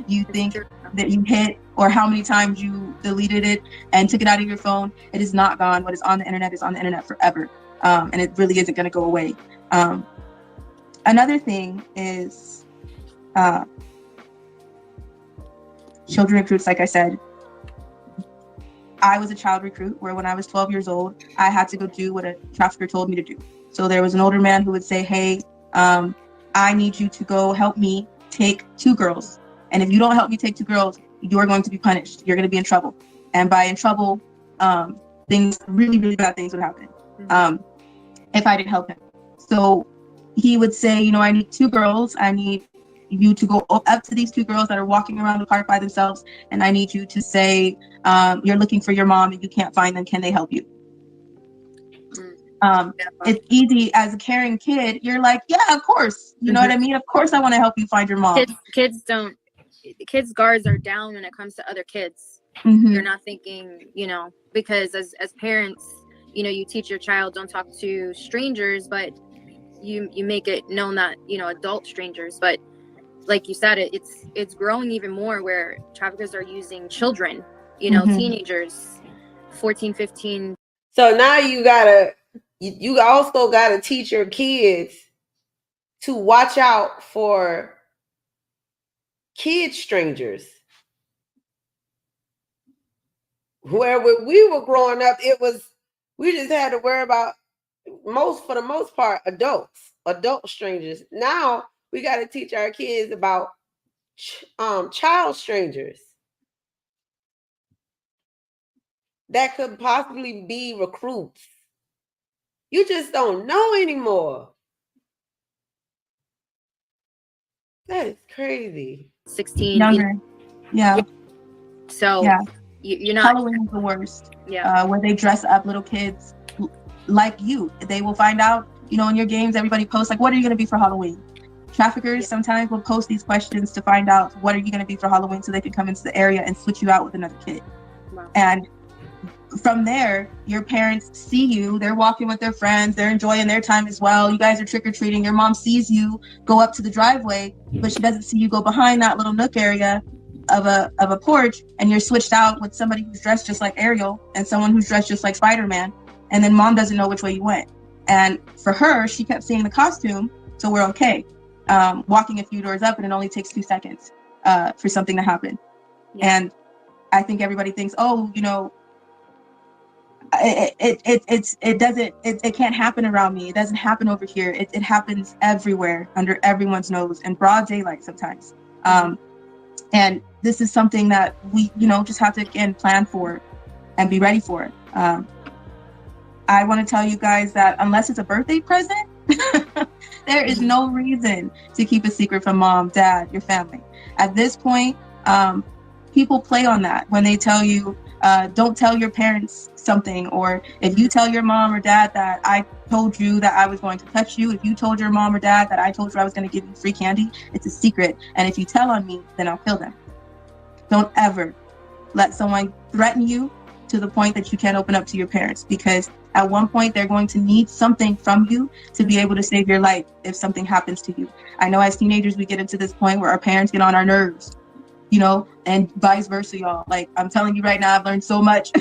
you think that you hit or how many times you deleted it and took it out of your phone. It is not gone. What is on the internet is on the internet forever, and it really isn't going to go away. Another thing is children recruits. Like I said, I was a child recruit where when I was 12 years old, I had to go do what a trafficker told me to do. So there was an older man who would say, hey, I need you to go help me take 2 girls. And if you don't help me take 2 girls, you're going to be punished. You're going to be in trouble. And by in trouble, things, really, really bad things would happen if I didn't help him. So he would say, you know, I need 2 girls. I need you to go up to these 2 girls that are walking around the park by themselves. And I need you to say, you're looking for your mom and you can't find them. Can they help you? It's easy as a caring kid. You're like, yeah, of course. You know what I mean? Of course I want to help you find your mom. Kids guards are down when it comes to other kids. You're not thinking, you know, because as parents, you know, you teach your child don't talk to strangers, but you make it known that, you know, adult strangers. But like you said, it's growing even more where traffickers are using children, you know, teenagers, 14, 15. So now you also gotta teach your kids to watch out for kid strangers. Where we were growing up, we just had to worry about for the most part, adult strangers. Now we got to teach our kids about child strangers that could possibly be recruits. You just don't know anymore. That is crazy. 16. Younger. Yeah. So yeah. You're not. Halloween is the worst. Yeah. Where they dress up little kids like you. They will find out, you know, in your games, everybody posts like, what are you going to be for Halloween? Traffickers sometimes will post these questions to find out what are you going to be for Halloween so they can come into the area and switch you out with another kid. Wow. And from there, your parents see you, they're walking with their friends, they're enjoying their time as well. You guys are trick-or-treating. Your mom sees you go up to the driveway, but she doesn't see you go behind that little nook area of a porch, and you're switched out with somebody who's dressed just like Ariel and someone who's dressed just like Spider-Man, and then mom doesn't know which way you went. And for her, she kept seeing the costume, so we're okay. Walking a few doors up, and it only takes 2 seconds for something to happen. Yeah. And I think everybody thinks, oh, you know, it can't happen around me. It doesn't happen over here. It happens everywhere, under everyone's nose, in broad daylight sometimes. And this is something that we, you know, just have to, again, plan for and be ready for. I want to tell you guys that unless it's a birthday present, there is no reason to keep a secret from mom, dad, your family. At this point, people play on that when they tell you, don't tell your parents something, or if you tell your mom or dad that I told you that I was going to touch you, if you told your mom or dad that I told you I was going to give you free candy, it's a secret. And if you tell on me, then I'll kill them. Don't ever let someone threaten you to the point that you can't open up to your parents, because at one point they're going to need something from you to be able to save your life if something happens to you. I know as teenagers, we get into this point where our parents get on our nerves, you know, and vice versa, y'all. Like, I'm telling you right now, I've learned so much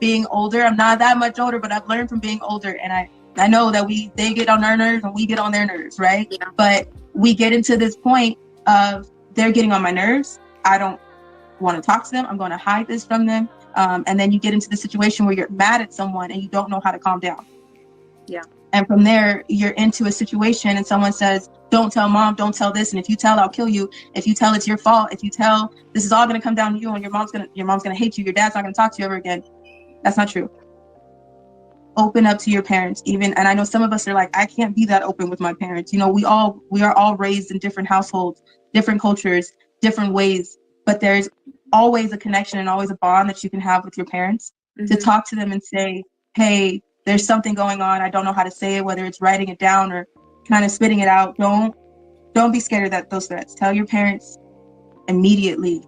being older. I'm not that much older, but I've learned from being older. And I know that they get on our nerves and we get on their nerves, right? Yeah. But we get into this point of they're getting on my nerves. I don't want to talk to them. I'm going to hide this from them. And then you get into the situation where you're mad at someone and you don't know how to calm down. Yeah. And from there, you're into a situation and someone says, don't tell mom, don't tell this. And if you tell, I'll kill you. If you tell, it's your fault. If you tell, this is all going to come down to you, and your mom's going to hate you. Your dad's not going to talk to you ever again. That's not true. Open up to your parents, even. And I know some of us are like, I can't be that open with my parents. You know, we are all raised in different households, different cultures, different ways. but there's always a connection and always a bond that you can have with your parents to talk to them and say, hey, there's something going on. I don't know how to say it, whether it's writing it down or kind of spitting it out. Don't be scared of those threats. Tell your parents immediately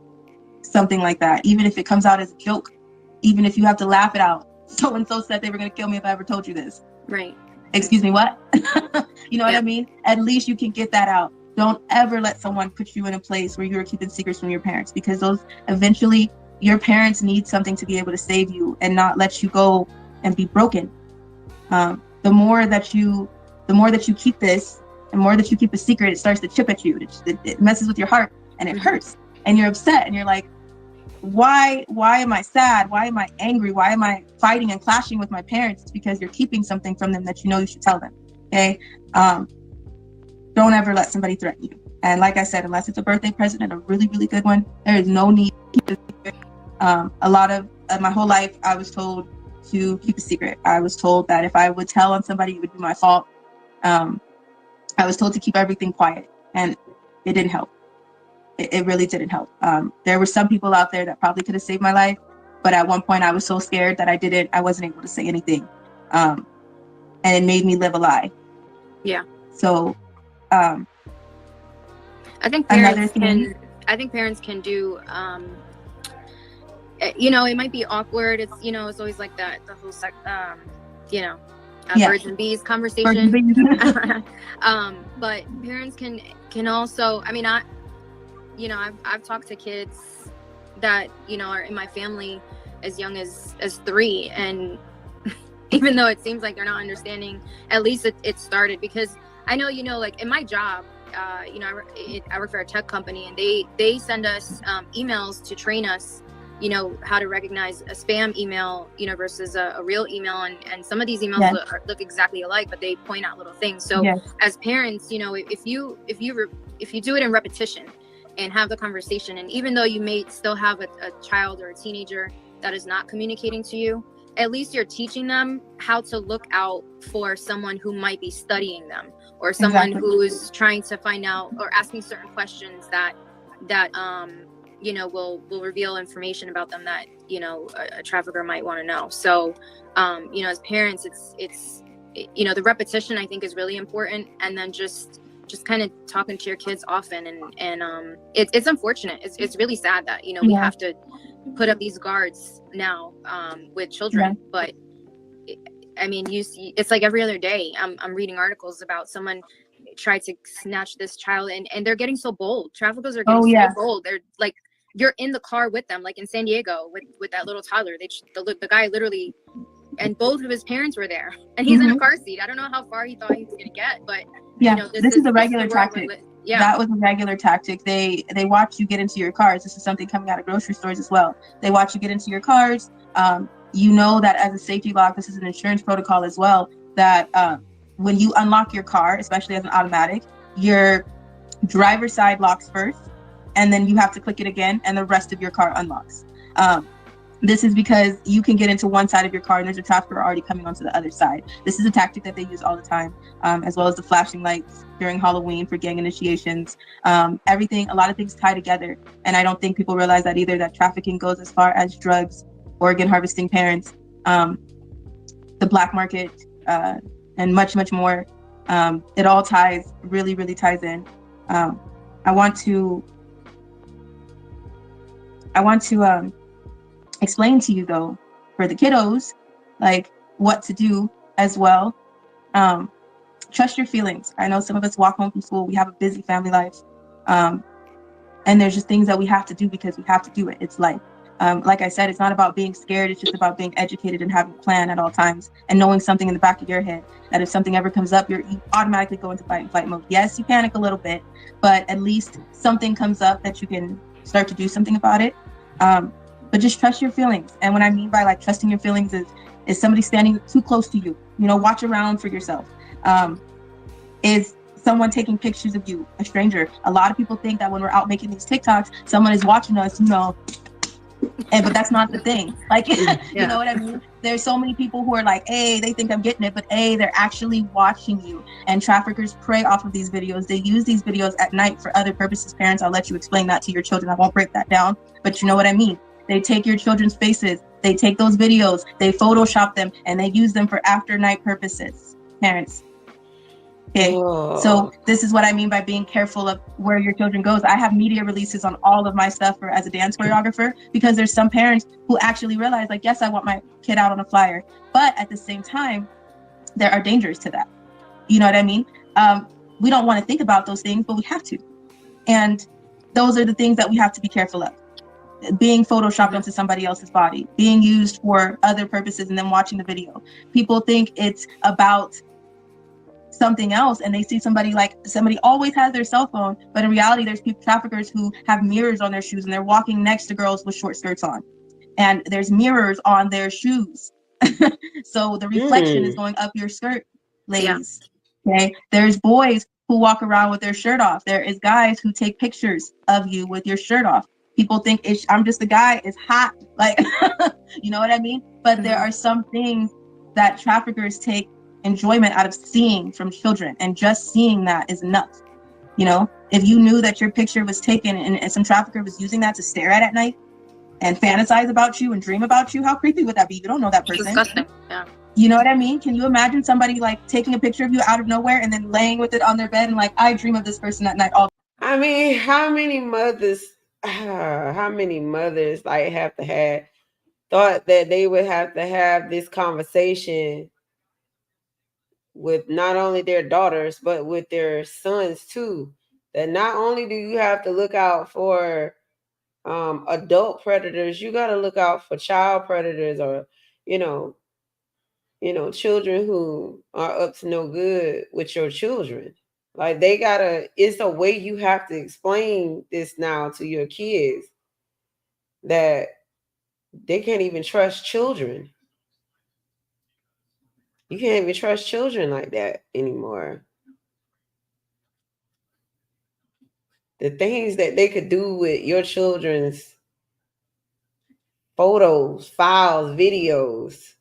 something like that, even if it comes out as a joke, even if you have to laugh it out. So-and-so said they were going to kill me if I ever told you this. Right. Excuse me, what? You know what I mean? At least you can get that out. Don't ever let someone put you in a place where you're keeping secrets from your parents, because those eventually your parents need something to be able to save you and not let you go and be broken. The more that you keep this, the more that you keep a secret, it starts to chip at you. It messes with your heart and it hurts and you're upset and you're like, why am I sad? Why am I angry? Why am I fighting and clashing with my parents? It's because you're keeping something from them that you know you should tell them. Okay. Don't ever let somebody threaten you. And like I said, unless it's a birthday present and a really, really good one, there is no need to keep it secret. A lot of my whole life, I was told to keep a secret. I was told that if I would tell on somebody, it would be my fault. I was told to keep everything quiet, and it didn't help. It really didn't help. There were some people out there that probably could have saved my life, but at one point I was so scared that I wasn't able to say anything. And it made me live a lie. Yeah. So, I think parents can do, you know, it might be awkward. It's, you know, it's always like that, the whole, you know, birds and bees conversation. But parents can also, I mean, I've talked to kids that, you know, are in my family as young as 3, and even though it seems like they're not understanding, at least it started, because I know, you know, like in my job, you know, I work for a tech company, and they send us emails to train us, you know, how to recognize a spam email, you know, versus a real email. And some of these emails look exactly alike, but they point out little things. So as parents, you know, if you do it in repetition and have the conversation, and even though you may still have a child or a teenager that is not communicating to you, at least you're teaching them how to look out for someone who might be studying them, or someone who is trying to find out or asking certain questions that you know, will reveal information about them that, you know, a trafficker might want to know. So, you know, as parents, it's you know, the repetition, I think, is really important. And then just kind of talking to your kids often. And it's unfortunate. It's really sad that, you know, we have to put up these guards now with children. But I mean, it's like every other day I'm reading articles about someone tried to snatch this child, and they're getting so bold. Traffickers are getting so bold. They're like, you're in the car with them, like in San Diego with that little toddler. The guy literally, and both of his parents were there, and he's in a car seat. I don't know how far he thought he was gonna get, but you know, this is a regular tactic. That was a regular tactic. They watch you get into your cars. This is something coming out of grocery stores as well. They watch you get into your cars. You know that as a safety lock, this is an insurance protocol as well, that when you unlock your car, especially as an automatic, your driver's side locks first, and then you have to click it again, and the rest of your car unlocks. This is because you can get into one side of your car and there's a trafficker already coming onto the other side. This is a tactic that they use all the time, as well as the flashing lights during Halloween for gang initiations. Everything, a lot of things tie together. And I don't think people realize that either, that trafficking goes as far as drugs, organ harvesting parents, the black market, and much, much more. It all ties, really, really ties in. I want to explain to you, though, for the kiddos, like what to do as well. Trust your feelings. I know some of us walk home from school, we have a busy family life, and there's just things that we have to do because we have to do it. It's life. Like I said, it's not about being scared. It's just about being educated and having a plan at all times, and knowing something in the back of your head that if something ever comes up, you automatically go into fight and flight mode. Yes, you panic a little bit, but at least something comes up that you can start to do something about it. But just trust your feelings. And what I mean by like trusting your feelings is somebody standing too close to you. You know, watch around for yourself. Is someone taking pictures of you, a stranger? A lot of people think that when we're out making these TikToks, someone is watching us, you know, but that's not the thing. Like, Yeah. you know what I mean? There's so many people who are like, hey, they think I'm getting it, but hey, they're actually watching you. And traffickers prey off of these videos. They use these videos at night for other purposes. Parents, I'll let you explain that to your children. I won't break that down, but you know what I mean? They take your children's faces, they take those videos, they Photoshop them, and they use them for after night purposes. Parents. Okay, so this is what I mean by being careful of where your children goes. I have media releases on all of my stuff as a dance choreographer, because there's some parents who actually realize, like, yes, I want my kid out on a flyer, but at the same time, there are dangers to that. You know what I mean? We don't want to think about those things, but we have to. And those are the things that we have to be careful of. Being photoshopped onto somebody else's body, being used for other purposes, and then watching the video. People think it's about something else, and they see somebody always has their cell phone, but in reality there's traffickers who have mirrors on their shoes, and they're walking next to girls with short skirts on, and there's mirrors on their shoes. So the reflection is going up your skirt, ladies. Okay, there's boys who walk around with their shirt off. There is guys who take pictures of you with your shirt off. People think I'm just a guy, it's hot, like, you know what I mean? But there are some things that traffickers take enjoyment out of seeing from children, and just seeing that is enough. You know, if you knew that your picture was taken and some trafficker was using that to stare at night and fantasize about you and dream about you, how creepy would that be? You don't know that person. Disgusting. Yeah. You know what I mean? Can you imagine somebody like taking a picture of you out of nowhere and then laying with it on their bed and like, I dream of this person at night all? I mean, how many mothers like have to have thought that they would have to have this conversation with not only their daughters, but with their sons too? That not only do you have to look out for adult predators, you got to look out for child predators, or children who are up to no good with your children. Like, it's a way you have to explain this now to your kids, that they can't even trust children. You can't even trust children like that anymore. The things that they could do with your children's photos, files, videos,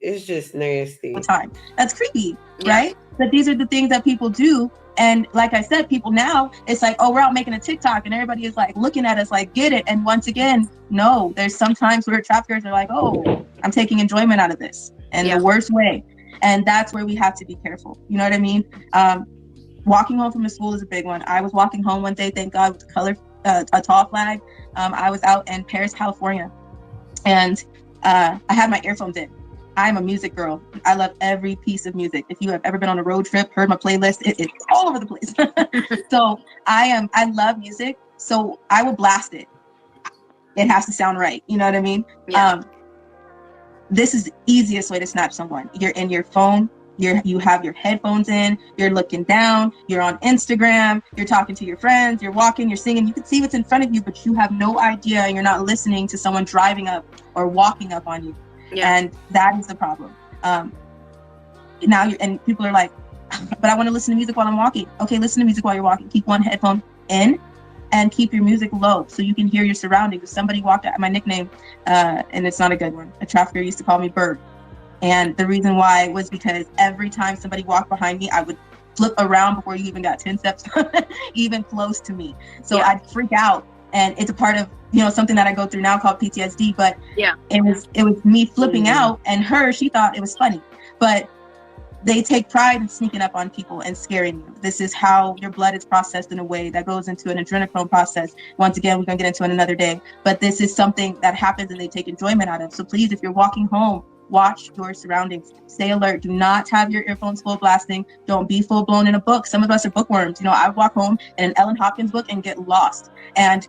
it's just nasty. Time. That's creepy, right? But these are the things that people do. And like I said, people now, it's like, oh, we're out making a TikTok, and everybody is like looking at us like, get it. And once again, no, there's sometimes where traffickers are like, oh, I'm taking enjoyment out of this in the worst way. And that's where we have to be careful. You know what I mean? Walking home from the school is a big one. I was walking home one day, thank God, with a tall flag. I was out in Paris, California, and I had my earphones in. I'm a music girl. I love every piece of music. If you have ever been on a road trip, heard my playlist, it's all over the place. So I love music. So I will blast it. It has to sound right. You know what I mean? Yeah. This is the easiest way to snatch someone. You're in your phone. You have your headphones in. You're looking down. You're on Instagram. You're talking to your friends. You're walking. You're singing. You can see what's in front of you, but you have no idea. And you're not listening to someone driving up or walking up on you. Yeah. And that is the problem. And people are like, but I want to listen to music while I'm walking. Okay, listen to music while you're walking. Keep one headphone in and keep your music low so you can hear your surroundings. If somebody walked out, my nickname, and it's not a good one, a trafficker used to call me Bird. And the reason why was because every time somebody walked behind me, I would flip around before you even got 10 steps even close to me. So I'd freak out. And it's a part of, something that I go through now called PTSD, but it was me flipping out, and she thought it was funny. But they take pride in sneaking up on people and scaring you. This is how your blood is processed in a way that goes into an adrenochrome process. Once again, we're gonna get into it another day, but this is something that happens and they take enjoyment out of. So please, if you're walking home, watch your surroundings, stay alert. Do not have your earphones full blasting. Don't be full blown in a book. Some of us are bookworms. I walk home in an Ellen Hopkins book and get lost. And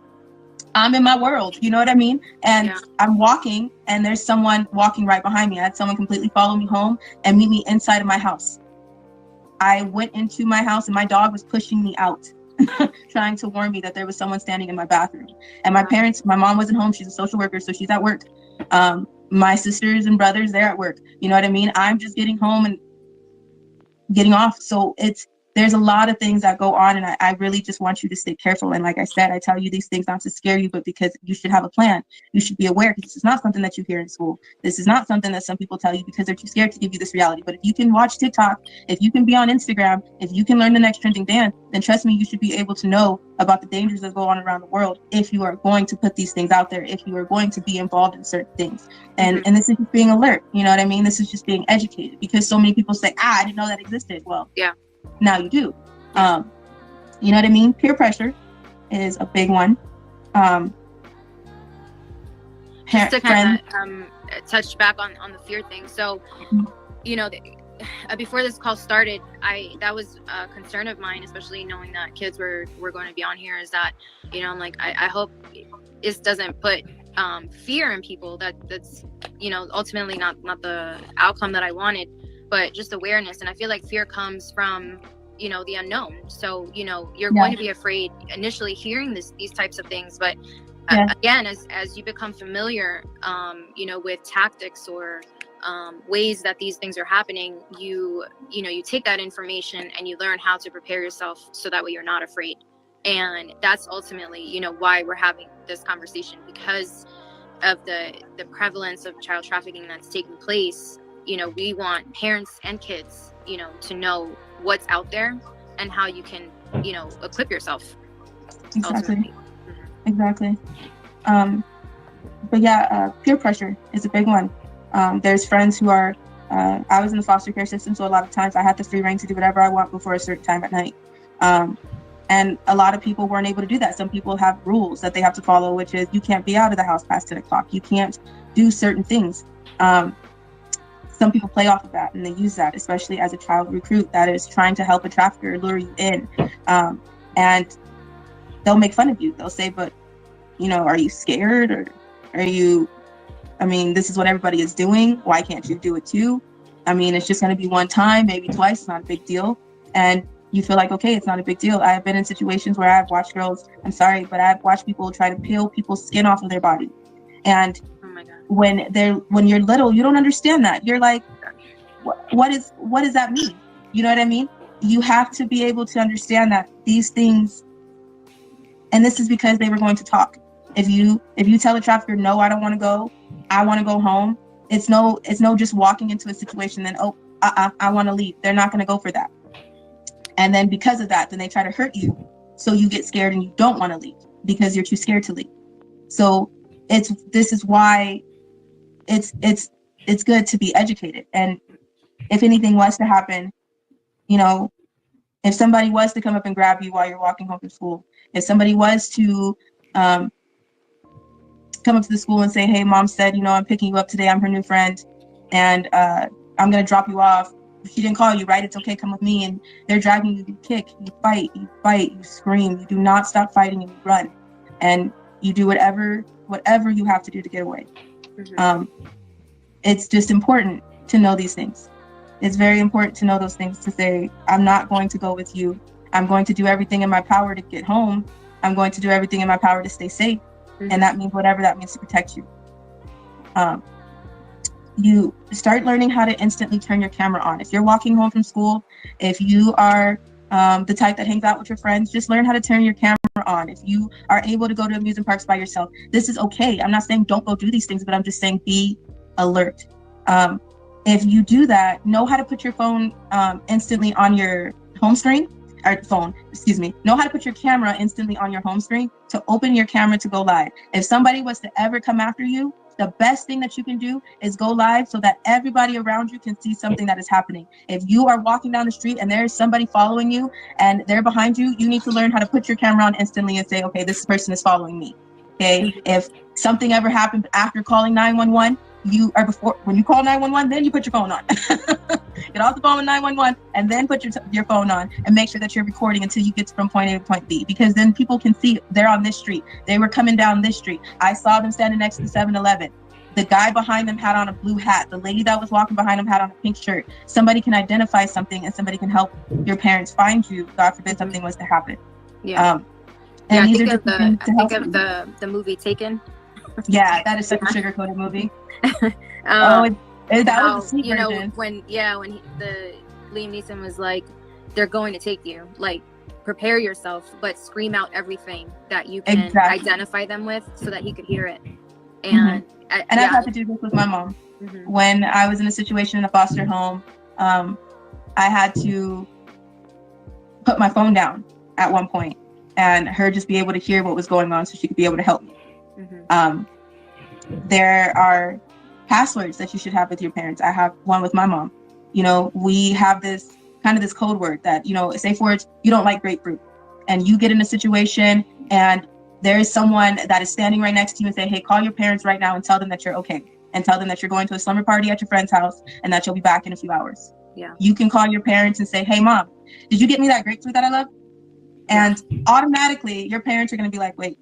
I'm in my world, you know what I mean? And I'm walking, and there's someone walking right behind me. I had someone completely follow me home and meet me inside of my house. I went into my house, and my dog was pushing me out, trying to warn me that there was someone standing in my bathroom. And my mom wasn't home. She's a social worker, so she's at work. My sisters and brothers, they're at work. You know what I mean? I'm just getting home and getting off. So there's a lot of things that go on, and I really just want you to stay careful. And like I said, I tell you these things not to scare you, but because you should have a plan. You should be aware, because this is not something that you hear in school. This is not something that some people tell you because they're too scared to give you this reality. But if you can watch TikTok, if you can be on Instagram, if you can learn the next trending dance, then trust me, you should be able to know about the dangers that go on around the world if you are going to put these things out there, if you are going to be involved in certain things. And this is just being alert, you know what I mean? This is just being educated, because so many people say, I didn't know that existed. Well, yeah. Now you do. You know what I mean? Peer pressure is a big one. Just to kind of touch back on the fear thing. So, you know, before this call started, that was a concern of mine, especially knowing that kids were going to be on here, is that, you know, I'm like, I hope this doesn't put fear in people. That's, you know, ultimately not the outcome that I wanted, but just awareness. And I feel like fear comes from, you know, the unknown. So, you know, you're going to be afraid initially hearing these types of things, but again, as you become familiar, you know, with tactics or ways that these things are happening, you take that information and you learn how to prepare yourself so that way you're not afraid. And that's ultimately, you know, why we're having this conversation, because of the prevalence of child trafficking that's taking place. You know, we want parents and kids, you know, to know what's out there and how you can, you know, equip yourself. Exactly. Exactly. But yeah, peer pressure is a big one. There's friends who are, I was in the foster care system, so a lot of times I had the free reign to do whatever I want before a certain time at night. And a lot of people weren't able to do that. Some people have rules that they have to follow, which is you can't be out of the house past 10 o'clock. You can't do certain things. Some people play off of that and they use that, especially as a child recruit that is trying to help a trafficker lure you in. And they'll make fun of you. They'll say, but, you know, are you scared? Or are you, I mean, this is what everybody is doing. Why can't you do it too? I mean, it's just going to be one time, maybe twice. It's not a big deal. And you feel like, okay, it's not a big deal. I have been in situations where I've watched girls, I'm sorry, but I've watched people try to peel people's skin off of their body. And when you're little, you don't understand that. You're like, what does that mean? You know what I mean? You have to be able to understand that these things, and this is because they were going to talk. If you tell a trafficker, no, I don't want to go, I want to go home, it's no just walking into a situation, then, I want to leave. They're not going to go for that. And then because of that, then they try to hurt you. So you get scared and you don't want to leave because you're too scared to leave. So this is why it's good to be educated. And if anything was to happen, you know, if somebody was to come up and grab you while you're walking home from school, if somebody was to come up to the school and say, hey, mom said, you know, I'm picking you up today, I'm her new friend, and I'm going to drop you off. She didn't call you, right? It's okay, come with me. And they're dragging you, you kick, you fight, you scream. You do not stop fighting and you run. And you do whatever you have to do to get away. It's just important to know these things. It's very important to know those things, to say, I'm not going to go with you. I'm going to do everything in my power to get home. I'm going to do everything in my power to stay safe. And that means whatever that means to protect you. You start learning how to instantly turn your camera on. If you're walking home from school, if you are the type that hangs out with your friends, just learn how to turn your camera on. If you are able to go to amusement parks by yourself, this is okay. I'm not saying don't go do these things, but I'm just saying be alert. If you do that, know how to put your phone instantly on your home screen, know how to put your camera instantly on your home screen to open your camera to go live. If somebody was to ever come after you, the best thing that you can do is go live so that everybody around you can see something that is happening. If you are walking down the street and there's somebody following you and they're behind you, you need to learn how to put your camera on instantly and say, okay, this person is following me. Okay. If something ever happened after calling 911, when you call 911, then you put your phone on. Get off the phone with 911 and then put your phone on and make sure that you're recording until you get from point A to point B, because then people can see they're on this street. They were coming down this street. I saw them standing next to the 7-Eleven. The guy behind them had on a blue hat. The lady that was walking behind them had on a pink shirt. Somebody can identify something and somebody can help your parents find you, God forbid something was to happen. Yeah. And I think of the movie Taken. Yeah, that is such a sugar-coated movie. That was the sweet version. When Liam Neeson was like, they're going to take you. Like, prepare yourself, but scream out everything that you can identify them with so that he could hear it. And I've had to do this with my mom. When I was in a situation in a foster home, I had to put my phone down at one point and her just be able to hear what was going on so she could be able to help me. There are passwords that you should have with your parents. I have one with my mom. You know, we have this kind of this code word that, you know, safe words, you don't like grapefruit. And you get in a situation and there is someone that is standing right next to you and say, hey, call your parents right now and tell them that you're okay. And tell them that you're going to a slumber party at your friend's house and that you'll be back in a few hours. Yeah. You can call your parents and say, hey, mom, did you get me that grapefruit that I love? And automatically your parents are going to be like, wait,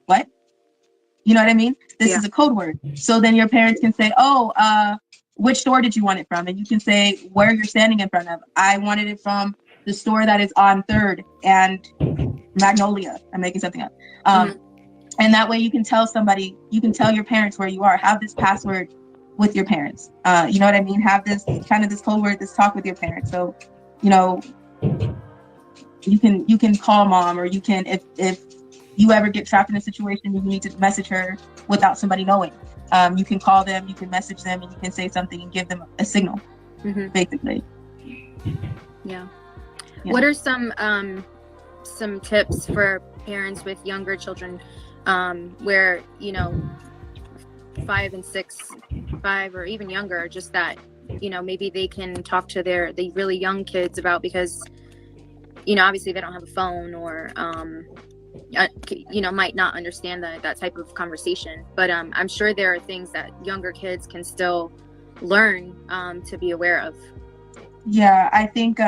what? You know what I mean? This is a code word. So then your parents can say, oh, which store did you want it from? And you can say where you're standing in front of. I wanted it from the store that is on 3rd and Magnolia. I'm making something up. And that way you can tell somebody, you can tell your parents where you are. Have this password with your parents. You know what I mean? Have this kind of this code word, this talk with your parents. So, you know, you can call mom, or you can, if you ever get trapped in a situation, you need to message her without somebody knowing. You can call them, you can message them, and you can say something and give them a signal, basically. Yeah. What are some tips for parents with younger children, where, you know, 5 and 6, 5 or even younger, just that, you know, maybe they can talk to the really young kids about, because, you know, obviously they don't have a phone, or you know, might not understand that type of conversation, but I'm sure there are things that younger kids can still learn to be aware of. Yeah, I think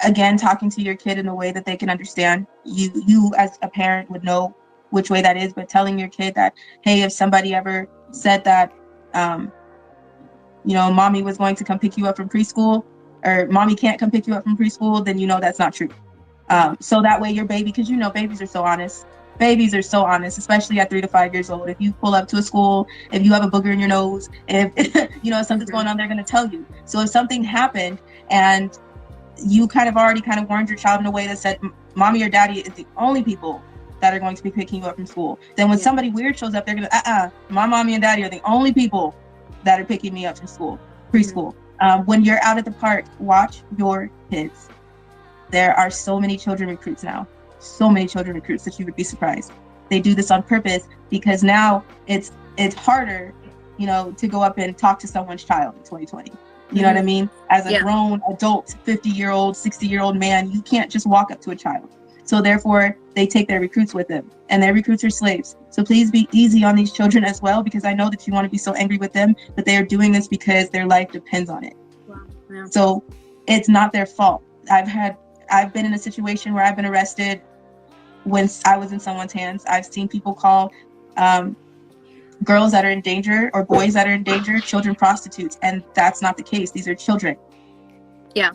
again, talking to your kid in a way that they can understand. You as a parent would know which way that is, but telling your kid that, hey, if somebody ever said that you know, mommy was going to come pick you up from preschool, or mommy can't come pick you up from preschool, then you know that's not true. So that way your baby, because you know babies are so honest. Babies are so honest, especially at 3 to 5 years old. If you pull up to a school, if you have a booger in your nose, if you know if something's going on, they're going to tell you. So if something happened and you kind of warned your child in a way that said, mommy or daddy is the only people that are going to be picking you up from school, then when somebody weird shows up, they're going to, my mommy and daddy are the only people that are picking me up from school, preschool. When you're out at the park, watch your kids. There are so many children recruits now, so many children recruits that you would be surprised. They do this on purpose because now it's harder, you know, to go up and talk to someone's child in 2020. You know what I mean? As a grown adult, 50-year-old, 60-year-old man, you can't just walk up to a child. So therefore, they take their recruits with them, and their recruits are slaves. So please be easy on these children as well, because I know that you want to be so angry with them, but they are doing this because their life depends on it. Wow. Yeah. So it's not their fault. I've been in a situation where I've been arrested when I was in someone's hands. I've seen people call girls that are in danger, or boys that are in danger, children prostitutes, and that's not the case. These are children. Yeah.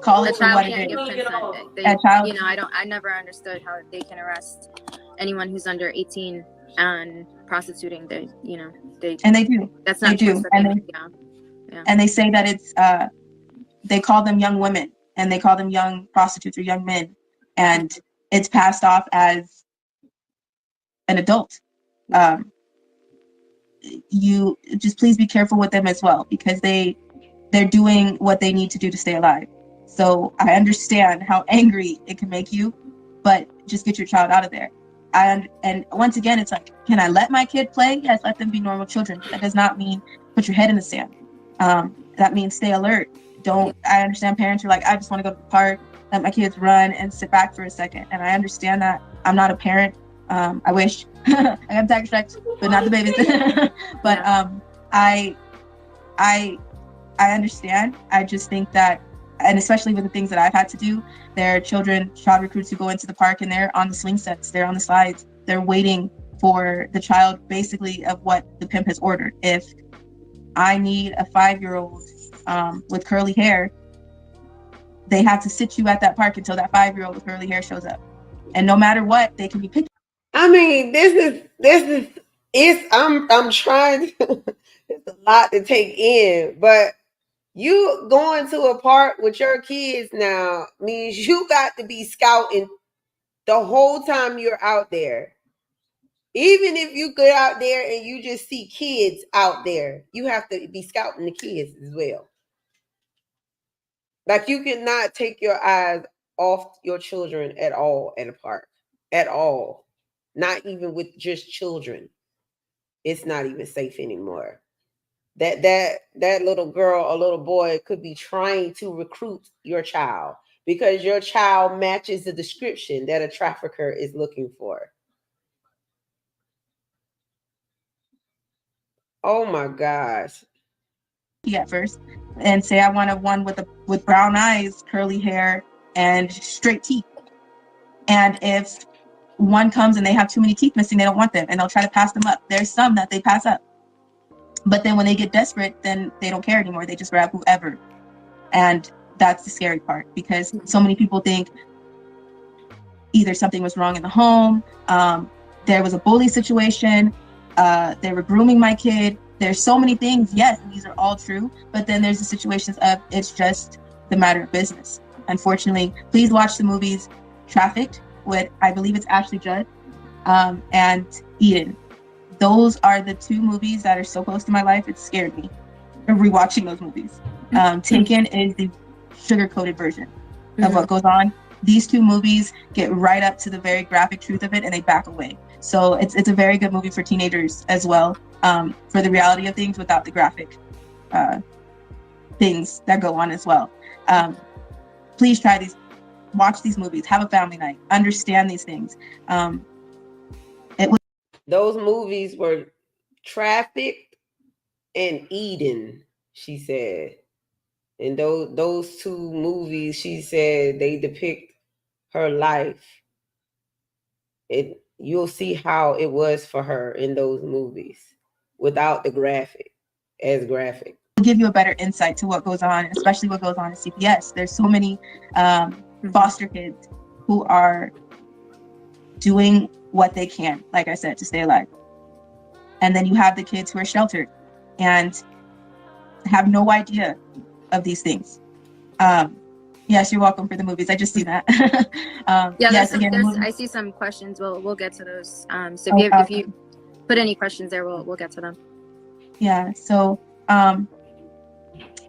Call it for what it is. You know, I never understood how they can arrest anyone who's under 18 and prostituting. They do. That's not true. And they say that it's they call them young women, and they call them young prostitutes or young men, and it's passed off as an adult. You just please be careful with them as well, because they're doing what they need to do to stay alive. So I understand how angry it can make you, but just get your child out of there. And once again, it's like, can I let my kid play? Yes, let them be normal children. That does not mean put your head in the sand. That means stay alert. I understand parents are like, I just want to go to the park, let my kids run and sit back for a second. And I understand that. I'm not a parent. I wish. I got tax checks, but not the babies. But I understand. I just think that, and especially with the things that I've had to do, there are child recruits who go into the park and they're on the swing sets, they're on the slides, they're waiting for the child, basically, of what the pimp has ordered. If I need a 5-year-old with curly hair, they have to sit you at that park until that 5-year-old with curly hair shows up. And no matter what, they can be picked. I mean, I'm trying to, it's a lot to take in, but You going to a park with your kids now means you got to be scouting the whole time you're out there. Even if you get out there and you just see kids out there, you have to be scouting the kids as well. Like, you cannot take your eyes off your children at all at a park. At all. Not even with just children. It's not even safe anymore. That little girl or little boy could be trying to recruit your child because your child matches the description that a trafficker is looking for. Oh my gosh. At first and say I want one with brown eyes, curly hair, and straight teeth. And if one comes and they have too many teeth missing, they don't want them and they'll try to pass them up. There's some that they pass up. But then when they get desperate, then they don't care anymore. They just grab whoever. And that's the scary part, because so many people think either something was wrong in the home, there was a bully situation, they were grooming my kid. There's so many things, yes, and these are all true, but then there's the situations of it's just the matter of business. Unfortunately, please watch the movies Trafficked with, I believe it's Ashley Judd, and Eden. Those are the two movies that are so close to my life, it scared me rewatching those movies. Taken is the sugar-coated version of what goes on. These two movies get right up to the very graphic truth of it and they back away. So it's a very good movie for teenagers as well, for the reality of things without the graphic things that go on as well. Please try these, watch these movies, have a family night, understand these things. Those movies were Trafficked and Eden, she said. And those two movies, she said, they depict her life. You'll see how it was for her in those movies without the graphic. Give you a better insight to what goes on, especially what goes on at CPS. There's so many foster kids who are doing what they can, like I said, to stay alive. And then you have the kids who are sheltered and have no idea of these things. Yes, you're welcome for the movies. I just see that. Yes, I see some questions. We'll get to those. So if you put any questions there, we'll get to them. Yeah. So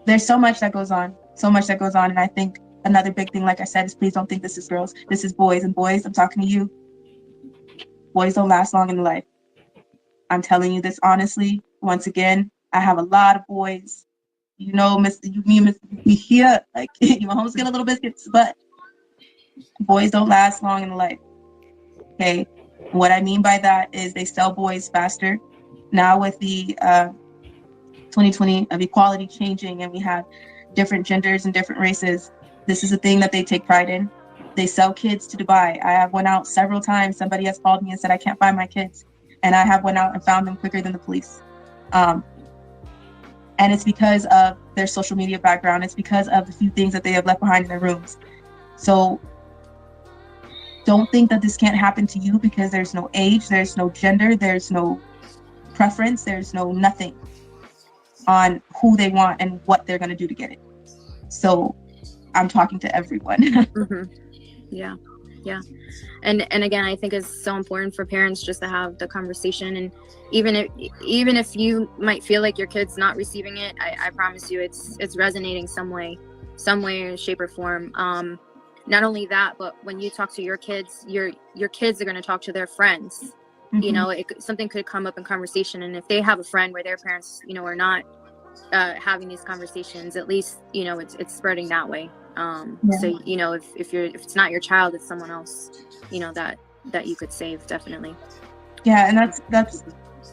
there's so much that goes on, and I think another big thing, like I said, is please don't think this is girls. This is boys, and boys, I'm talking to you. Boys don't last long in life. I'm telling you this honestly. Once again, I have a lot of boys. You know, we here, like, you homes get a little biscuits, but boys don't last long in life. Okay, what I mean by that is they sell boys faster. Now with the 2020 of equality changing, and we have different genders and different races, this is a thing that they take pride in. They sell kids to Dubai. I have went out several times. Somebody has called me and said, I can't find my kids. And I have went out and found them quicker than the police. And it's because of their social media background. It's because of the few things that they have left behind in their rooms. So don't think that this can't happen to you, because there's no age, there's no gender, there's no preference, there's no nothing on who they want and what they're going to do to get it. So I'm talking to everyone. Yeah. And again, I think it's so important for parents just to have the conversation. And even if you might feel like your kid's not receiving it, I promise you it's resonating some way, shape or form. Not only that, but when you talk to your kids, your kids are going to talk to their friends. You know, something could come up in conversation, and if they have a friend where their parents, are not having these conversations, at least it's spreading that way. So if it's not your child, it's someone else, that you could save, definitely. Yeah, and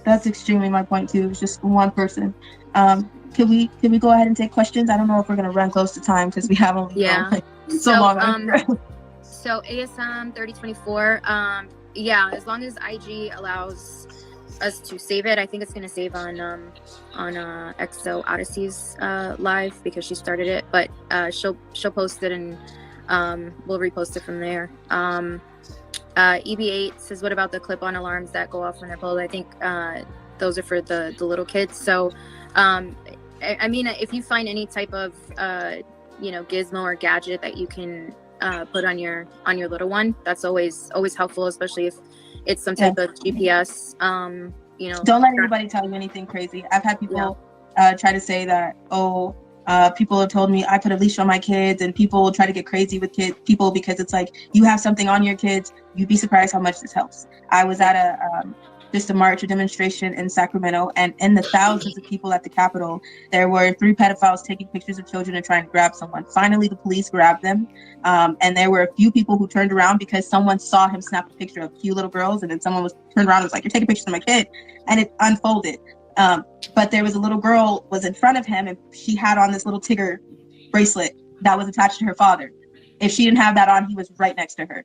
that's extremely my point too. It's just one person. Can we go ahead and take questions? I don't know if we're gonna run close to time because we have only so long. So ASM 3024. As long as IG allows us to save it, I think it's gonna save on XO Odyssey's live, because she started it, but she'll post it, and we'll repost it from there. EB8 says, what about the clip-on alarms that go off when they're pulled? I think those are for the little kids. So I mean, if you find any type of gizmo or gadget that you can put on your little one, that's always helpful, especially if it's some type of GPS. Don't let anybody tell you anything crazy. I've had people try to say that, people have told me I put a leash on my kids, and people try to get crazy with people because it's like, you have something on your kids, you'd be surprised how much this helps. I was at a march, a demonstration in Sacramento, and in the thousands of people at the Capitol, there were 3 pedophiles taking pictures of children and trying to grab someone. Finally, the police grabbed them, and there were a few people who turned around because someone saw him snap a picture of 2 little girls, and then someone was turned around and was like, "You're taking pictures of my kid," and it unfolded. But there was a little girl was in front of him, and she had on this little Tigger bracelet that was attached to her father. If she didn't have that on, he was right next to her.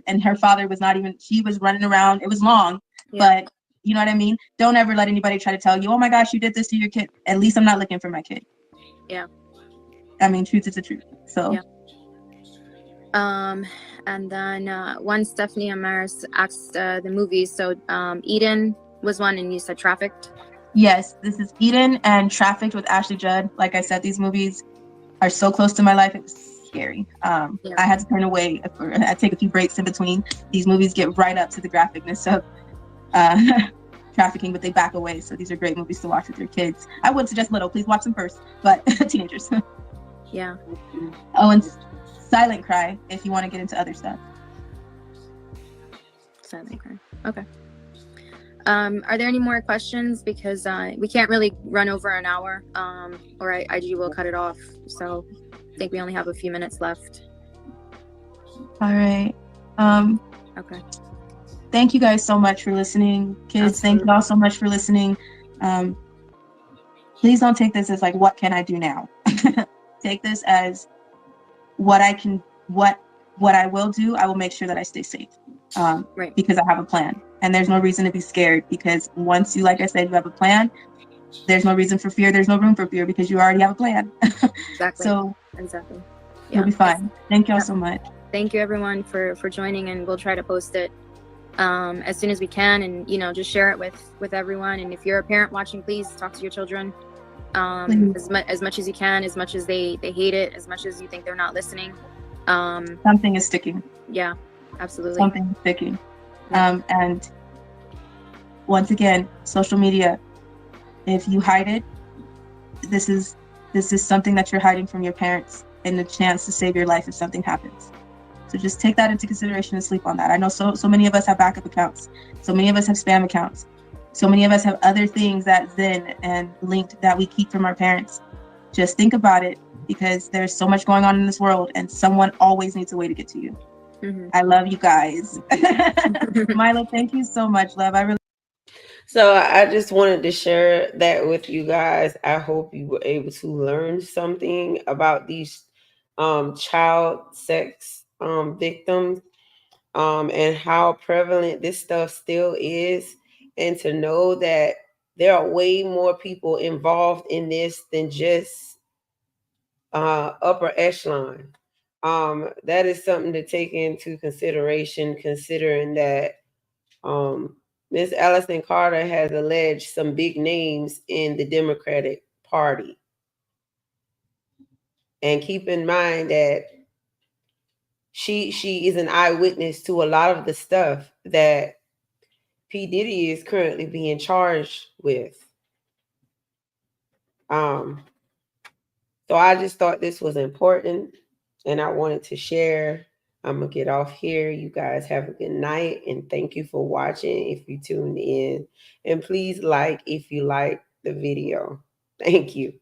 And her father was not even, she was running around. It was long, but you know what I mean? Don't ever let anybody try to tell you, "Oh my gosh, you did this to your kid." At least I'm not looking for my kid. Yeah. I mean, truth is the truth. So. And then one Stephanie Amaris asked the movies. So Eden was one, and you said Trafficked. Yes, this is Eden and Trafficked with Ashley Judd. Like I said, these movies are so close to my life. It was scary. I had to turn away. I take a few breaks in between. These movies get right up to the graphicness of trafficking, but they back away. So these are great movies to watch with your kids. I would suggest little. Please watch them first, but teenagers. Yeah. Oh, and Silent Cry if you want to get into other stuff. Silent Cry. Okay. Are there any more questions? Because we can't really run over an hour, or IG will cut it off. So I think we only have a few minutes left. All right. Okay. Thank you guys so much for listening. Kids, Thank you all so much for listening. Please don't take this as like, what can I do now? Take this as what I will do. I will make sure that I stay safe. Right. Because I have a plan. And there's no reason to be scared, because once you, like I said, you have a plan, there's no reason for fear. There's no room for fear because you already have a plan. Exactly. So exactly. You'll be fine. Thank you all so much. Thank you everyone for joining, and we'll try to post it as soon as we can, and just share it with everyone. And if you're a parent watching, please talk to your children as much as you can, as much as they hate it, as much as you think they're not listening. Something is sticking. Yeah, absolutely. Something is sticking. And once again, social media, if you hide it, this is something that you're hiding from your parents, and the chance to save your life if something happens. So just take that into consideration and sleep on that. I know so many of us have backup accounts. So many of us have spam accounts. So many of us have other things that Zen and linked that we keep from our parents. Just think about it, because there's so much going on in this world, and someone always needs a way to get to you. Mm-hmm. I love you guys. Milo, thank you so much, love. So I just wanted to share that with you guys. I hope you were able to learn something about these child sex victims and how prevalent this stuff still is, and to know that there are way more people involved in this than just upper echelon. That is something to take into consideration, considering that Ms. Allison Carter has alleged some big names in the Democratic Party. And keep in mind that she is an eyewitness to a lot of the stuff that P. Diddy is currently being charged with. So I just thought this was important, and I wanted to share. I'm going to get off here. You guys have a good night, and thank you for watching if you tuned in. And please like if you like the video. Thank you.